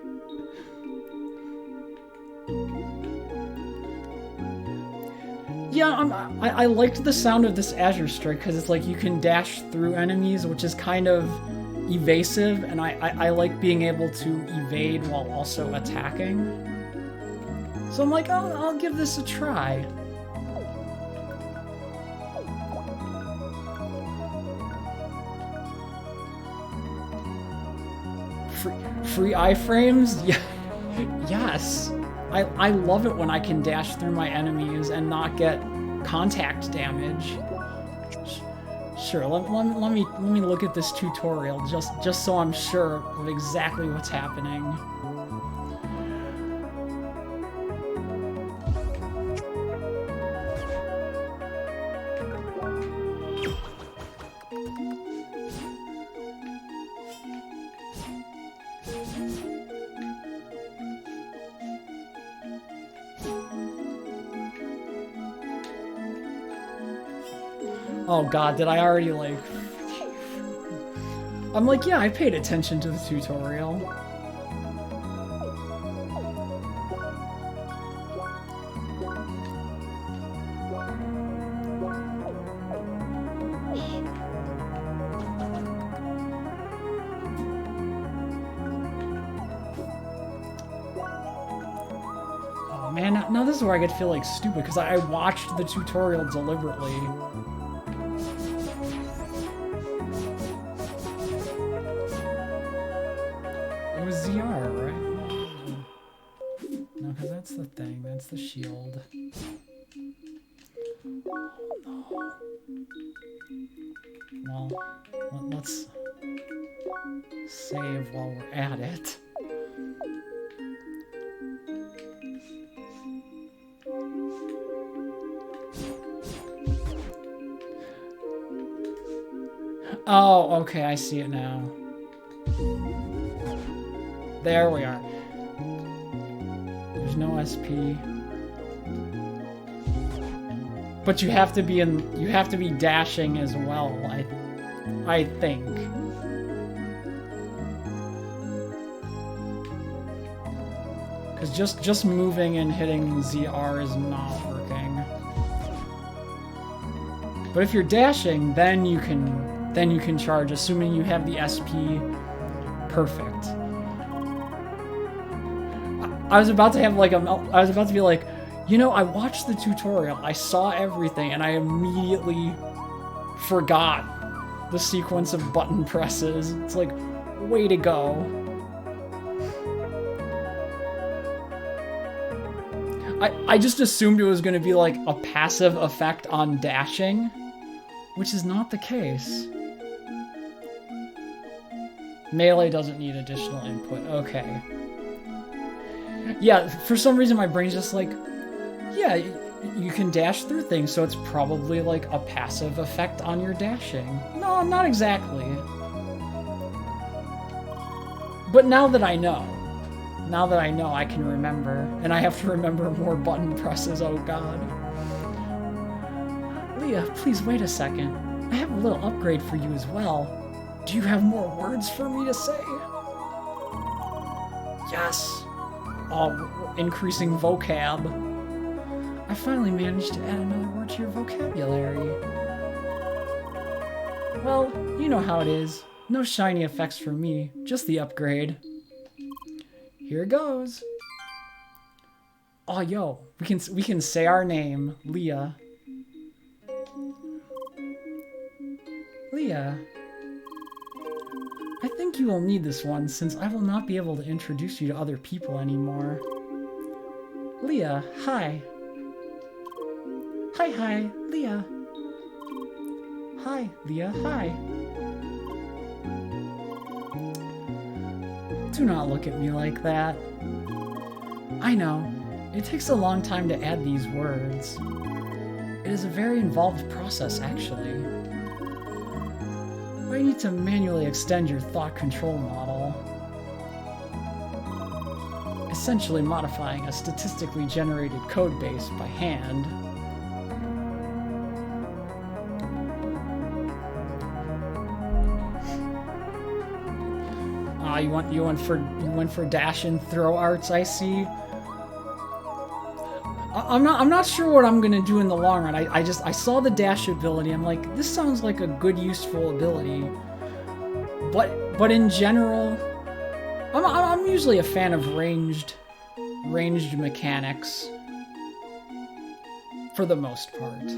Yeah, I liked the sound of this Azure Strike because it's like you can dash through enemies, which is kind of evasive, and I like being able to evade while also attacking. So I'm like, I'll give this a try. Free iframes? Yeah. Yes. I love it when I can dash through my enemies and not get contact damage. Sure, let me look at this tutorial just so I'm sure of exactly what's happening. Oh god, did I already like... I'm like, yeah, I paid attention to the tutorial. Oh man, now this is where I get to feel like stupid, because I watched the tutorial deliberately. That's the thing, that's the shield. Oh, no. Well, let's save while we're at it. Oh, okay, I see it now. There we are. There's no SP. But you have to be dashing as well, I think. Because just moving and hitting ZR is not working. But if you're dashing, then you can charge, assuming you have the SP perfect. I was about to have like I was about to be like, you know, I watched the tutorial, I saw everything, and I immediately forgot the sequence of button presses. It's like, way to go. I just assumed it was going to be like a passive effect on dashing, which is not the case. Melee doesn't need additional input. Okay. Yeah, for some reason my brain's just like, yeah, you can dash through things, so it's probably like a passive effect on your dashing. No, not exactly. But now that I know, I can remember. And I have to remember more button presses, oh god. Leah, please wait a second. I have a little upgrade for you as well. Do you have more words for me to say? Yes. Oh, increasing vocab. I finally managed to add another word to your vocabulary. Well, you know how it is. No shiny effects for me, just the upgrade. Here goes. Oh, yo, we can say our name, Leah. Leah. I think you will need this one, since I will not be able to introduce you to other people anymore. Leah, hi. Hi, Leah. Hi, Leah, hi. Do not look at me like that. I know, it takes a long time to add these words. It is a very involved process, actually. I need to manually extend your thought control model. Essentially modifying a statistically generated code base by hand. You went for dash and throw arts, I see. I'm not sure what I'm gonna do in the long run. I saw the dash ability. I'm like, this sounds like a good, useful ability. But in general, I'm usually a fan of ranged mechanics. For the most part.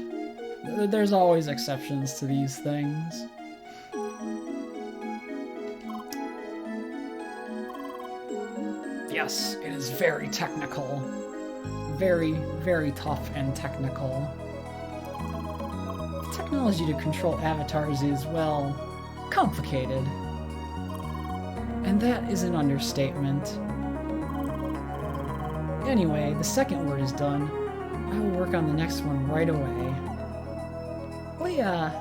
There's always exceptions to these things. Yes, it is very technical. Very, very tough and technical. The technology to control avatars is, well, complicated. And that is an understatement. Anyway, the second word is done. I will work on the next one right away. Leah!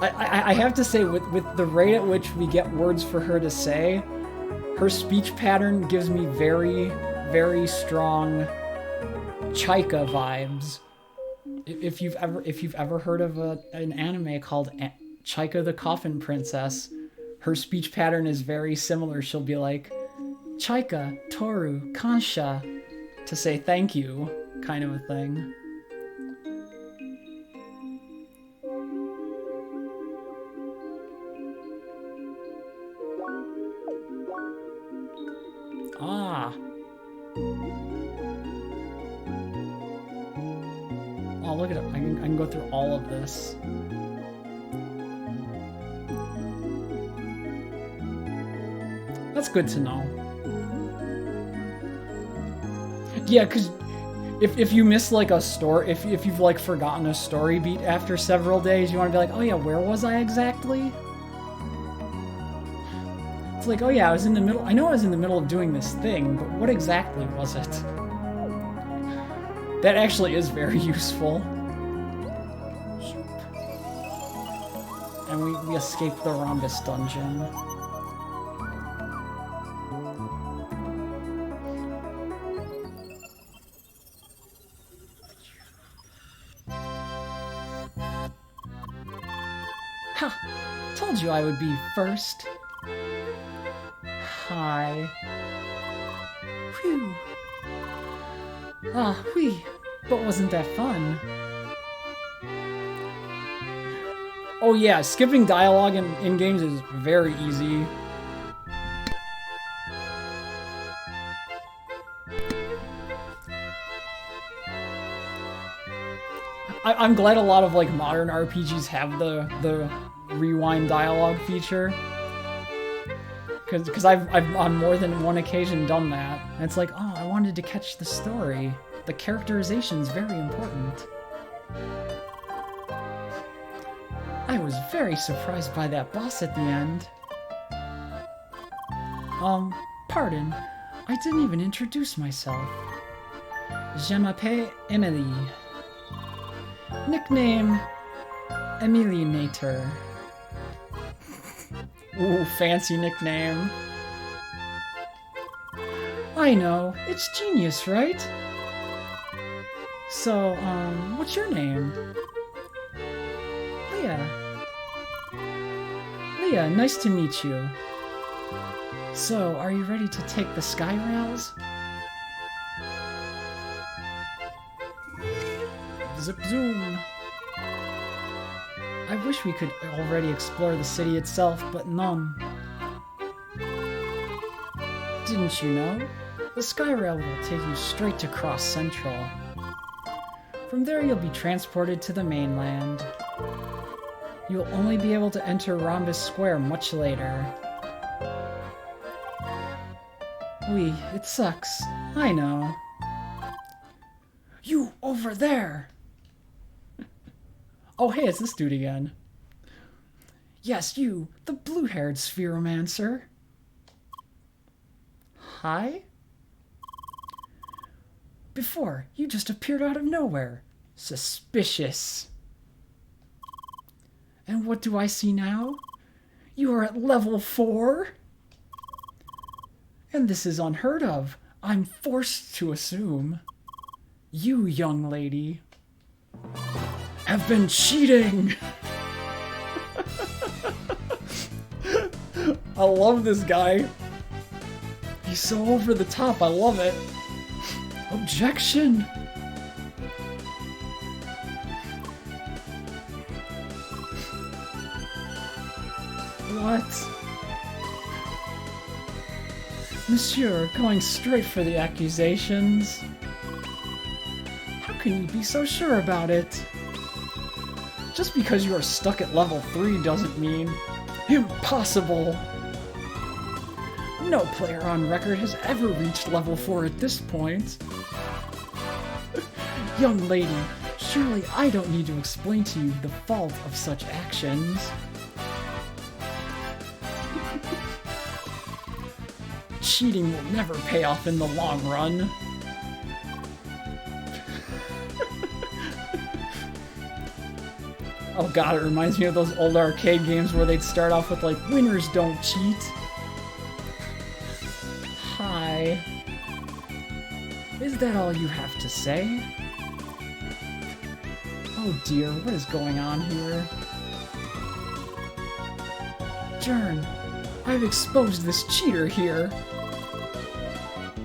I have to say, with the rate at which we get words for her to say, her speech pattern gives me very, very strong Chaika vibes. If you've ever heard of an anime called Chaika the Coffin Princess, her speech pattern is very similar. She'll be like, Chaika, Toru, Kansha, to say thank you, kind of a thing. Ah. Oh, look at it. I can go through all of this. That's good to know. Yeah, because if you miss like a story, if you've like forgotten a story beat after several days, you want to be like, oh yeah, where was I exactly? It's like, oh yeah, I was in the middle. I know I was in the middle of doing this thing, but what exactly was it? That actually is very useful. And we escaped the Rhombus dungeon. Ha! Told you I would be first. Hi. Phew. Ah, whee. But wasn't that fun? Oh yeah, skipping dialogue in games is very easy. I'm glad a lot of like modern RPGs have the rewind dialogue feature. Because I've on more than one occasion done that. And it's like, oh, I wanted to catch the story. The characterization's very important. I was very surprised by that boss at the end. Pardon. I didn't even introduce myself. Je m'appelle Emily. Nickname... Emilionator. Ooh, fancy nickname. I know, it's genius, right? So, what's your name? Leah. Leah, nice to meet you. So, are you ready to take the sky rails? Zip zoom. I wish we could already explore the city itself, but none. Didn't you know? The sky rail will take you straight to Cross Central. From there you'll be transported to the mainland. You'll only be able to enter Rhombus Square much later. It sucks. I know. You over there! Oh hey, it's this dude again. Yes, you, the blue-haired spheromancer. Hi? Before, you just appeared out of nowhere. Suspicious. And what do I see now? You are at level 4? And this is unheard of. I'm forced to assume. You, young lady, have been cheating! I love this guy. He's so over the top, I love it. Objection! What? Monsieur, going straight for the accusations. How can you be so sure about it? Just because you are stuck at level 3 doesn't mean... Impossible! No player on record has ever reached level 4 at this point. Young lady, surely I don't need to explain to you the fault of such actions. Cheating will never pay off in the long run. Oh god, it reminds me of those old arcade games where they'd start off with like, winners don't cheat. Hi. Is that all you have to say? Oh dear, what is going on here? Jern, I've exposed this cheater here.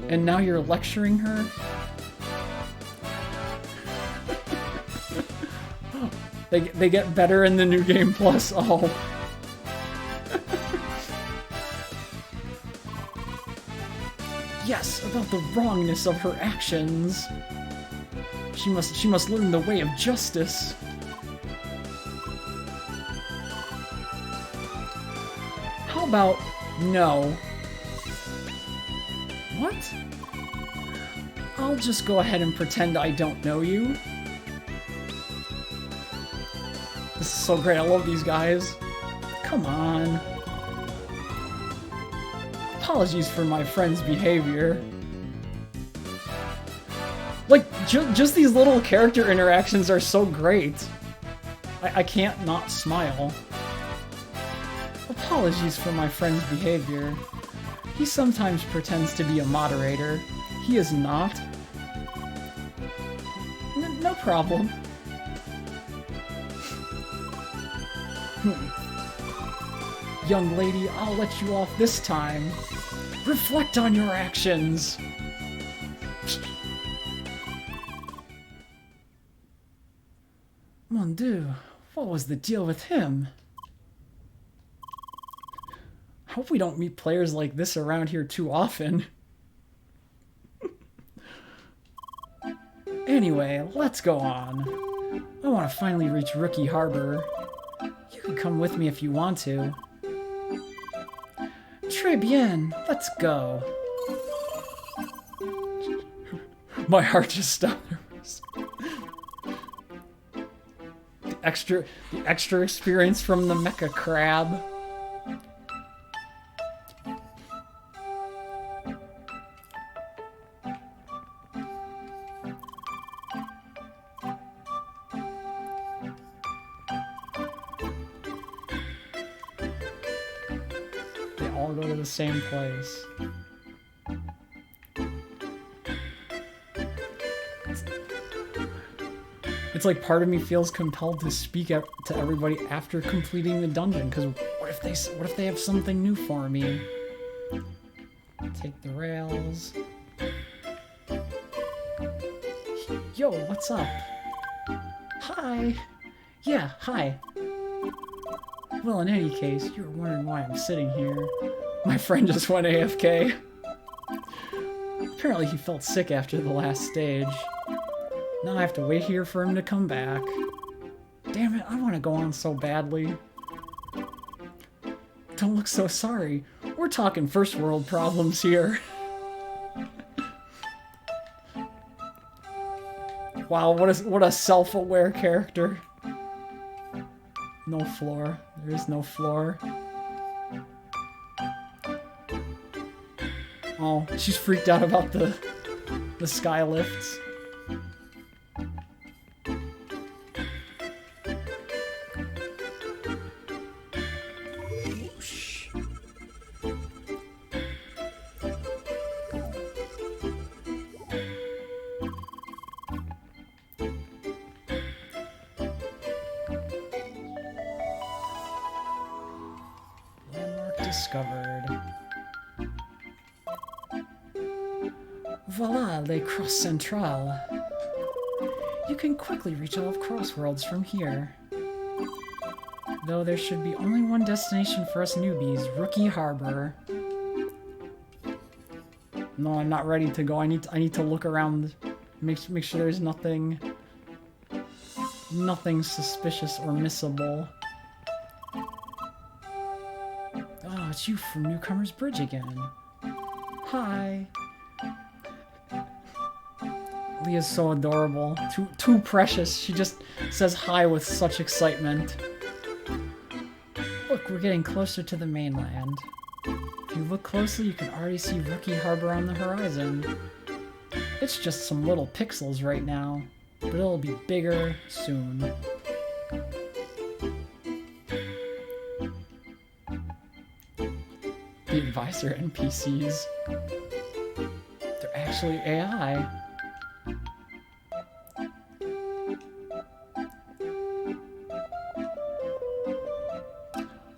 And now you're lecturing her? They get better in the New Game Plus. Oh. Yes, about the wrongness of her actions. She must learn the way of justice. How about no? What? I'll just go ahead and pretend I don't know you. This is so great, I love these guys. Come on. Apologies for my friend's behavior. Like, just these little character interactions are so great. I can't not smile. Apologies for my friend's behavior. He sometimes pretends to be a moderator. He is not. No problem. Young lady, I'll let you off this time. Reflect on your actions! Mon Dieu, what was the deal with him? I hope we don't meet players like this around here too often. Anyway, let's go on. I want to finally reach Rookie Harbor. You can come with me if you want to. Très bien, let's go. My heart just stopped. The extra experience from the Mecha Crab. They all go to the same place. It's like part of me feels compelled to speak to everybody after completing the dungeon, because what if they have something new for me? Take the rails. Yo, what's up? Hi. Yeah, hi. Well, in any case, you were wondering why I'm sitting here. My friend just went AFK. Apparently he felt sick after the last stage. Now I have to wait here for him to come back. Damn it, I want to go on so badly. Don't look so sorry. We're talking first world problems here. Wow, what a self-aware character. No floor. There is no floor. Oh, she's freaked out about the sky lifts. Discovered. Voila, les Cross Centrales. You can quickly reach all of Crossworlds from here. Though there should be only one destination for us newbies, Rookie Harbor. No, I'm not ready to go. I need to look around, make sure there's nothing suspicious or missable. Oh, it's you from Newcomer's Bridge again. Hi. Leah's so adorable. Too precious. She just says hi with such excitement. Look, we're getting closer to the mainland. If you look closely, you can already see Rookie Harbor on the horizon. It's just some little pixels right now, but it'll be bigger soon. The advisor NPCs. They're actually AI.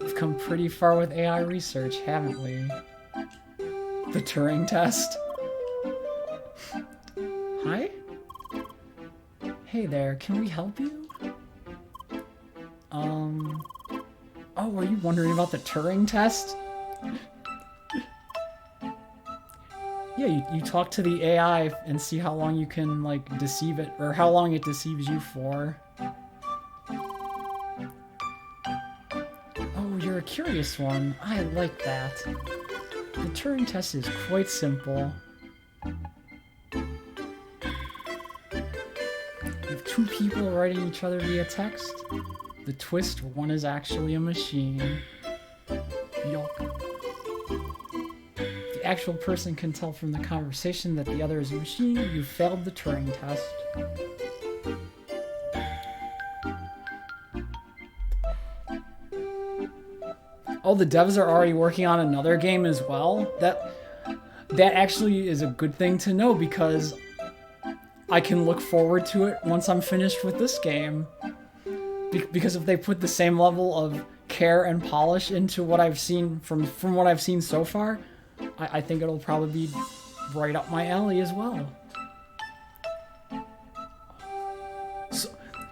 We've come pretty far with AI research, haven't we? The Turing test. Hi? Hey there, can we help you? Oh, were you wondering about the Turing test? Yeah, you talk to the AI and see how long you can, like, deceive it, or how long it deceives you for. Oh, you're a curious one. I like that. The Turing test is quite simple. You have two people writing each other via text. The twist, one is actually a machine. Yuck. The actual person can tell from the conversation that the other is a machine. You failed the Turing test. Oh, the devs are already working on another game as well? That actually is a good thing to know, because I can look forward to it once I'm finished with this game. Because if they put the same level of care and polish into what I've seen from what I've seen so far, I think it'll probably be right up my alley as well.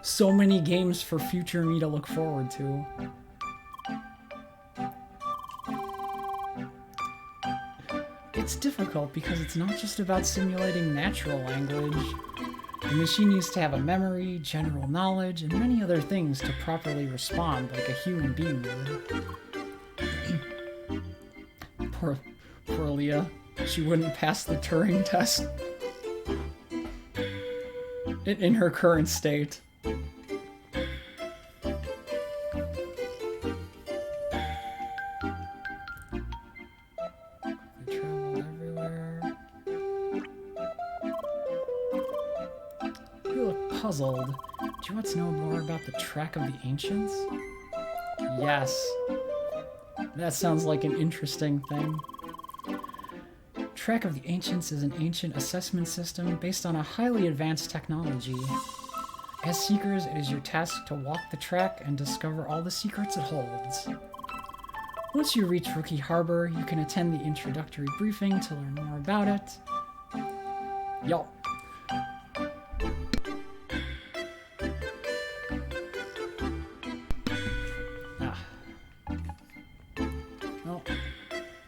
So many games for future me to look forward to. It's difficult because it's not just about simulating natural language. The machine needs to have a memory, general knowledge, and many other things to properly respond like a human being would. Poor Leah. She wouldn't pass the Turing test in her current state. Puzzled. Do you want to know more about the Track of the Ancients? Yes. That sounds like an interesting thing. Track of the Ancients is an ancient assessment system based on a highly advanced technology. As seekers, it is your task to walk the track and discover all the secrets it holds. Once you reach Rookie Harbor, you can attend the introductory briefing to learn more about it. Yo.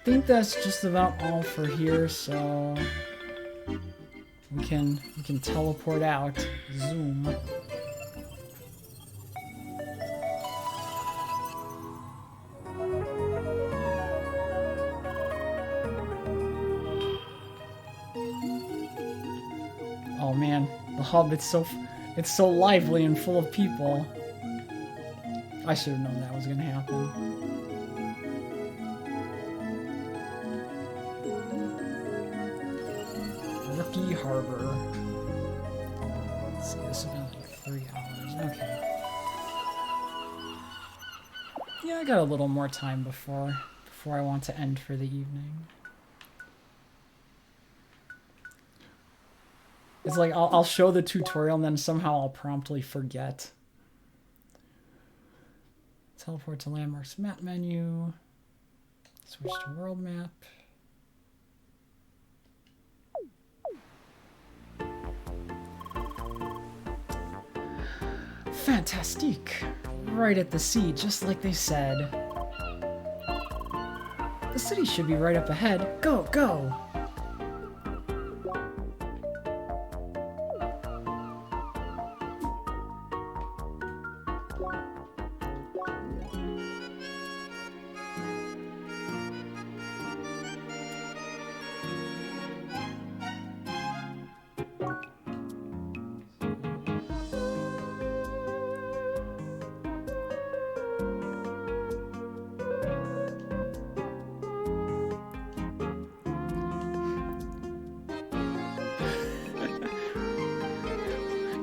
I think that's just about all for here, so we can teleport out. Zoom. Oh man, the hub, it's so lively and full of people. I should have known that was gonna happen. Rookie Harbor. Let's see, this has been like 3 hours. Okay. Yeah, I got a little more time before I want to end for the evening. It's like I'll show the tutorial and then somehow I'll promptly forget. Teleport to landmarks map menu. Switch to world map. Fantastique! Right at the sea, just like they said. The city should be right up ahead. Go, go!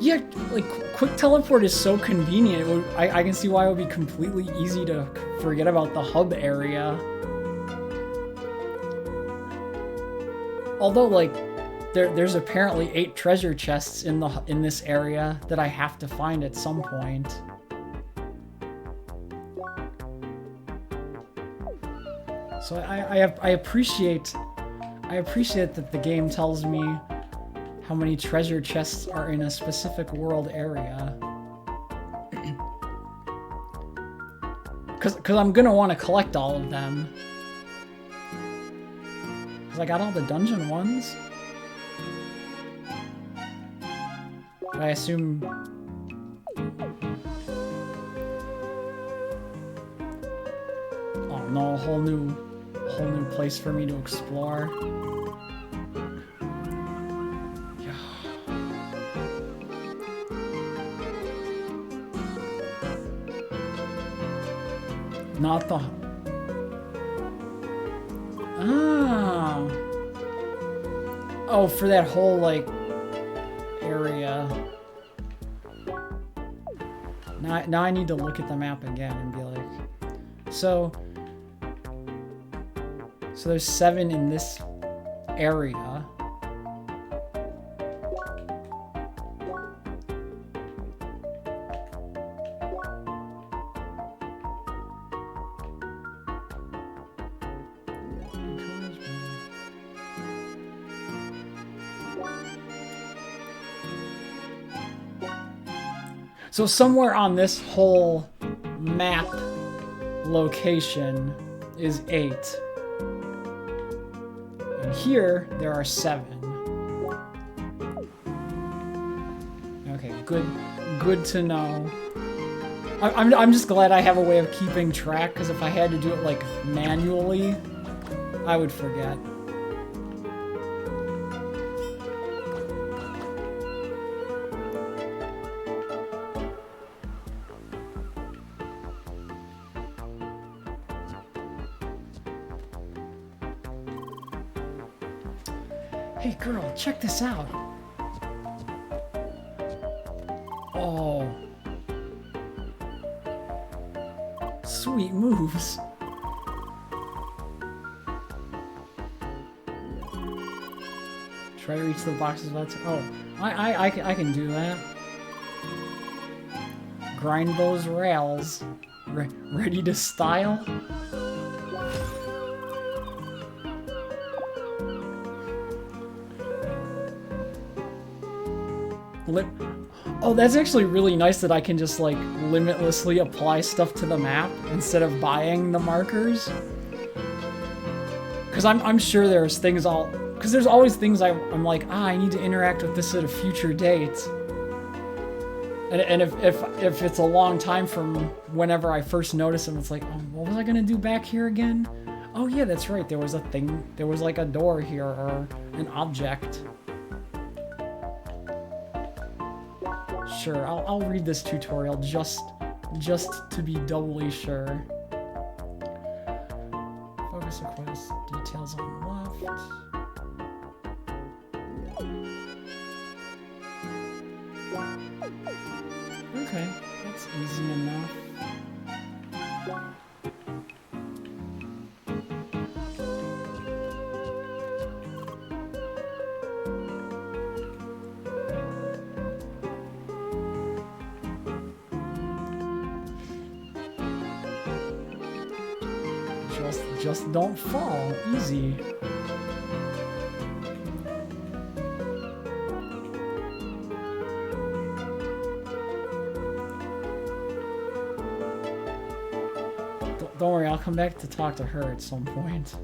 Yeah, like, quick teleport is so convenient. I can see why it would be completely easy to forget about the hub area. Although, like, there's apparently 8 treasure chests in this area that I have to find at some point. So I appreciate that the game tells me how many treasure chests are in a specific world area. Cause I'm gonna want to collect all of them. Cause I got all the dungeon ones. But I assume... Oh no, a whole new place for me to explore. Not the... Ah. Oh, for that whole, like, area. Now I need to look at the map again and be like... So there's 7 in this area. So somewhere on this whole map location is 8. And here there are 7. Okay, good to know. I'm just glad I have a way of keeping track, because if I had to do it like manually, I would forget. Hey girl, check this out. Oh. Sweet moves. Try to reach the boxes without... Oh, I can do that. Grind those rails. Ready to style? Oh, that's actually really nice that I can just, like, limitlessly apply stuff to the map instead of buying the markers. Because I'm sure there's things because there's always things I'm like, I need to interact with this at a future date. And if it's a long time from whenever I first noticed them, it's like, oh, what was I gonna do back here again? Oh yeah, that's right, there was a thing, there was like a door here or an object. Sure, I'll read this tutorial just to be doubly sure. Focus request, details on left. Okay, that's easy enough. Just don't fall. Easy. Don't worry, I'll come back to talk to her at some point.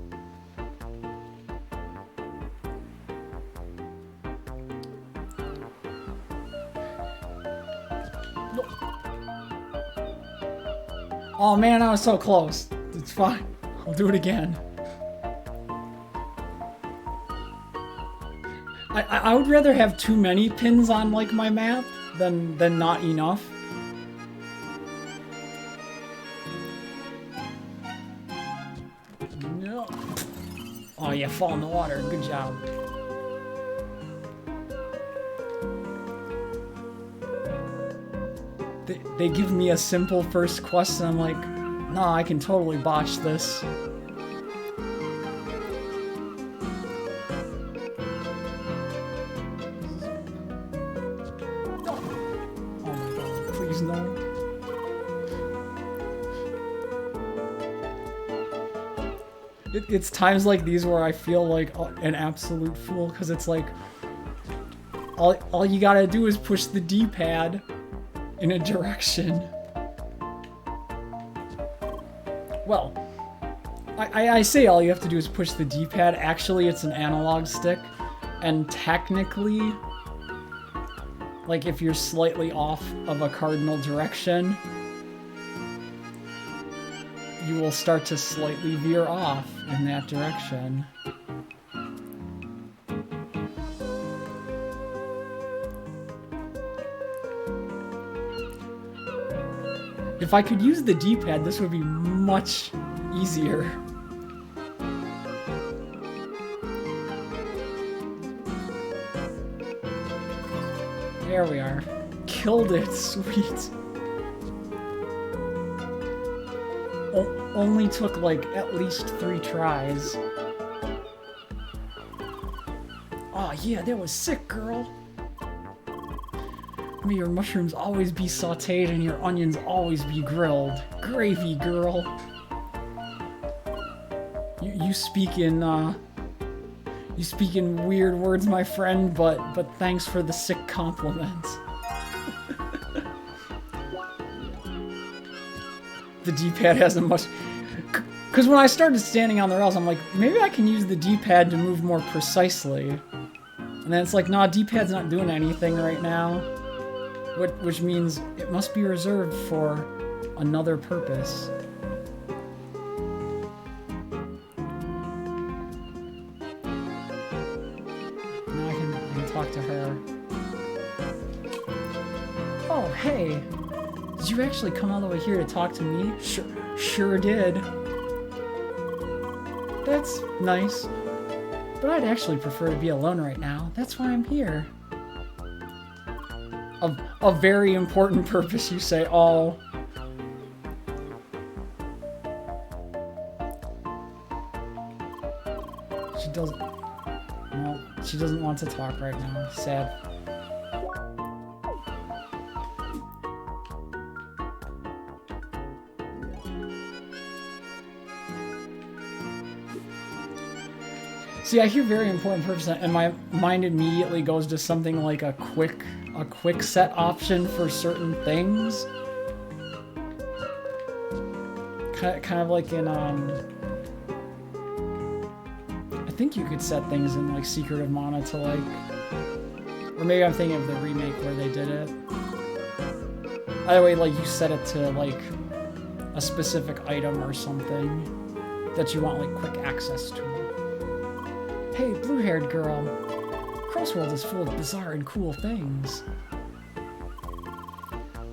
Oh man, I was so close. It's fine. I'll do it again. I would rather have too many pins on like my map than not enough. No. Oh yeah, fall in the water. Good job. They give me a simple first quest and I'm like, nah, I can totally botch this. Oh my god, please no. It's times like these where I feel like an absolute fool, because it's like, all you gotta do is push the D-pad in a direction. Well, I say all you have to do is push the D-pad. Actually, it's an analog stick, and technically, like if you're slightly off of a cardinal direction, you will start to slightly veer off in that direction. If I could use the D-pad, this would be much easier. There we are. Killed it, sweet. Only took like at least 3 tries. Oh yeah, that was sick, girl. May your mushrooms always be sauteed and your onions always be grilled. Gravy, girl. You speak in weird words, my friend, but thanks for the sick compliment. The D-pad hasn't much... Because when I started standing on the rails, I'm like, maybe I can use the D-pad to move more precisely. And then it's like, nah, D-pad's not doing anything right now. Which means it must be reserved for another purpose. Now I can talk to her. Oh, hey! Did you actually come all the way here to talk to me? Sure did. That's nice. But I'd actually prefer to be alone right now. That's why I'm here. A very important purpose, you say. Oh. She doesn't... No, she doesn't want to talk right now. Sad. See, I hear very important purpose, and my mind immediately goes to something like a quick set option for certain things. Kind of like in, I think you could set things in, like, Secret of Mana to, like... Or maybe I'm thinking of the remake where they did it. Either way, like, you set it to, like, a specific item or something that you want, like, quick access to. Hey, blue-haired girl. Crossworld is full of bizarre and cool things.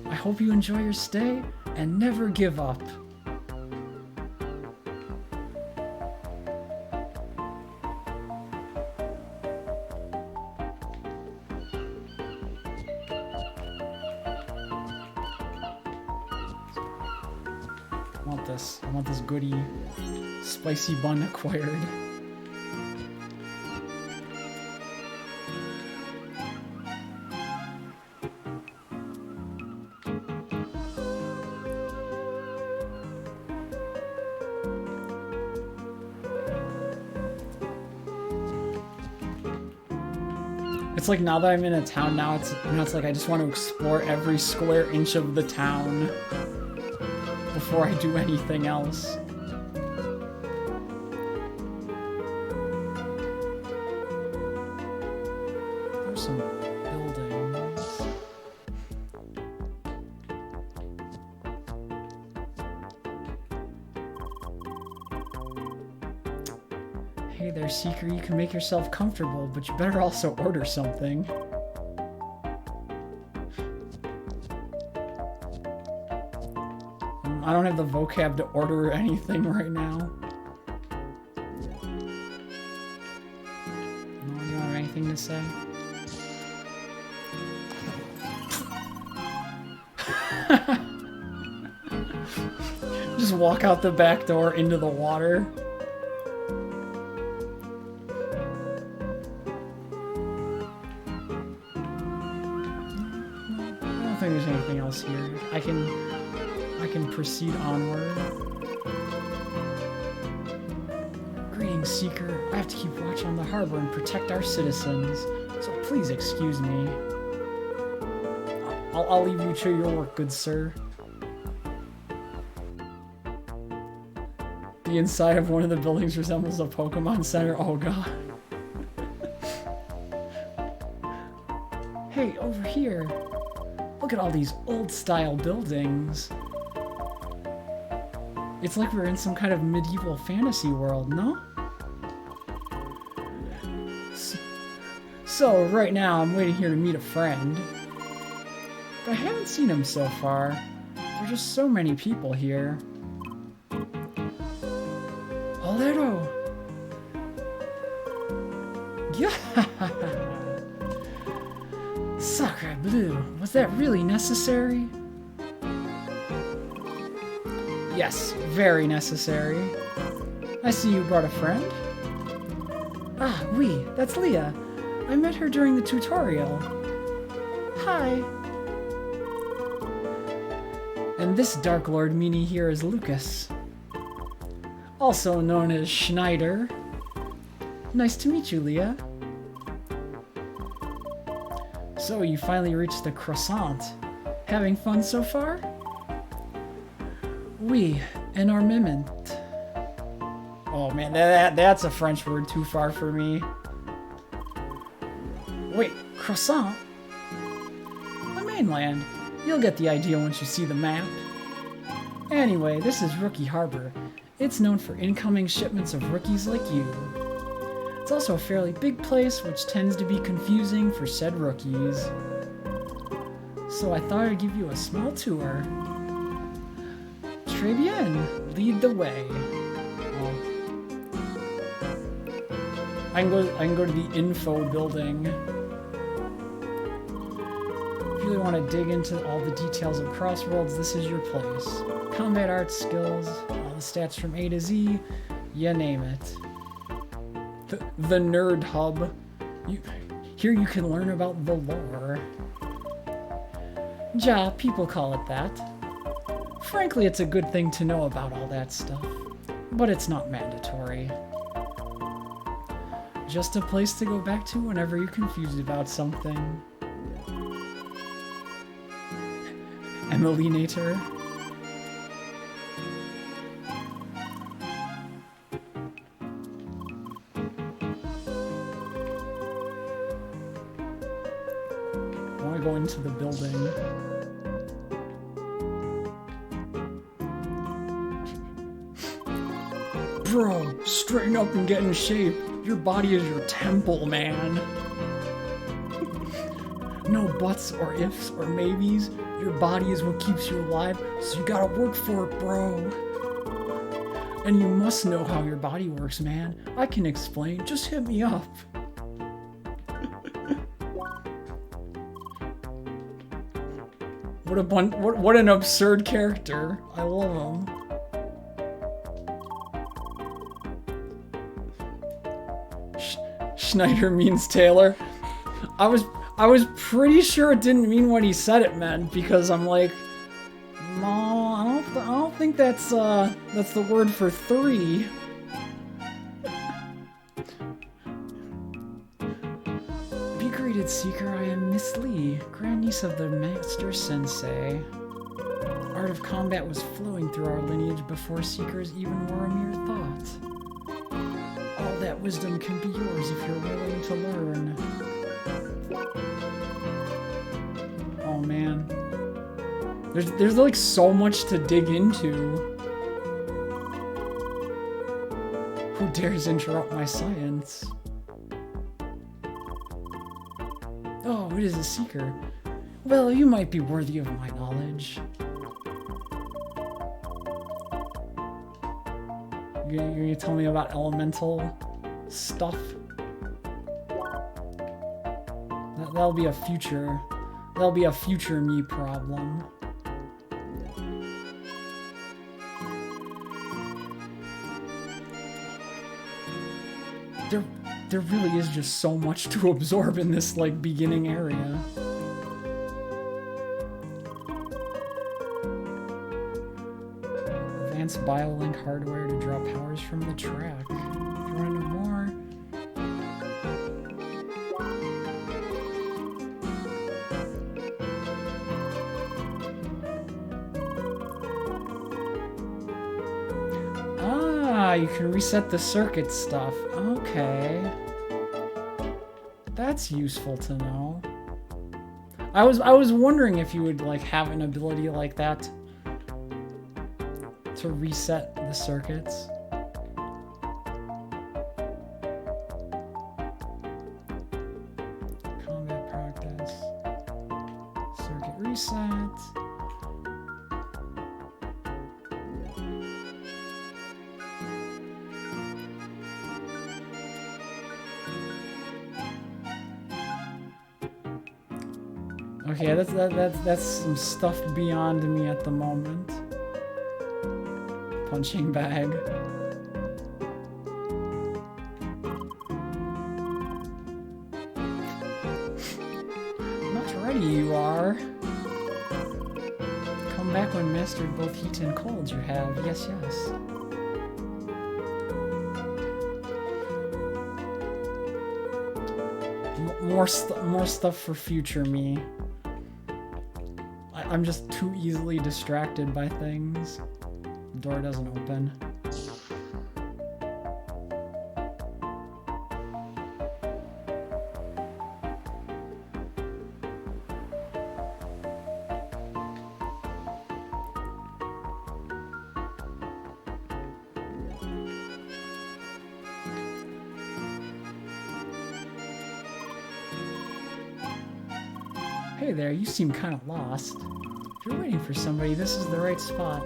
I hope you enjoy your stay and never give up. I want this goodie. Spicy bun acquired. It's like now that I'm in a town now, it's like I just want to explore every square inch of the town before I do anything else. There's some buildings. Hey there, Seeker, you can make yourself comfortable, but you better also order something. I don't have the vocab to order anything right now. No, you don't have anything to say? Just walk out the back door into the water. I don't think there's anything else here. I can proceed onward. Greetings, Seeker. I have to keep watch on the harbor and protect our citizens, so please excuse me. I'll leave you to your work, good sir. The inside of one of the buildings resembles a Pokemon Center. Oh god. Hey, over here. Look at all these old-style buildings. It's like we're in some kind of medieval fantasy world, no? So, right now, I'm waiting here to meet a friend. But I haven't seen him so far. There are just so many people here. Alero! Yeah! Sacre bleu! Was that really necessary? Yes, very necessary. I see you brought a friend. Ah, oui, that's Leah. I met her during the tutorial. Hi. And this Dark Lord meanie here is Lucas. Also known as Schneider. Nice to meet you, Leah. So you finally reached the croissant. Having fun so far? Oui, un armament. Oh man, that's a French word too far for me. Wait, croissant? The mainland. You'll get the idea once you see the map. Anyway, this is Rookie Harbor. It's known for incoming shipments of rookies like you. It's also a fairly big place, which tends to be confusing for said rookies. So I thought I'd give you a small tour. Très bien, lead the way. Oh. I can go to the info building. If you really want to dig into all the details of Crossworlds, this is your place. Combat arts, skills, all the stats from A to Z, you name it. The Nerd Hub. Here you can learn about the lore. Ja, people call it that. Frankly, it's a good thing to know about all that stuff, but it's not mandatory. Just a place to go back to whenever you're confused about something. Emilinator. I want to go into the building. Bro, straighten up and get in shape. Your body is your temple, man. No buts or ifs or maybes. Your body is what keeps you alive, so you gotta work for it, bro. And you must know how your body works, man. I can explain. Just hit me up. What an absurd character. I love him. Schneider means Taylor. I was pretty sure it didn't mean what he said it meant, because I'm like, no, I don't think that's the word for 3. Be greeted, Seeker. I am Miss Lee, grandniece of the Master Sensei. Art of combat was flowing through our lineage before Seekers even were a mere thought. All that wisdom can be yours if you're willing to learn. Oh man. There's like so much to dig into. Who dares interrupt my science? Oh, it is a seeker. Well, you might be worthy of my knowledge. You're gonna tell me about elemental stuff? That'll be a future me problem. There really is just so much to absorb in this like beginning area. Advanced biolink hardware to draw powers from the track. If you want to know more. Ah, you can reset the circuit stuff. Okay. That's useful to know. I was wondering if you would like have an ability like that to reset the circuits. Combat practice. Circuit reset. Okay, that's some stuff beyond me at the moment. Punching bag. Not ready you are. Come back when mastered both heat and cold you have. Yes, yes. More stuff for future me. I'm just too easily distracted by things. door doesn't open. Hey there, you seem kind of lost. If you're waiting for somebody, this is the right spot.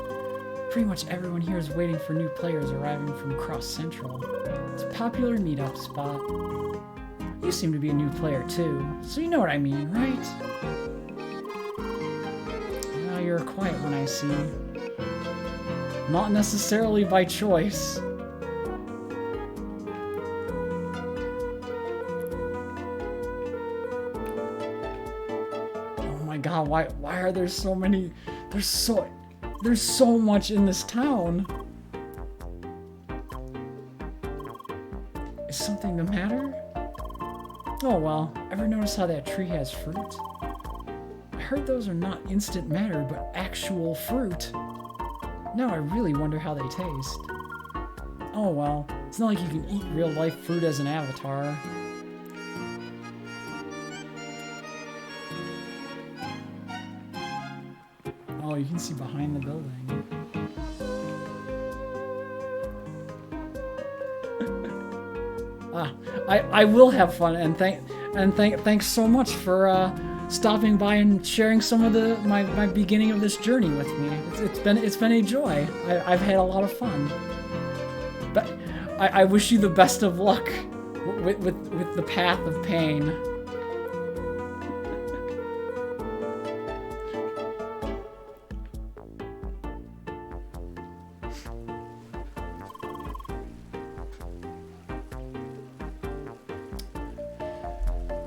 Pretty much everyone here is waiting for new players arriving from Cross Central. It's a popular meetup spot. You seem to be a new player too, so you know what I mean, right? Now you're a quiet one, I see. Not necessarily by choice. God, why are there so many? There's so much in this town. Is something the matter? Oh well, ever notice how that tree has fruit? I heard those are not instant matter, but actual fruit. Now I really wonder how they taste. Oh well, it's not like you can eat real life fruit as an avatar. Oh, you can see behind the building. I will have fun, and thanks so much for stopping by and sharing some of my beginning of this journey with me. It's been a joy. I've had a lot of fun. But I wish you the best of luck with the path of pain.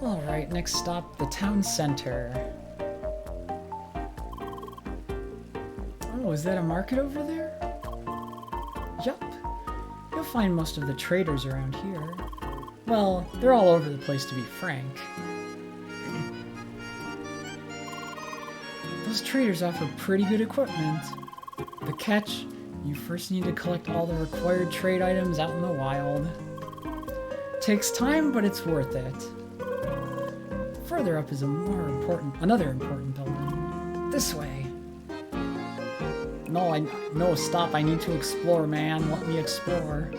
Alright, next stop, the town center. Oh, is that a market over there? Yup. You'll find most of the traders around here. Well, they're all over the place to be frank. Those traders offer pretty good equipment. The catch, you first need to collect all the required trade items out in the wild. Takes time, but it's worth it. Further up is another important building. This way. No, stop, I need to explore, man. Let me explore.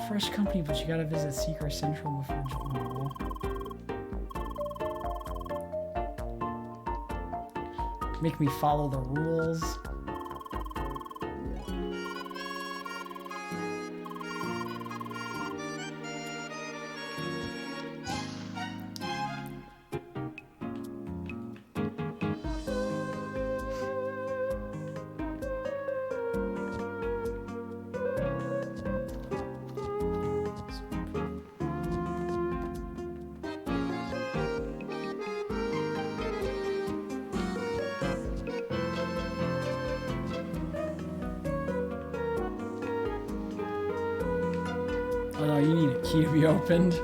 Fresh company, but you gotta visit Secret Central before. Make me follow the rules. Oh, you need a key to be opened.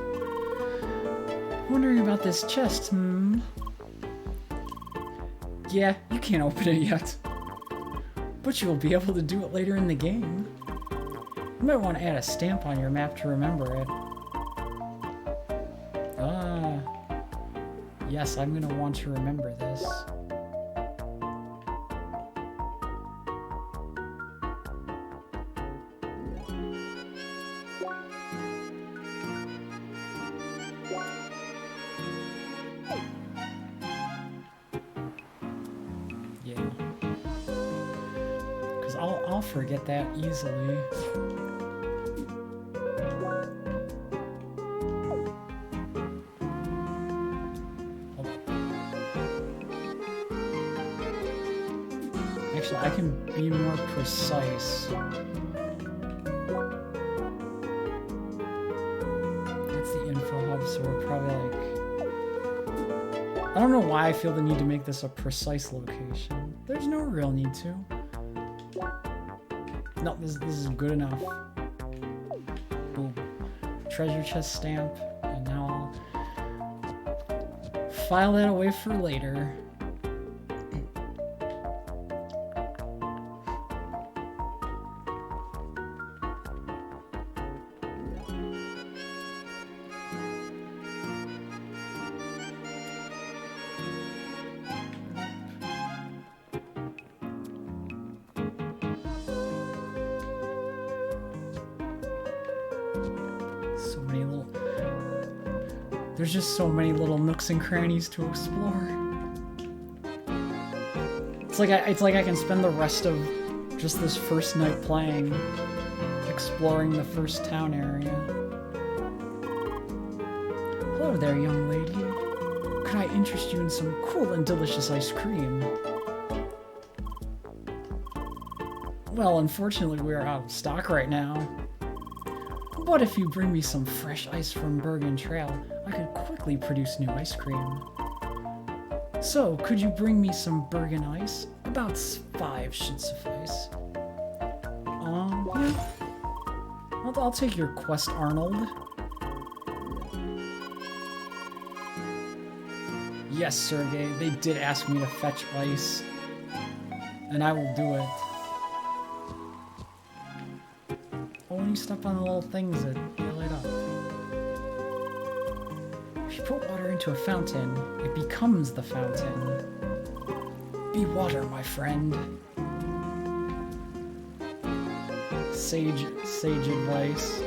Wondering about this chest, Yeah, you can't open it yet. But you will be able to do it later in the game. You might want to add a stamp on your map to remember it. Ah. Yes, I'm gonna want to remember this. I'll forget that easily. Actually, I can be more precise. That's the info hub, so we're probably like I don't know why I feel the need to make this a precise location. There's no real need to. No, this is good enough. Boom. Treasure chest stamp, and now I'll file that away for later. There's just so many little nooks and crannies to explore. It's like I can spend the rest of just this first night playing, exploring the first town area. Hello there, young lady. Could I interest you in some cool and delicious ice cream? Well, unfortunately, we're out of stock right now. But if you bring me some fresh ice from Bergen Trail, I could quickly produce new ice cream. So, could you bring me some Bergen ice? About 5 should suffice. Yeah. I'll take your quest, Arnold. Yes, Sergey, they did ask me to fetch ice. And I will do it. When you step on the little things that light up. If you put water into a fountain, it becomes the fountain. Be water, my friend. Sage advice.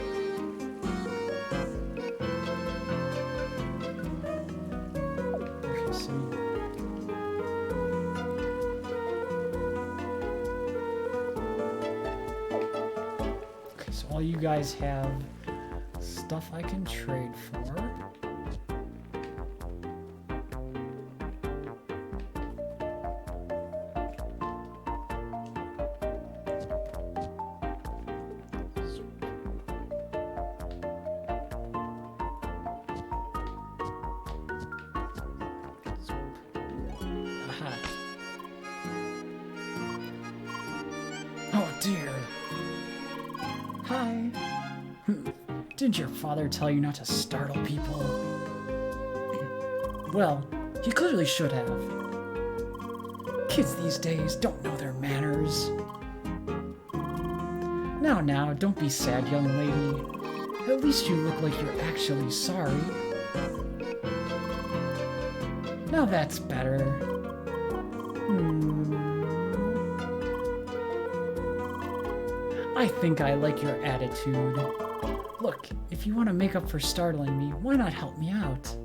All you guys have stuff I can trade for. Aha. Oh dear. Hi. Didn't your father tell you not to startle people? Well, he clearly should have. Kids these days don't know their manners. Now, don't be sad, young lady. At least you look like you're actually sorry. Now that's better. I think I like your attitude. Look, if you want to make up for startling me, why not help me out?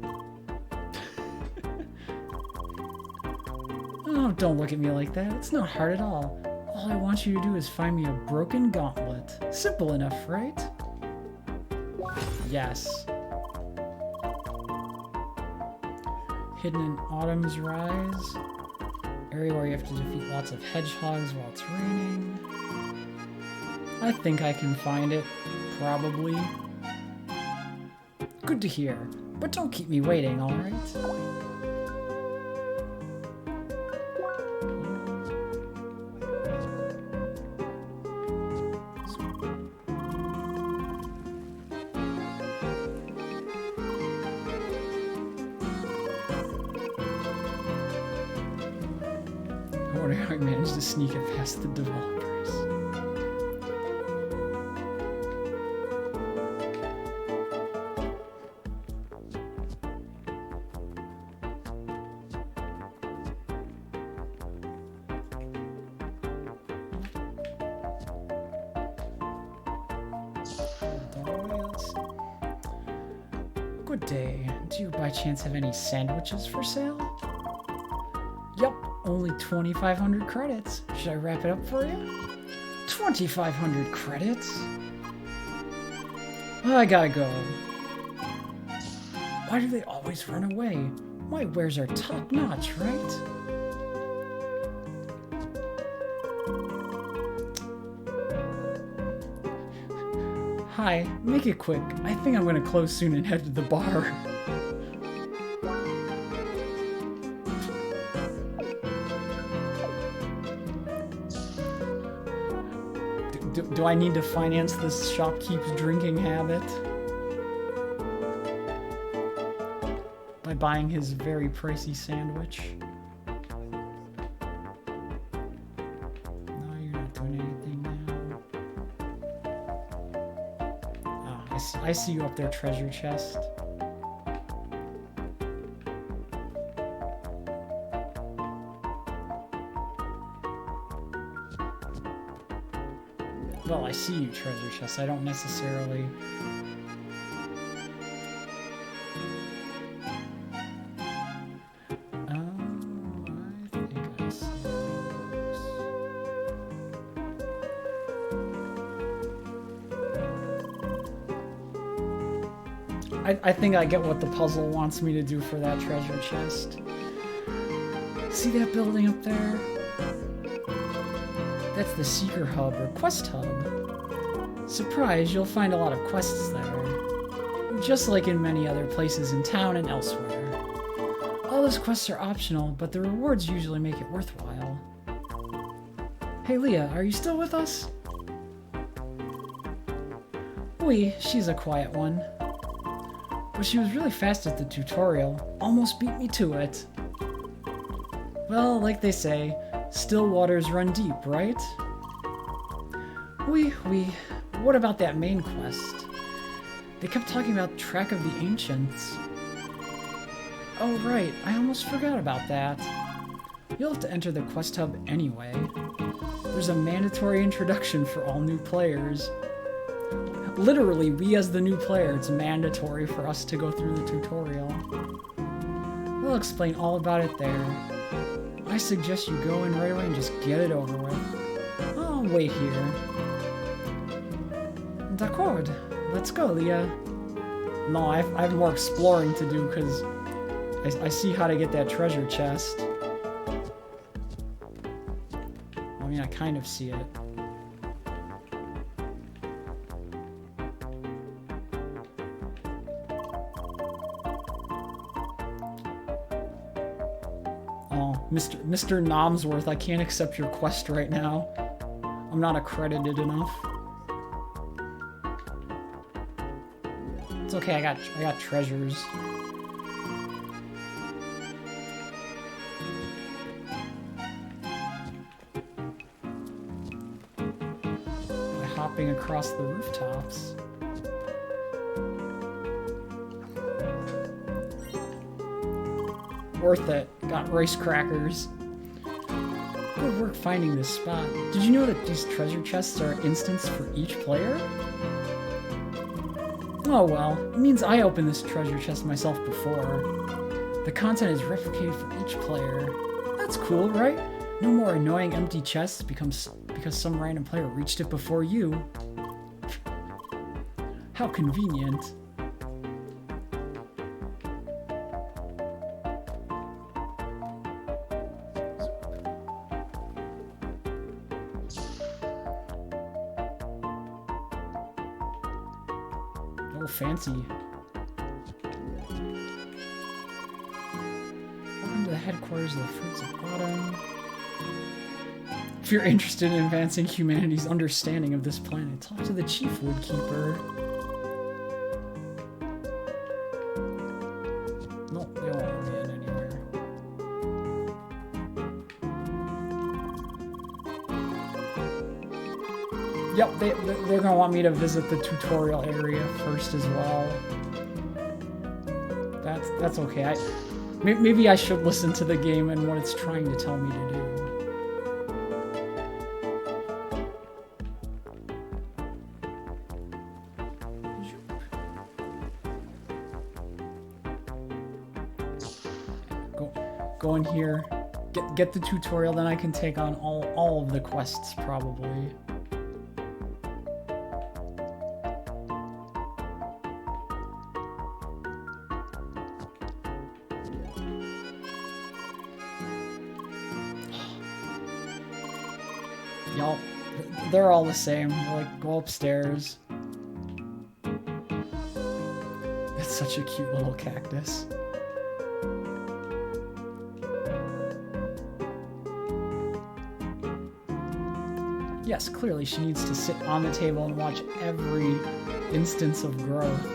Oh, don't look at me like that. It's not hard at all. All I want you to do is find me a broken gauntlet. Simple enough, right? Yes. Hidden in Autumn's Rise. Area where you have to defeat lots of hedgehogs while it's raining. I think I can find it. Probably. Good to hear. But don't keep me waiting, alright? I wonder how I managed to sneak it past the developers. Good day. Do you by chance have any sandwiches for sale? Yup, only 2,500 credits. Should I wrap it up for you? 2,500 credits? I gotta go. Why do they always run away? My wares are top notch, right? Hi, make it quick. I think I'm gonna close soon and head to the bar. Do I need to finance this shopkeep's drinking habit? By buying his very pricey sandwich? No, you're not doing anything now. Oh, I see you up there, treasure chest. Well, I see you, treasure chest. I don't necessarily... I think I get what the puzzle wants me to do for that treasure chest. See that building up there? That's the Seeker Hub, or Quest Hub. Surprise, you'll find a lot of quests there. Just like in many other places in town and elsewhere. All those quests are optional, but the rewards usually make it worthwhile. Hey Leah, are you still with us? Oui, she's a quiet one. But she was really fast at the tutorial, almost beat me to it. Well, like they say, still waters run deep, right? Oui. What about that main quest? They kept talking about Track of the Ancients. Oh right, I almost forgot about that. You'll have to enter the quest hub anyway. There's a mandatory introduction for all new players. Literally, we as the new player, it's mandatory for us to go through the tutorial. We'll explain all about it there. I suggest you go in right away and just get it over with. I'll wait here. D'accord, let's go, Leah. No, I have more exploring to do because I see how to get that treasure chest. I mean, I kind of see it. Mr. Nomsworth, I can't accept your quest right now. I'm not accredited enough. It's okay, I got treasures. By hopping across the rooftops. Worth it. Got rice crackers. Good work finding this spot. Did you know that these treasure chests are instanced for each player? Oh well, it means I opened this treasure chest myself before. The content is replicated for each player. That's cool, right? No more annoying empty chests because some random player reached it before you. How convenient. Fancy. Welcome to the headquarters of the Fruits of Autumn. If you're interested in advancing humanity's understanding of this planet, talk to the Chief Woodkeeper. No, they won't let me in anywhere. Yep, they're gonna want me to visit the tutorial area first as well. That's okay. Maybe I should listen to the game and what it's trying to tell me to do. Go in here, get the tutorial, then I can take on all of the quests probably. Y'all, they're all the same. They're like, go upstairs. It's such a cute little cactus. Yes, clearly she needs to sit on the table and watch every instance of growth.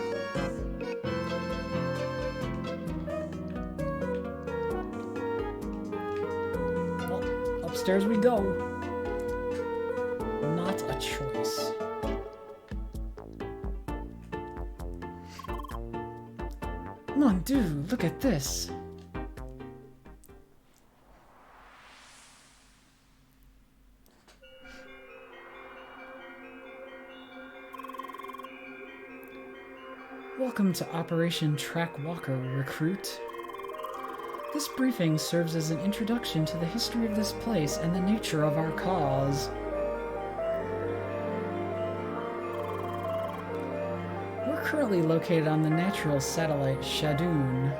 Well, upstairs we go. Not a choice. Mon Dieu, look at this. Welcome to Operation Track Walker, recruit. This briefing serves as an introduction to the history of this place and the nature of our cause. We're currently located on the natural satellite Shadoon.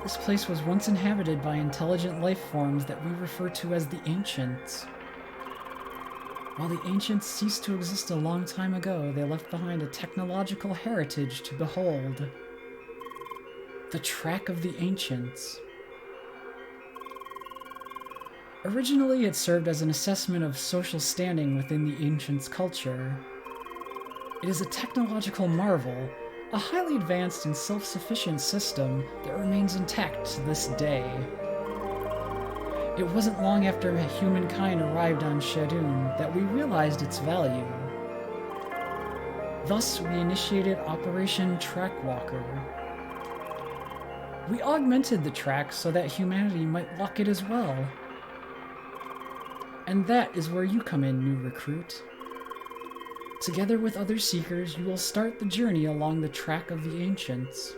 This place was once inhabited by intelligent life forms that we refer to as the Ancients. While the Ancients ceased to exist a long time ago, they left behind a technological heritage to behold. The Track of the Ancients. Originally, it served as an assessment of social standing within the Ancients' culture. It is a technological marvel, a highly advanced and self-sufficient system that remains intact to this day. It wasn't long after humankind arrived on Shadoon that we realized its value. Thus, we initiated Operation Track Walker. We augmented the track so that humanity might walk it as well. And that is where you come in, new recruit. Together with other seekers, you will start the journey along the Track of the Ancients.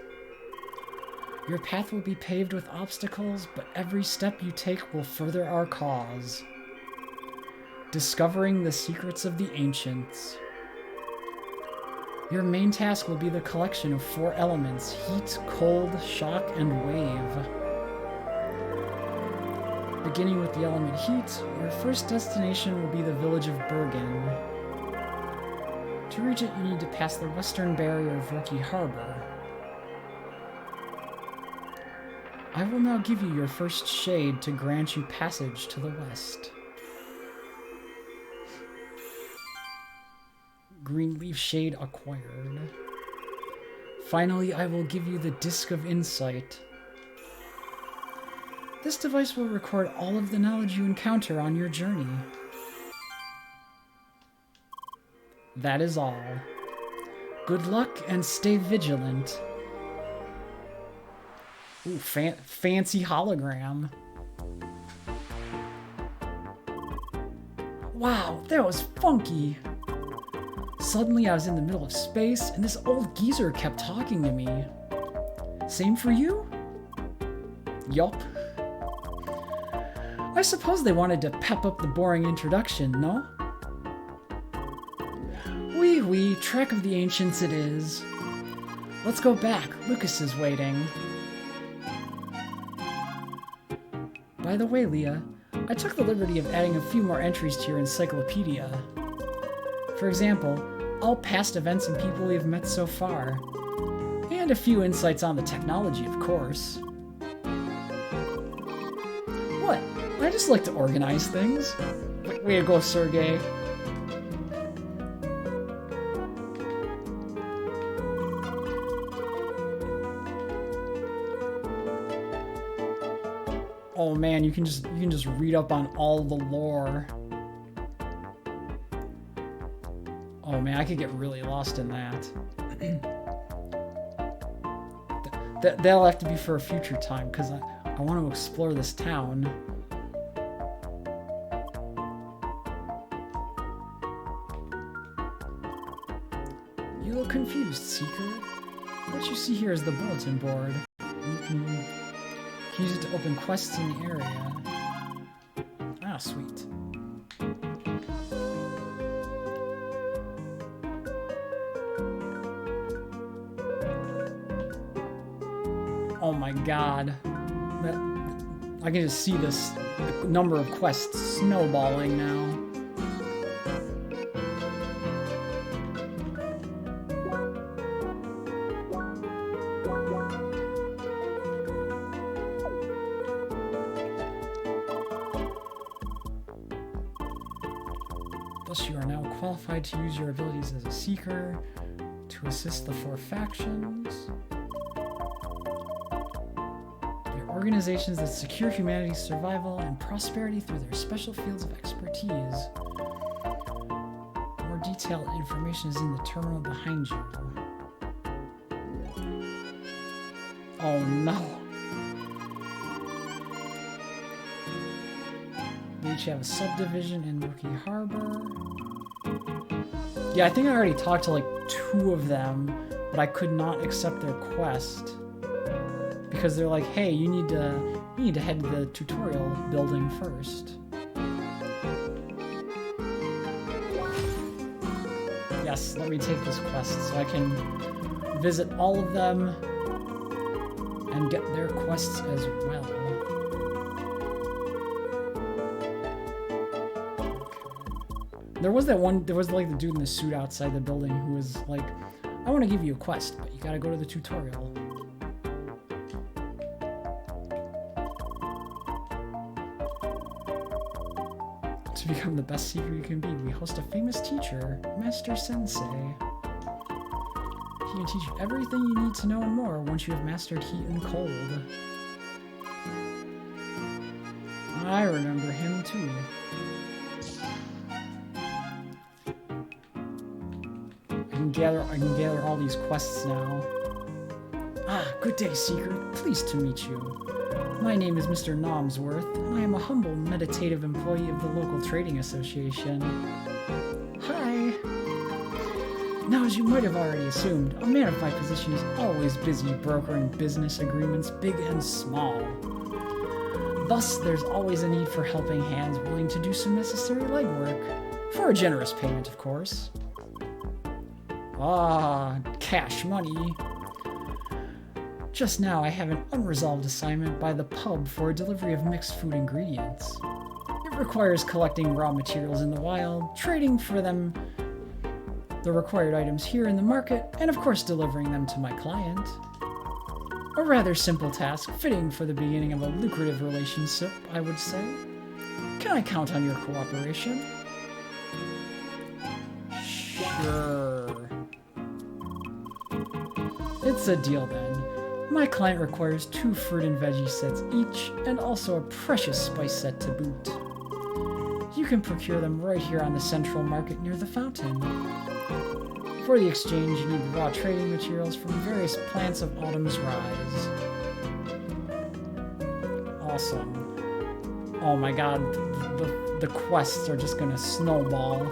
Your path will be paved with obstacles, but every step you take will further our cause. Discovering the secrets of the Ancients. Your main task will be the collection of 4 elements: heat, cold, shock, and wave. Beginning with the element heat, your first destination will be the village of Bergen. To reach it, you need to pass the western barrier of Rookie Harbor. I will now give you your first shade to grant you passage to the west. Greenleaf shade acquired. Finally, I will give you the Disc of Insight. This device will record all of the knowledge you encounter on your journey. That is all. Good luck and stay vigilant. Ooh, fancy hologram. Wow, that was funky. Suddenly I was in the middle of space and this old geezer kept talking to me. Same for you? Yup. I suppose they wanted to pep up the boring introduction, no? Wee, Track of the Ancients it is. Let's go back, Lucas is waiting. By the way, Leah, I took the liberty of adding a few more entries to your encyclopedia. For example, all past events and people we've met so far. And a few insights on the technology, of course. What? I just like to organize things. Way to go, Sergey. Oh man, you can just read up on all the lore. Oh man, I could get really lost in that. That'll have to be for a future time, because I want to explore this town. You look confused, Seeker. What you see here is the bulletin board. You can use it to open quests in the area. Ah, sweet. Oh my god. I can just see the number of quests snowballing now. Thus, you are now qualified to use your abilities as a seeker to assist the 4 factions. They're organizations that secure humanity's survival and prosperity through their special fields of expertise. More detailed information is in the terminal behind you. Oh no. We each have a subdivision in Rookie Harbor. Yeah, I think I already talked to like 2 of them, but I could not accept their quest because they're like, "Hey, you need to head to the tutorial building first." Yes, let me take this quest so I can visit all of them and get their quests as well. There was like the dude in the suit outside the building who was like, "I want to give you a quest, but you gotta go to the tutorial." To become the best seeker you can be, we host a famous teacher, Master Sensei. He can teach you everything you need to know and more once you have mastered heat and cold. I remember him too. I can gather all these quests now. Ah, good day, Seeker. Pleased to meet you. My name is Mr. Nomsworth, and I am a humble, meditative employee of the local trading association. Hi! Now, as you might have already assumed, a man of my position is always busy brokering business agreements, big and small. Thus, there's always a need for helping hands willing to do some necessary legwork. For a generous payment, of course. Ah, cash money. Just now, I have an unresolved assignment by the pub for a delivery of mixed food ingredients. It requires collecting raw materials in the wild, trading for them, the required items here in the market, and of course delivering them to my client. A rather simple task, fitting for the beginning of a lucrative relationship, I would say. Can I count on your cooperation? Sure. It's a deal then. My client requires 2 fruit and veggie sets each, and also a precious spice set to boot. You can procure them right here on the central market near the fountain. For the exchange, you need raw trading materials from various plants of autumn's rise. Awesome. Oh my god, the quests are just gonna snowball.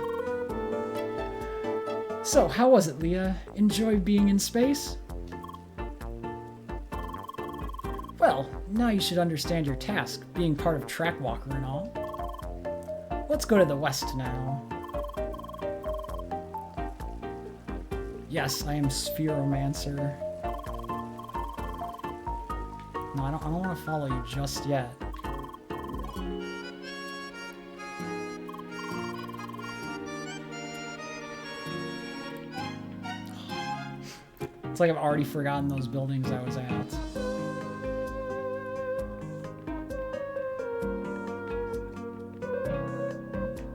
So, how was it, Leah? Enjoy being in space? Well, now you should understand your task, being part of Trackwalker and all. Let's go to the west now. Yes, I am Spheromancer. No, I don't want to follow you just yet. It's like I've already forgotten those buildings I was at.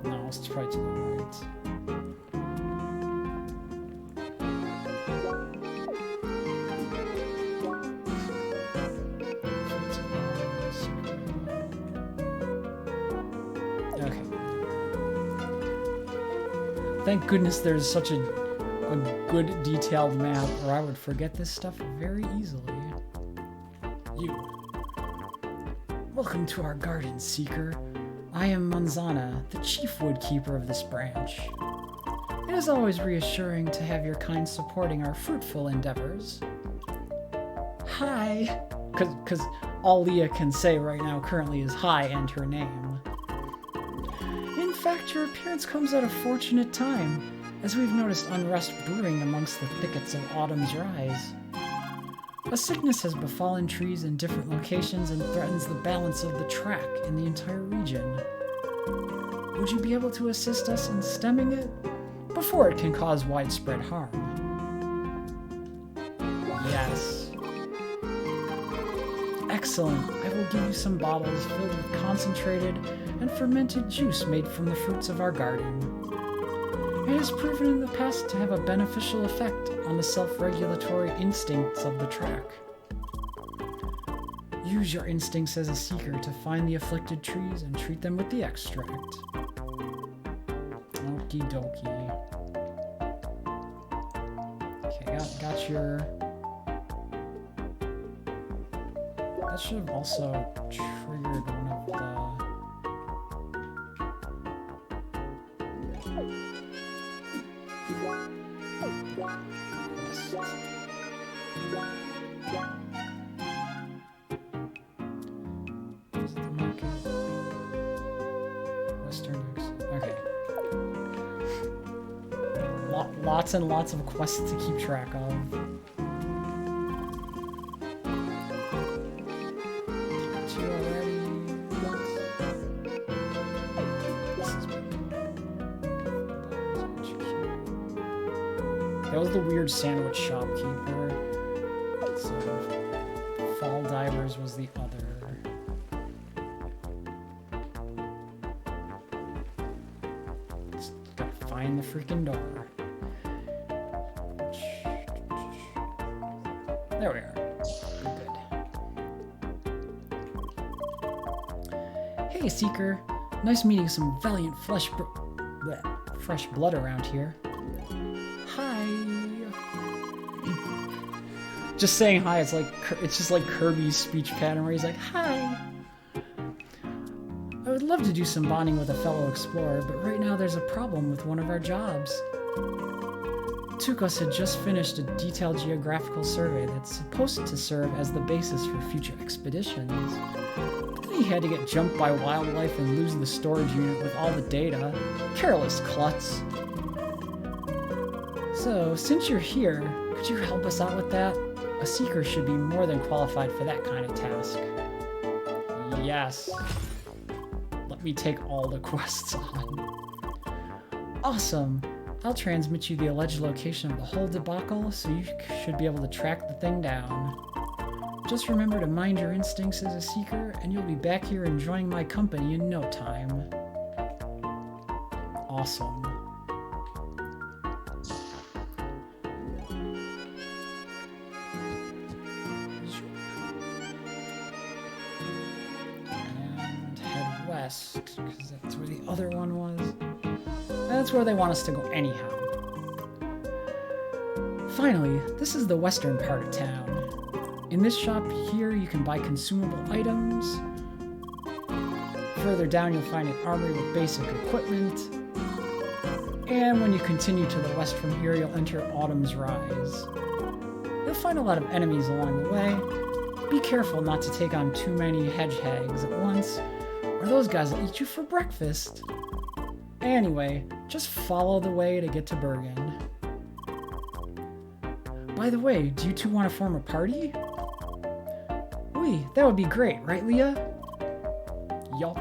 No, let's try to the right. Okay. Thank goodness there's such a good detailed map, or I would forget this stuff very easily. You. Welcome to our garden, Seeker. I am Manzana, the chief woodkeeper of this branch. It is always reassuring to have your kind supporting our fruitful endeavors. Hi! Because all Leah can say right now currently is hi and her name. In fact, your appearance comes at a fortunate time, as we've noticed unrest brewing amongst the thickets of autumn's rise. A sickness has befallen trees in different locations and threatens the balance of the track in the entire region. Would you be able to assist us in stemming it before it can cause widespread harm? Yes. Excellent. I will give you some bottles filled with concentrated and fermented juice made from the fruits of our garden. It has proven in the past to have a beneficial effect on the self-regulatory instincts of the track. Use your instincts as a seeker to find the afflicted trees and treat them with the extract. Okie dokie. Okay, got your... That should have also triggered one of the... Okay. Lots and lots of quests to keep track of. That was the weird sandwich shopkeeper. So, Fall Divers was the other. Just gotta find the freaking door. There we are. Good. Hey, Seeker. Nice meeting some valiant fresh blood around here. Hi. Just saying hi, it's just like Kirby's speech pattern where he's like, hi. I would love to do some bonding with a fellow explorer, but right now there's a problem with one of our jobs. Tukos had just finished a detailed geographical survey that's supposed to serve as the basis for future expeditions. But then he had to get jumped by wildlife and lose the storage unit with all the data. Careless klutz. So, since you're here, could you help us out with that? A seeker should be more than qualified for that kind of task. Yes. Let me take all the quests on. Awesome. I'll transmit you the alleged location of the whole debacle, so you should be able to track the thing down. Just remember to mind your instincts as a seeker, and you'll be back here enjoying my company in no time. Awesome. And head west, because that's where the other one was. That's where they want us to go anyhow. Finally, this is the western part of town. In this shop here, you can buy consumable items. Further down, you'll find an armory with basic equipment. And when you continue to the west from here, you'll enter Autumn's Rise. You'll find a lot of enemies along the way. Be careful not to take on too many hedgehogs at once, or those guys will eat you for breakfast. Anyway, just follow the way to get to Bergen. By the way, do you two want to form a party? Oui, that would be great, right, Leah? Yup.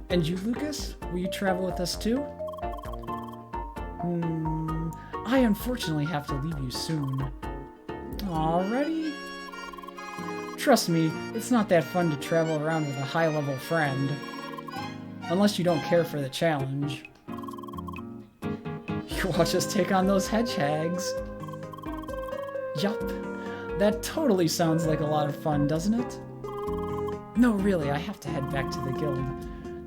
And you, Lucas? Will you travel with us too? I unfortunately have to leave you soon. Alrighty. Trust me, it's not that fun to travel around with a high-level friend. Unless you don't care for the challenge. You watch us take on those hedgehogs. Yup. That totally sounds like a lot of fun, doesn't it? No, really, I have to head back to the guild.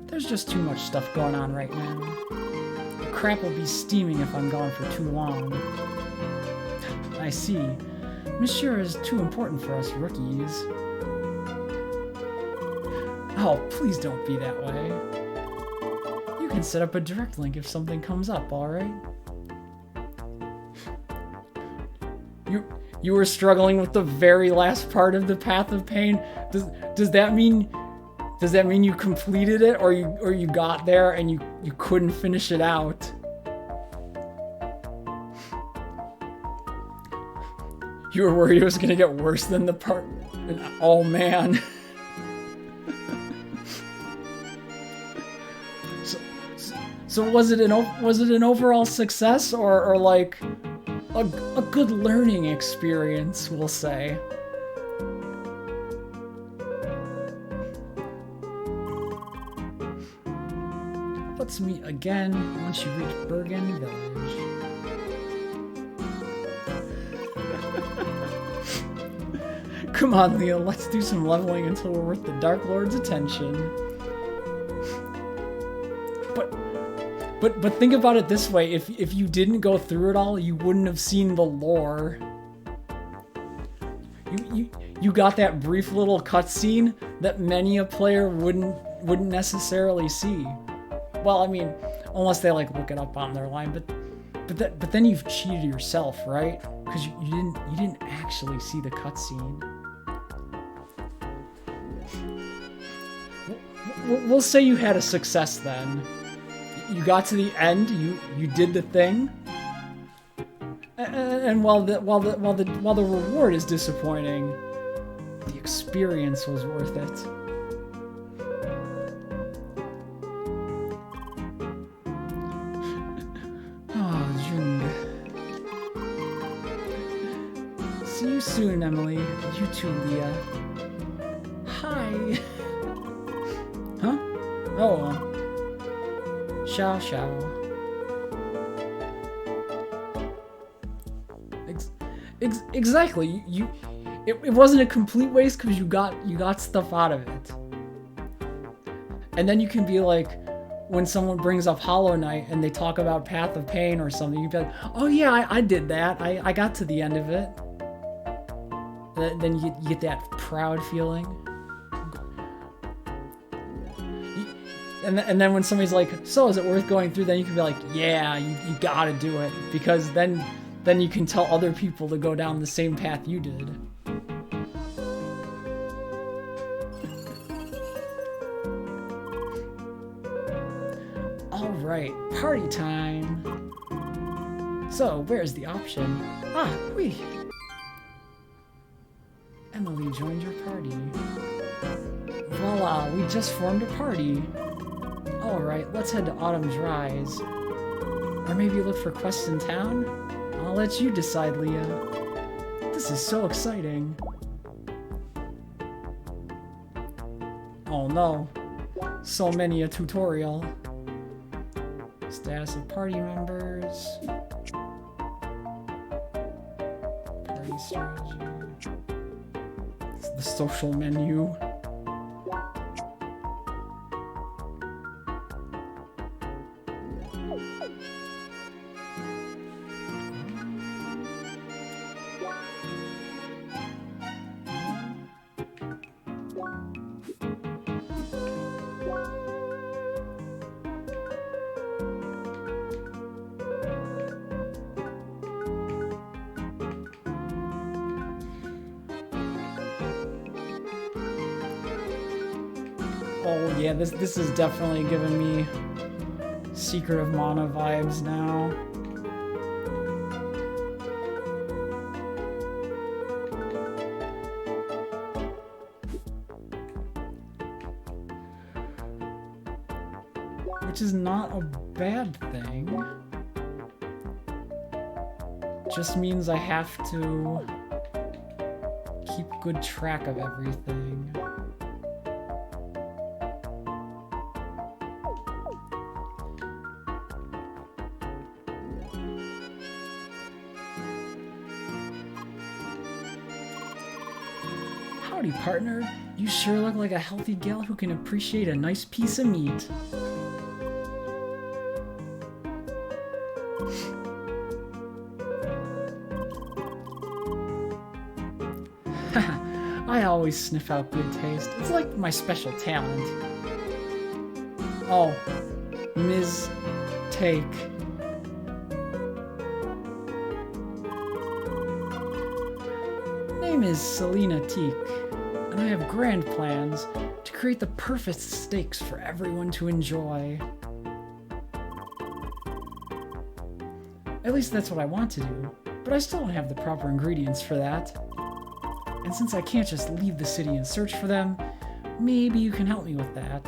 There's just too much stuff going on right now. The crap will be steaming if I'm gone for too long. I see. Monsieur is too important for us rookies. Oh, please don't be that way. You can set up a direct link if something comes up, alright? You were struggling with the very last part of the Path of Pain. Does that mean you completed it, or you got there and you couldn't finish it out? You were worried it was gonna get worse than the part. Oh man. So was it an overall success or like a good learning experience, we'll say? Let's meet again once you reach Bergen Village. Come on, Leo, let's do some leveling until we're worth the Dark Lord's attention. But think about it this way, if you didn't go through it all, you wouldn't have seen the lore. You got that brief little cutscene that many a player wouldn't necessarily see. Well, I mean, unless they like look it up on their line, but then you've cheated yourself, right? Because you didn't actually see the cutscene. We'll say you had a success then. You got to the end. You did the thing. And while the reward is disappointing, the experience was worth it. Oh, Jung. See you soon, Emily. You too, Leah. Hi. Huh? Oh. Xiao Xiao. Exactly. It wasn't a complete waste because you got stuff out of it. And then you can be like, when someone brings up Hollow Knight and they talk about Path of Pain or something, you'd be like, oh yeah, I did that. I got to the end of it. Then you get that proud feeling. And then when somebody's like, so is it worth going through? Then you can be like, yeah, you gotta do it. Because then you can tell other people to go down the same path you did. Alright, party time. So, where's the option? Ah, oui. Emily joined your party. Voila, we just formed a party. Alright, let's head to Autumn's Rise. Or maybe look for quests in town? I'll let you decide, Leah. This is so exciting. Oh no. So many a tutorial. Status of party members. Party strategy. It's the social menu. Oh yeah, this is definitely giving me Secret of Mana vibes now. Which is not a bad thing. Just means I have to keep good track of everything. Howdy, partner. You sure look like a healthy gal who can appreciate a nice piece of meat. I always sniff out good taste. It's like my special talent. Oh, Ms. Take. Name is Selena Teak, and I have grand plans to create the perfect steaks for everyone to enjoy. At least that's what I want to do, but I still don't have the proper ingredients for that. And since I can't just leave the city and search for them, maybe you can help me with that.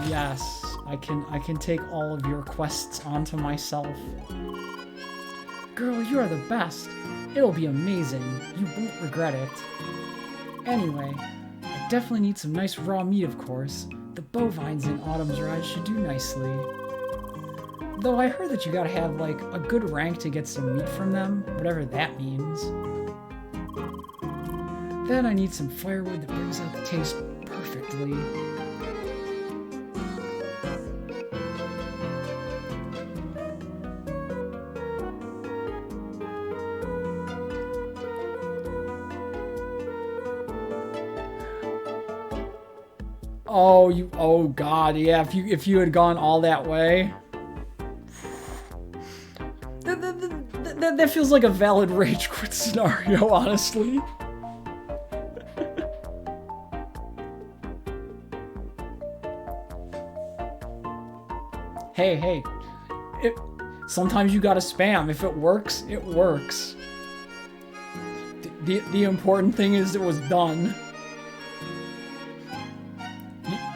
Yes, I can take all of your quests onto myself. Girl, you are the best. It'll be amazing. You won't regret it. Anyway, I definitely need some nice raw meat, of course. The bovines in Autumn's Rise should do nicely. Though I heard that you gotta have, like, a good rank to get some meat from them, whatever that means. Then I need some firewood that brings out the taste perfectly. Oh god, yeah, if you had gone all that way. That feels like a valid rage quit scenario, honestly. Hey. Sometimes you gotta spam. If it works, it works. The important thing is it was done.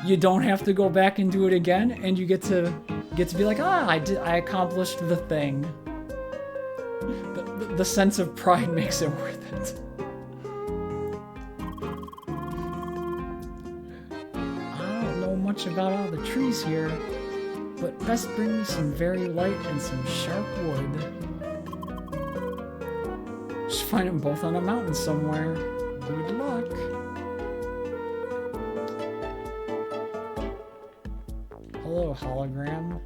You don't have to go back and do it again, and you get to be like, I accomplished the thing. The sense of pride makes it worth it. I don't know much about all the trees here, but best bring me some very light and some sharp wood. Just find them both on a mountain somewhere. Good luck. Hello, hologram.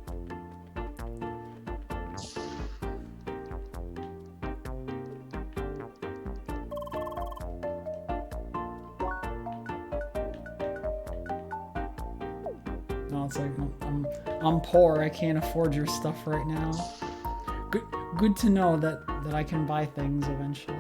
No, it's like, I'm poor, I can't afford your stuff right now. Good to know that I can buy things eventually.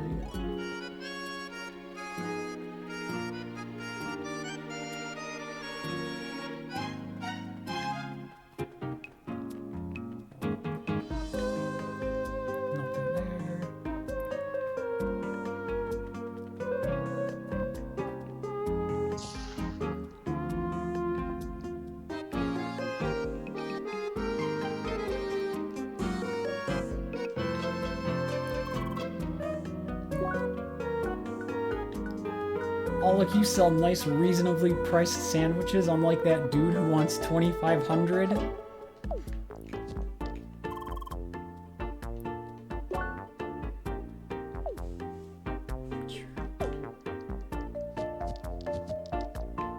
Oh, look, you sell nice, reasonably priced sandwiches, unlike that dude who wants 2,500.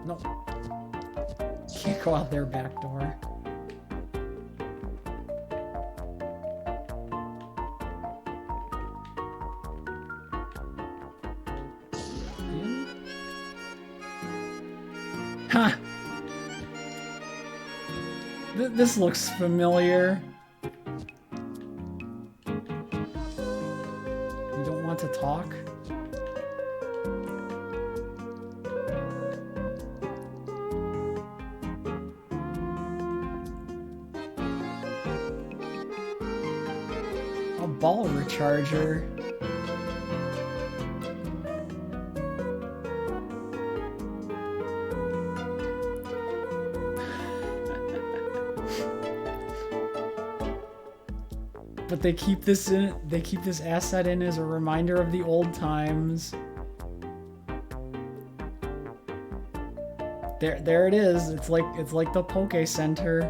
No. Can't go out their back door. Ha! This looks familiar. You don't want to talk? A ball recharger. But they keep this asset in as a reminder of the old times. There it is. It's like the Poke Center.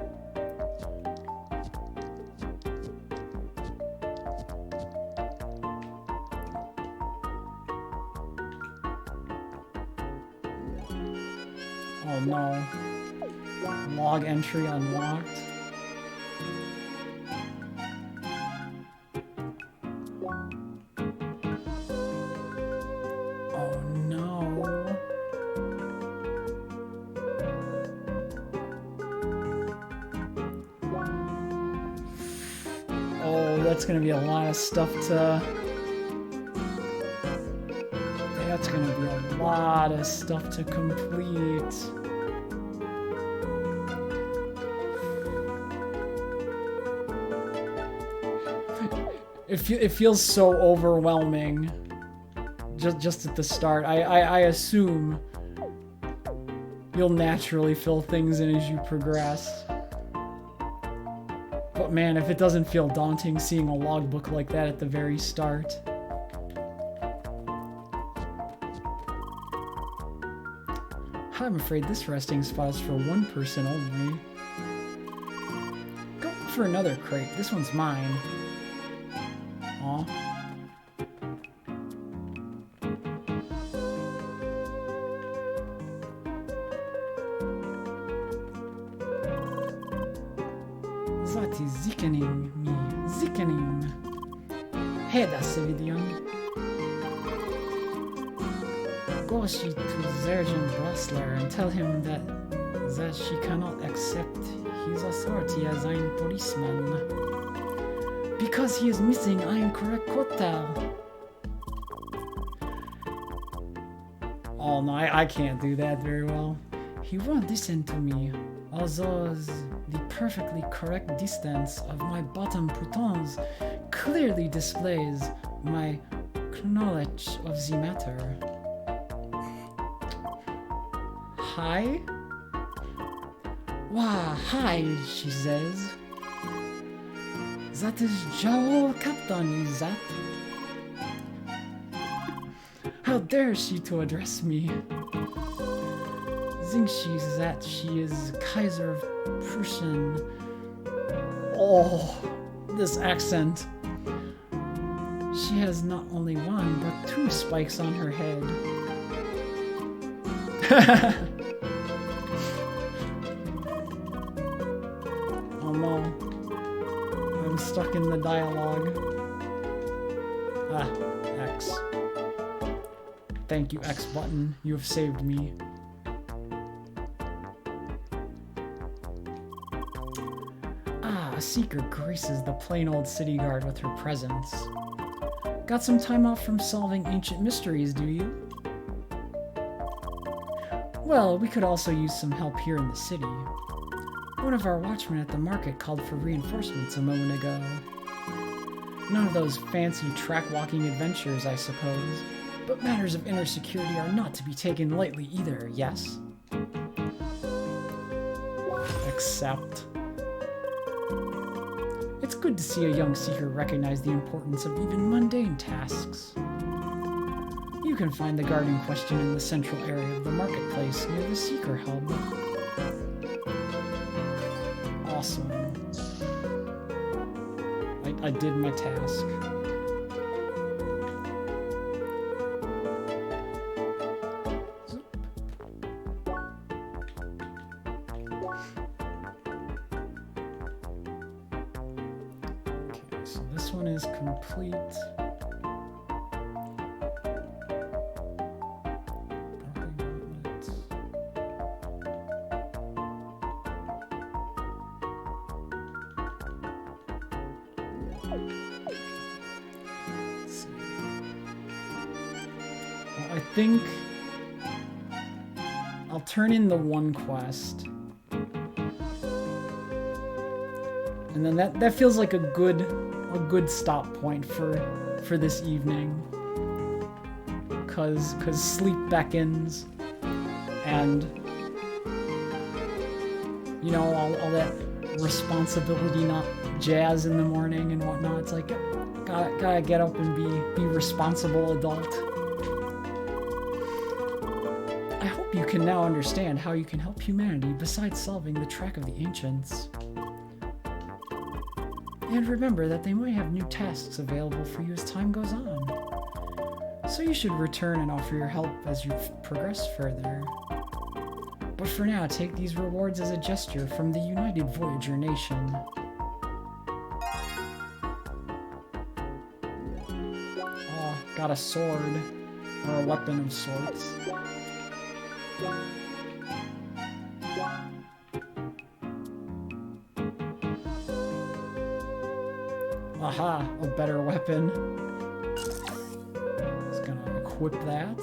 Oh no. Log entry unlocked. That's gonna be a lot of stuff to... That's gonna be a lot of stuff to complete. It feels so overwhelming just at the start. I assume you'll naturally fill things in as you progress. But man, if it doesn't feel daunting seeing a logbook like that at the very start. I'm afraid this resting spot is for one person only. Go for another crate. This one's mine. Aw. Zati zikening mi. Zikening. Hey, that's the video. Go she to Sergeant Brosler and tell him that she cannot accept his authority as ein policeman. Because he is missing ein correct kotal. Oh no, I can't do that very well. He won't listen to me, although the perfectly correct distance of my bottom boutons clearly displays my knowledge of the matter. Hi? Wah, hi, she says. That is Joe Captain, is that? How dare she to address me? Thinks that she is Kaiser of Prussian. Oh, this accent. She has not only one, but two spikes on her head. Oh no. I'm stuck in the dialogue. Ah, X. Thank you, X button. You have saved me. Ah, a seeker graces the plain old city guard with her presence. Got some time off from solving ancient mysteries, do you? Well, we could also use some help here in the city. One of our watchmen at the market called for reinforcements a moment ago. None of those fancy track-walking adventures, I suppose, but matters of inner security are not to be taken lightly either, yes? Accept. It's good to see a young seeker recognize the importance of even mundane tasks. You can find the guard in question in the central area of the marketplace near the Seeker Hub. Awesome. I did my task. Okay, so this one is complete. I think I'll turn in the one quest. And then that feels like a good stop point for this evening. Cause sleep beckons and you know, all that responsibility not jazz in the morning and whatnot. It's like gotta get up and be responsible adult. I hope you can now understand how you can help humanity besides solving the track of the ancients. And remember that they might have new tasks available for you as time goes on. So you should return and offer your help as you progress further. But for now, take these rewards as a gesture from the United Voyager Nation. Oh, got a sword, or a weapon of sorts. Aha, a better weapon. Just gonna equip that.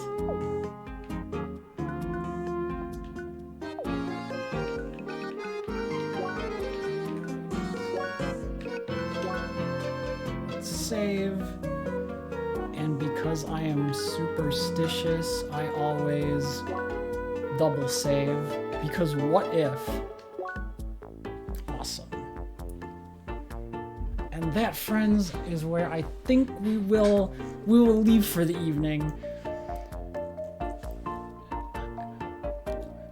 Let's save. And because I am superstitious, I always double save. Because what if? Awesome. And that, friends, is where I think we will leave for the evening.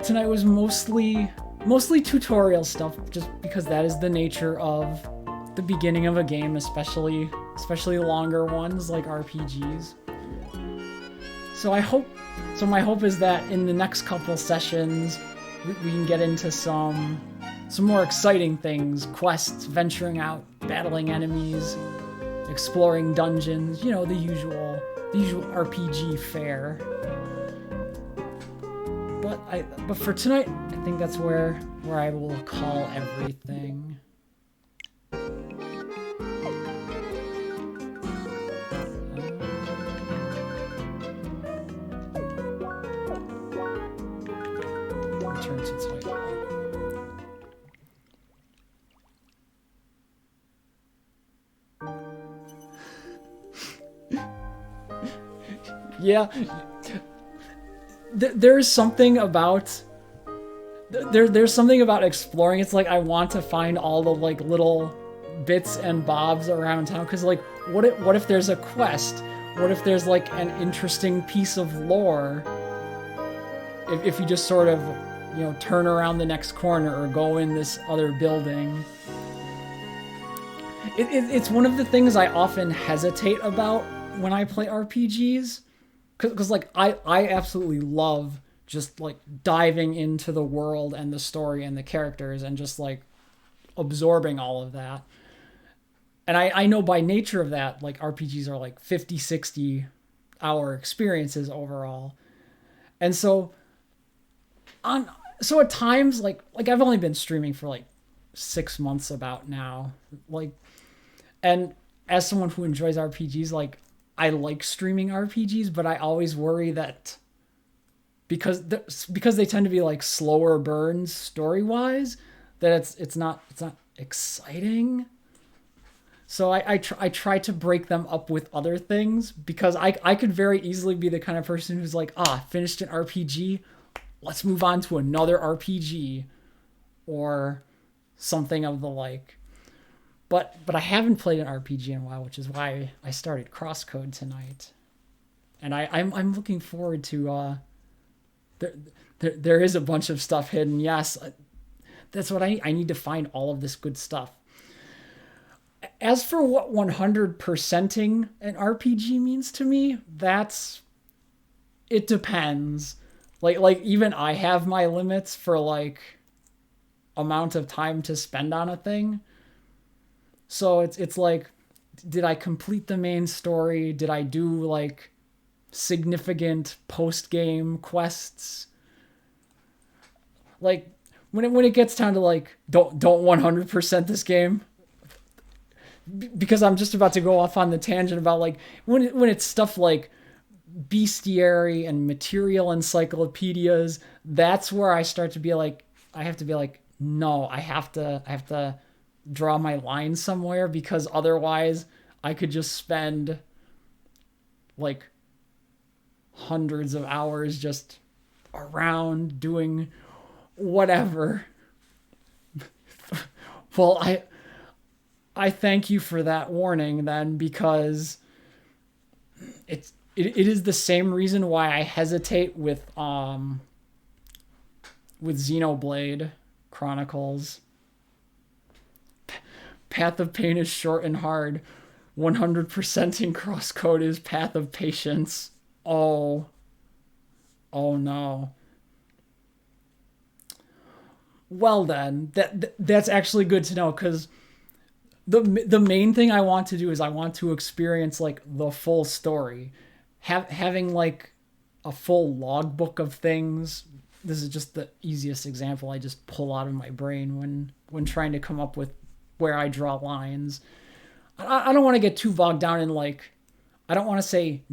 tonight was mostly tutorial stuff, just because that is the nature of the beginning of a game, especially longer ones like RPGs. So my hope is that in the next couple sessions we can get into some more exciting things, quests, venturing out, battling enemies, exploring dungeons, you know, the usual RPG fare. But for tonight, I think that's where I will call everything. Return to title. Yeah, there's something about exploring. It's like I want to find all the like little bits and bobs around town, because like what if there's a quest? What if there's like an interesting piece of lore? If you just sort of, you know, turn around the next corner or go in this other building. It's one of the things I often hesitate about when I play RPGs. Because like, I absolutely love just like diving into the world and the story and the characters and just like absorbing all of that. And I know by nature of that, like RPGs are like 50, 60 hour experiences overall. And so at times, like I've only been streaming for like 6 months about now. Like, and as someone who enjoys RPGs, like I like streaming RPGs, but I always worry that because they tend to be like slower burns story-wise, that it's not exciting. So I try to break them up with other things, because I could very easily be the kind of person who's like, finished an RPG, let's move on to another RPG or something of the like. But I haven't played an RPG in a while, which is why I started CrossCode tonight. And I'm looking forward to there is a bunch of stuff hidden. Yes, that's what I need to find all of this good stuff. As for what 100%ing an RPG means to me, it depends. Like even I have my limits for like amount of time to spend on a thing. So it's like, did I complete the main story? Did I do like significant post-game quests? Like when it gets down to like, don't 100% this game, because I'm just about to go off on the tangent about like when it's stuff like bestiary and material encyclopedias, that's where I start to be like, I have to be like, no, I have to draw my line somewhere, because otherwise I could just spend like hundreds of hours just around doing whatever. Well, I thank you for that warning then, because it is the same reason why I hesitate with Xenoblade Chronicles. Path of Pain is short and hard. 100% in CrossCode is Path of Patience. Oh no. Well then, that's actually good to know, because the main thing I want to do is I want to experience like the full story. Having like a full logbook of things. This is just the easiest example I just pull out of my brain when trying to come up with where I draw lines. I don't want to get too bogged down in like, I don't want to say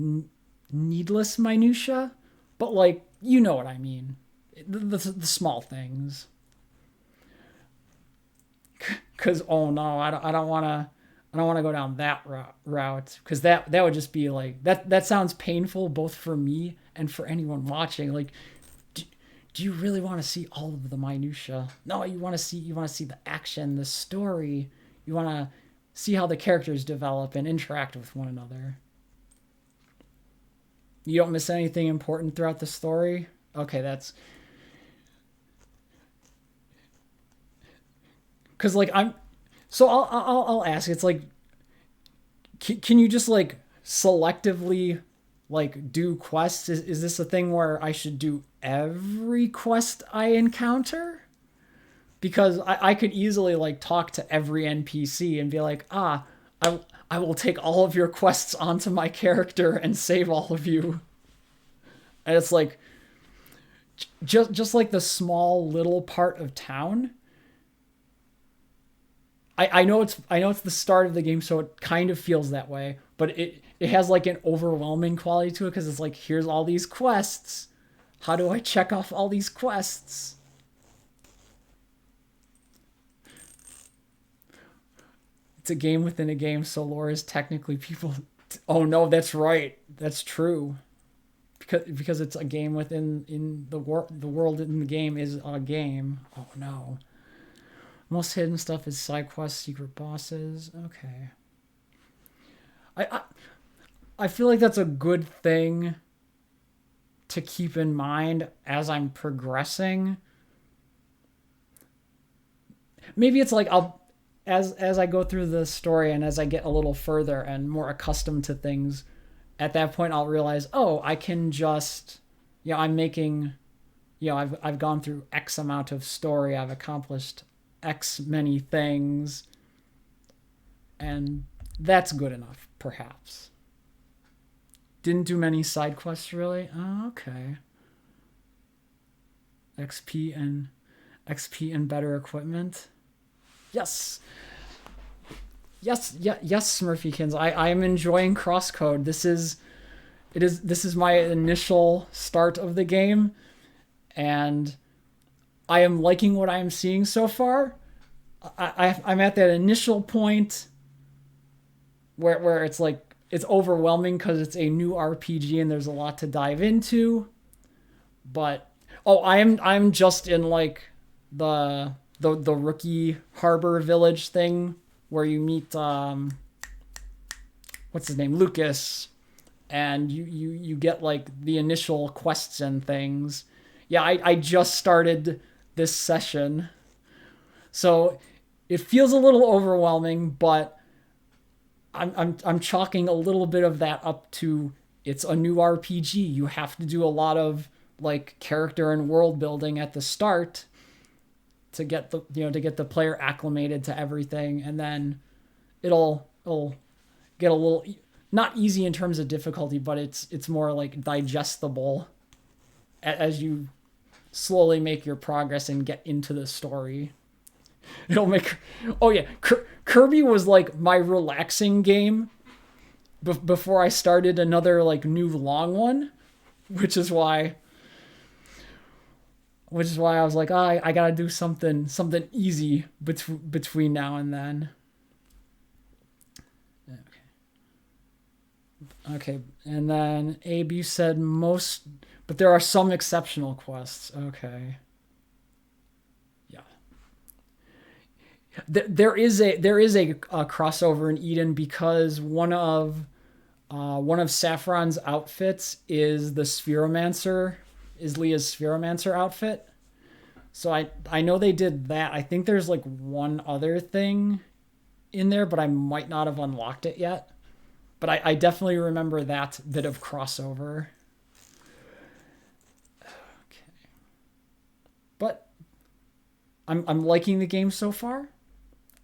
needless minutia, but like, you know what I mean. The small things. Cause oh no, I don't want to go down that route, because that would just be like, that sounds painful both for me and for anyone watching. Like, do you really want to see all of the minutia? No, you want to see the action, the story. You want to see how the characters develop and interact with one another. You don't miss anything important throughout the story? Okay, Because like I'll ask. It's like, can you just like selectively like do quests? Is this a thing where I should do every quest I encounter? Because I could easily like talk to every NPC and be like, I will take all of your quests onto my character and save all of you. And it's like just like the small little part of town. I know it's the start of the game, so it kind of feels that way, but it has like an overwhelming quality to it because it's like, here's all these quests. How do I check off all these quests? It's a game within a game, so lore is technically people. Oh no, that's right. That's true. Because it's a game within the world in the game is a game. Oh no. Most hidden stuff is side quests, secret bosses. Okay. I feel like that's a good thing to keep in mind as I'm progressing. Maybe it's like as I go through the story and as I get a little further and more accustomed to things, at that point I'll realize, oh, I can just, I'm making, I've gone through X amount of story, I've accomplished X many things, and that's good enough, perhaps. Didn't do many side quests, really? Oh, okay. XP and better equipment. Yes. Yes, Smurfykins. I am enjoying CrossCode. This is my initial start of the game, and I am liking what I am seeing so far. I'm at that initial point where it's like it's overwhelming because it's a new RPG and there's a lot to dive into. But I'm just in like the rookie harbor village thing where you meet what's his name, Lucas, and you get like the initial quests and things. Yeah, I just started this session, so it feels a little overwhelming, but I'm chalking a little bit of that up to it's a new RPG. You have to do a lot of like character and world building at the start to get the player acclimated to everything, and then it'll get a little not easy in terms of difficulty, but it's more like digestible as you slowly make your progress and get into the story. It'll make Kirby was like my relaxing game before I started another like new long one, which is why I was like, I gotta do something easy between now and then. Okay, and then Abe, you said most, but there are some exceptional quests. Okay. Yeah. There is a crossover in Eden because one of Saffron's outfits is the Spheromancer, is Leah's Spheromancer outfit. So I know they did that. I think there's like one other thing in there, but I might not have unlocked it yet. But I definitely remember that bit of crossover. Okay. But I'm liking the game so far.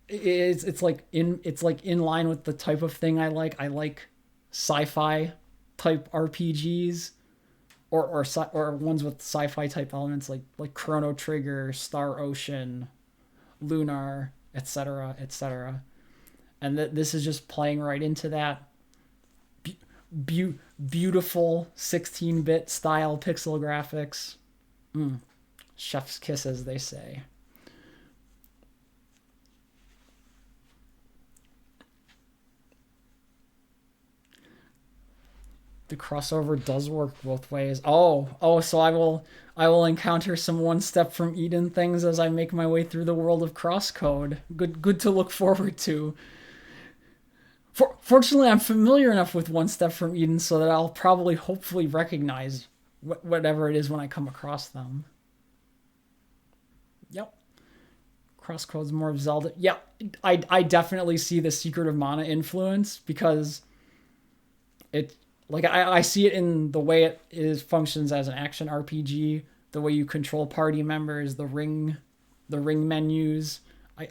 It's like in line with the type of thing I like. I like sci-fi type RPGs, or ones with sci-fi type elements like Chrono Trigger, Star Ocean, Lunar, etc., etc. And this is just playing right into that. Beautiful 16-bit style pixel graphics. Chef's kiss, as they say. The crossover does work both ways. So I will encounter some one step from Eden things as I make my way through the world of CrossCode. Good to look forward to. Fortunately, I'm familiar enough with One Step from Eden so that I'll probably hopefully recognize whatever it is when I come across them. Yep. CrossCode's more of Zelda. Yeah, I definitely see the Secret of Mana influence because it like I see it in the way it is functions as an action RPG, the way you control party members, the ring menus.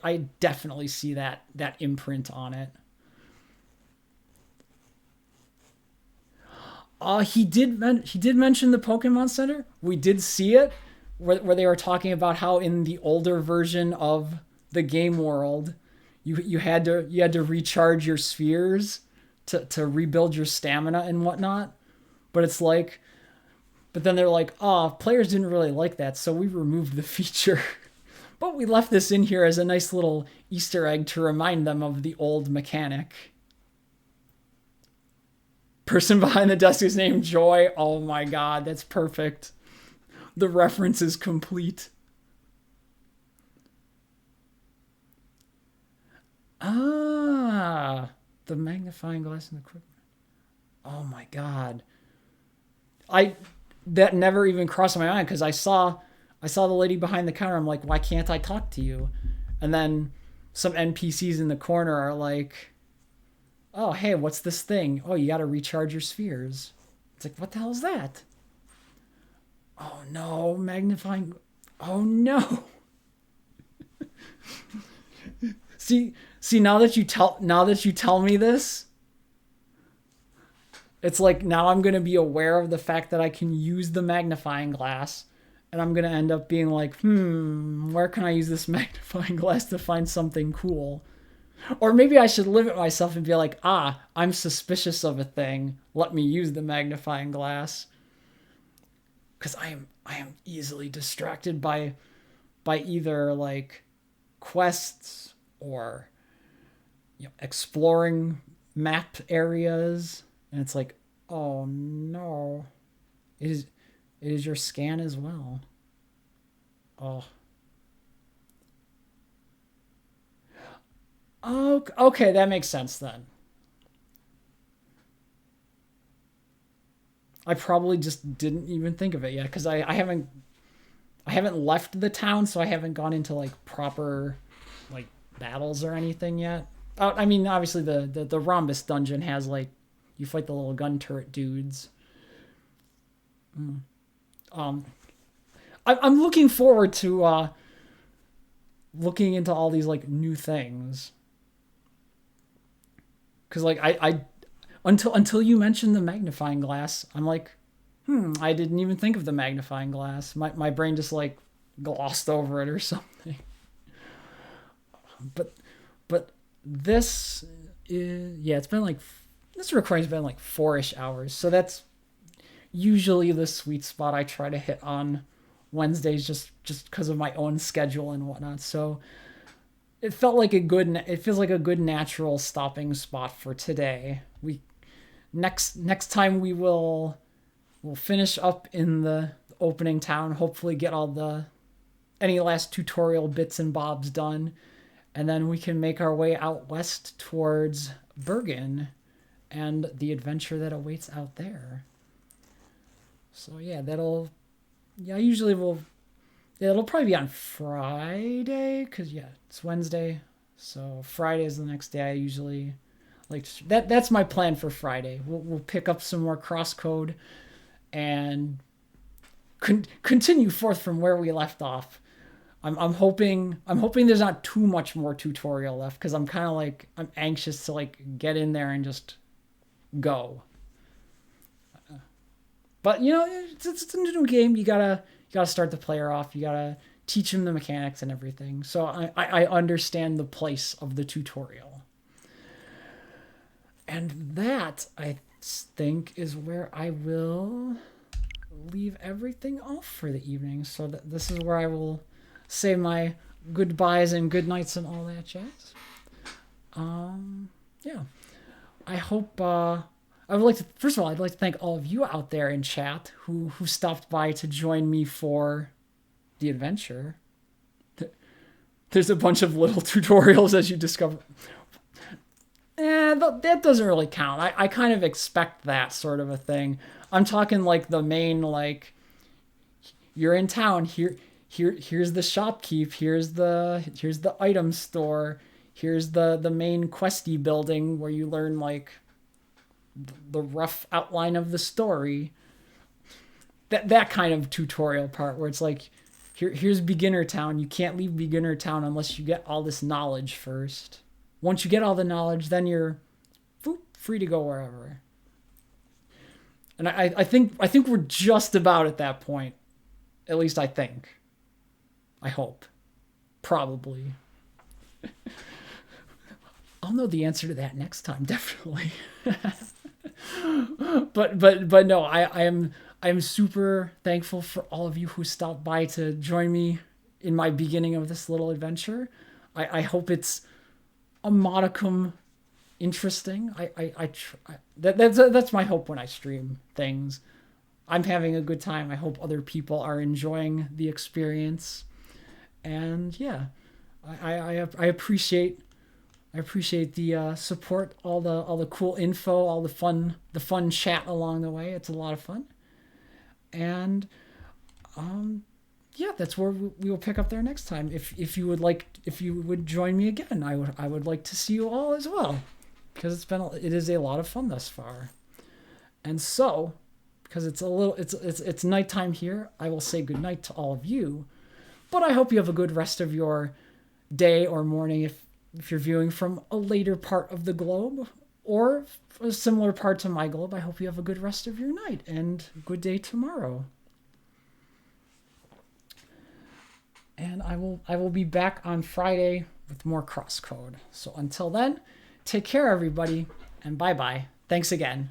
I definitely see that imprint on it. He did mention the Pokemon Center. We did see it where they were talking about how in the older version of the game world, you had to recharge your spheres to rebuild your stamina and whatnot. But it's like, but then they're like, oh, players didn't really like that, so we removed the feature. But we left this in here as a nice little Easter egg to remind them of the old mechanic. Person behind the desk is named Joy. Oh my god, that's perfect. The reference is complete. Ah, the magnifying glass in the equipment. Oh my god. That never even crossed my mind because I saw the lady behind the counter. I'm like, why can't I talk to you? And then some NPCs in the corner are like, oh, hey, what's this thing? Oh, you got to recharge your spheres. It's like, what the hell is that? Oh no, magnifying. Oh no. see, now that you tell me this, it's like now I'm going to be aware of the fact that I can use the magnifying glass. And I'm going to end up being like, where can I use this magnifying glass to find something cool? Or maybe I should limit myself and be like, I'm suspicious of a thing. Let me use the magnifying glass. Because I am easily distracted by either like quests or exploring map areas. And it's like, oh no. It is your scan as well. Oh. Oh, okay, that makes sense then. I probably just didn't even think of it yet because I haven't left the town, so I haven't gone into like proper like battles or anything yet. I mean, obviously the Rhombus dungeon has like you fight the little gun turret dudes. I'm looking forward to looking into all these like new things. Cause like I until you mentioned the magnifying glass, I'm like, I didn't even think of the magnifying glass. My brain just like glossed over it or something. But this it's been like this recording's been like 4-ish hours, so that's usually the sweet spot I try to hit on Wednesdays just because of my own schedule and whatnot. So it feels like a good natural stopping spot for today. Next time we'll finish up in the opening town, hopefully get any last tutorial bits and bobs done, and then we can make our way out west towards Bergen and the adventure that awaits out there. So yeah, it'll probably be on Friday, because it's Wednesday, so Friday is the next day. I usually like that's my plan for Friday. We'll pick up some more CrossCode and continue forth from where we left off. I'm hoping there's not too much more tutorial left, because I'm kind of like I'm anxious to like get in there and just go. But it's a new game. You gotta start the player off. You gotta teach him the mechanics and everything. So I understand the place of the tutorial. And that, I think, is where I will leave everything off for the evening. So this is where I will say my goodbyes and good nights and all that jazz. Yeah. I hope... I'd like to thank all of you out there in chat who stopped by to join me for the adventure. There's a bunch of little tutorials as you discover. That doesn't really count. I kind of expect that sort of a thing. I'm talking like the main, like, you're in town, here's the shopkeep, here's the item store, here's the main questy building where you learn like the rough outline of the story. That kind of tutorial part where it's like, here's beginner town. You can't leave beginner town unless you get all this knowledge first. Once you get all the knowledge, then you're free to go wherever. And I think we're just about at that point. At least I think. I hope. Probably. I'll know the answer to that next time, definitely. but no, I am super thankful for all of you who stopped by to join me in my beginning of this little adventure. I hope it's a modicum interesting. That's my hope when I stream things. I'm having a good time. I hope other people are enjoying the experience. And yeah, I appreciate the support, all the cool info, all the fun chat along the way. It's a lot of fun. And yeah, that's where we will pick up there next time. If you would join me again, I would like to see you all as well, because it is a lot of fun thus far. And so, because it's nighttime here, I will say goodnight to all of you. But I hope you have a good rest of your day or morning if you're viewing from a later part of the globe, or a similar part to my globe. I hope you have a good rest of your night and good day tomorrow. And I will be back on Friday with more CrossCode. So until then, take care, everybody, and bye-bye. Thanks again.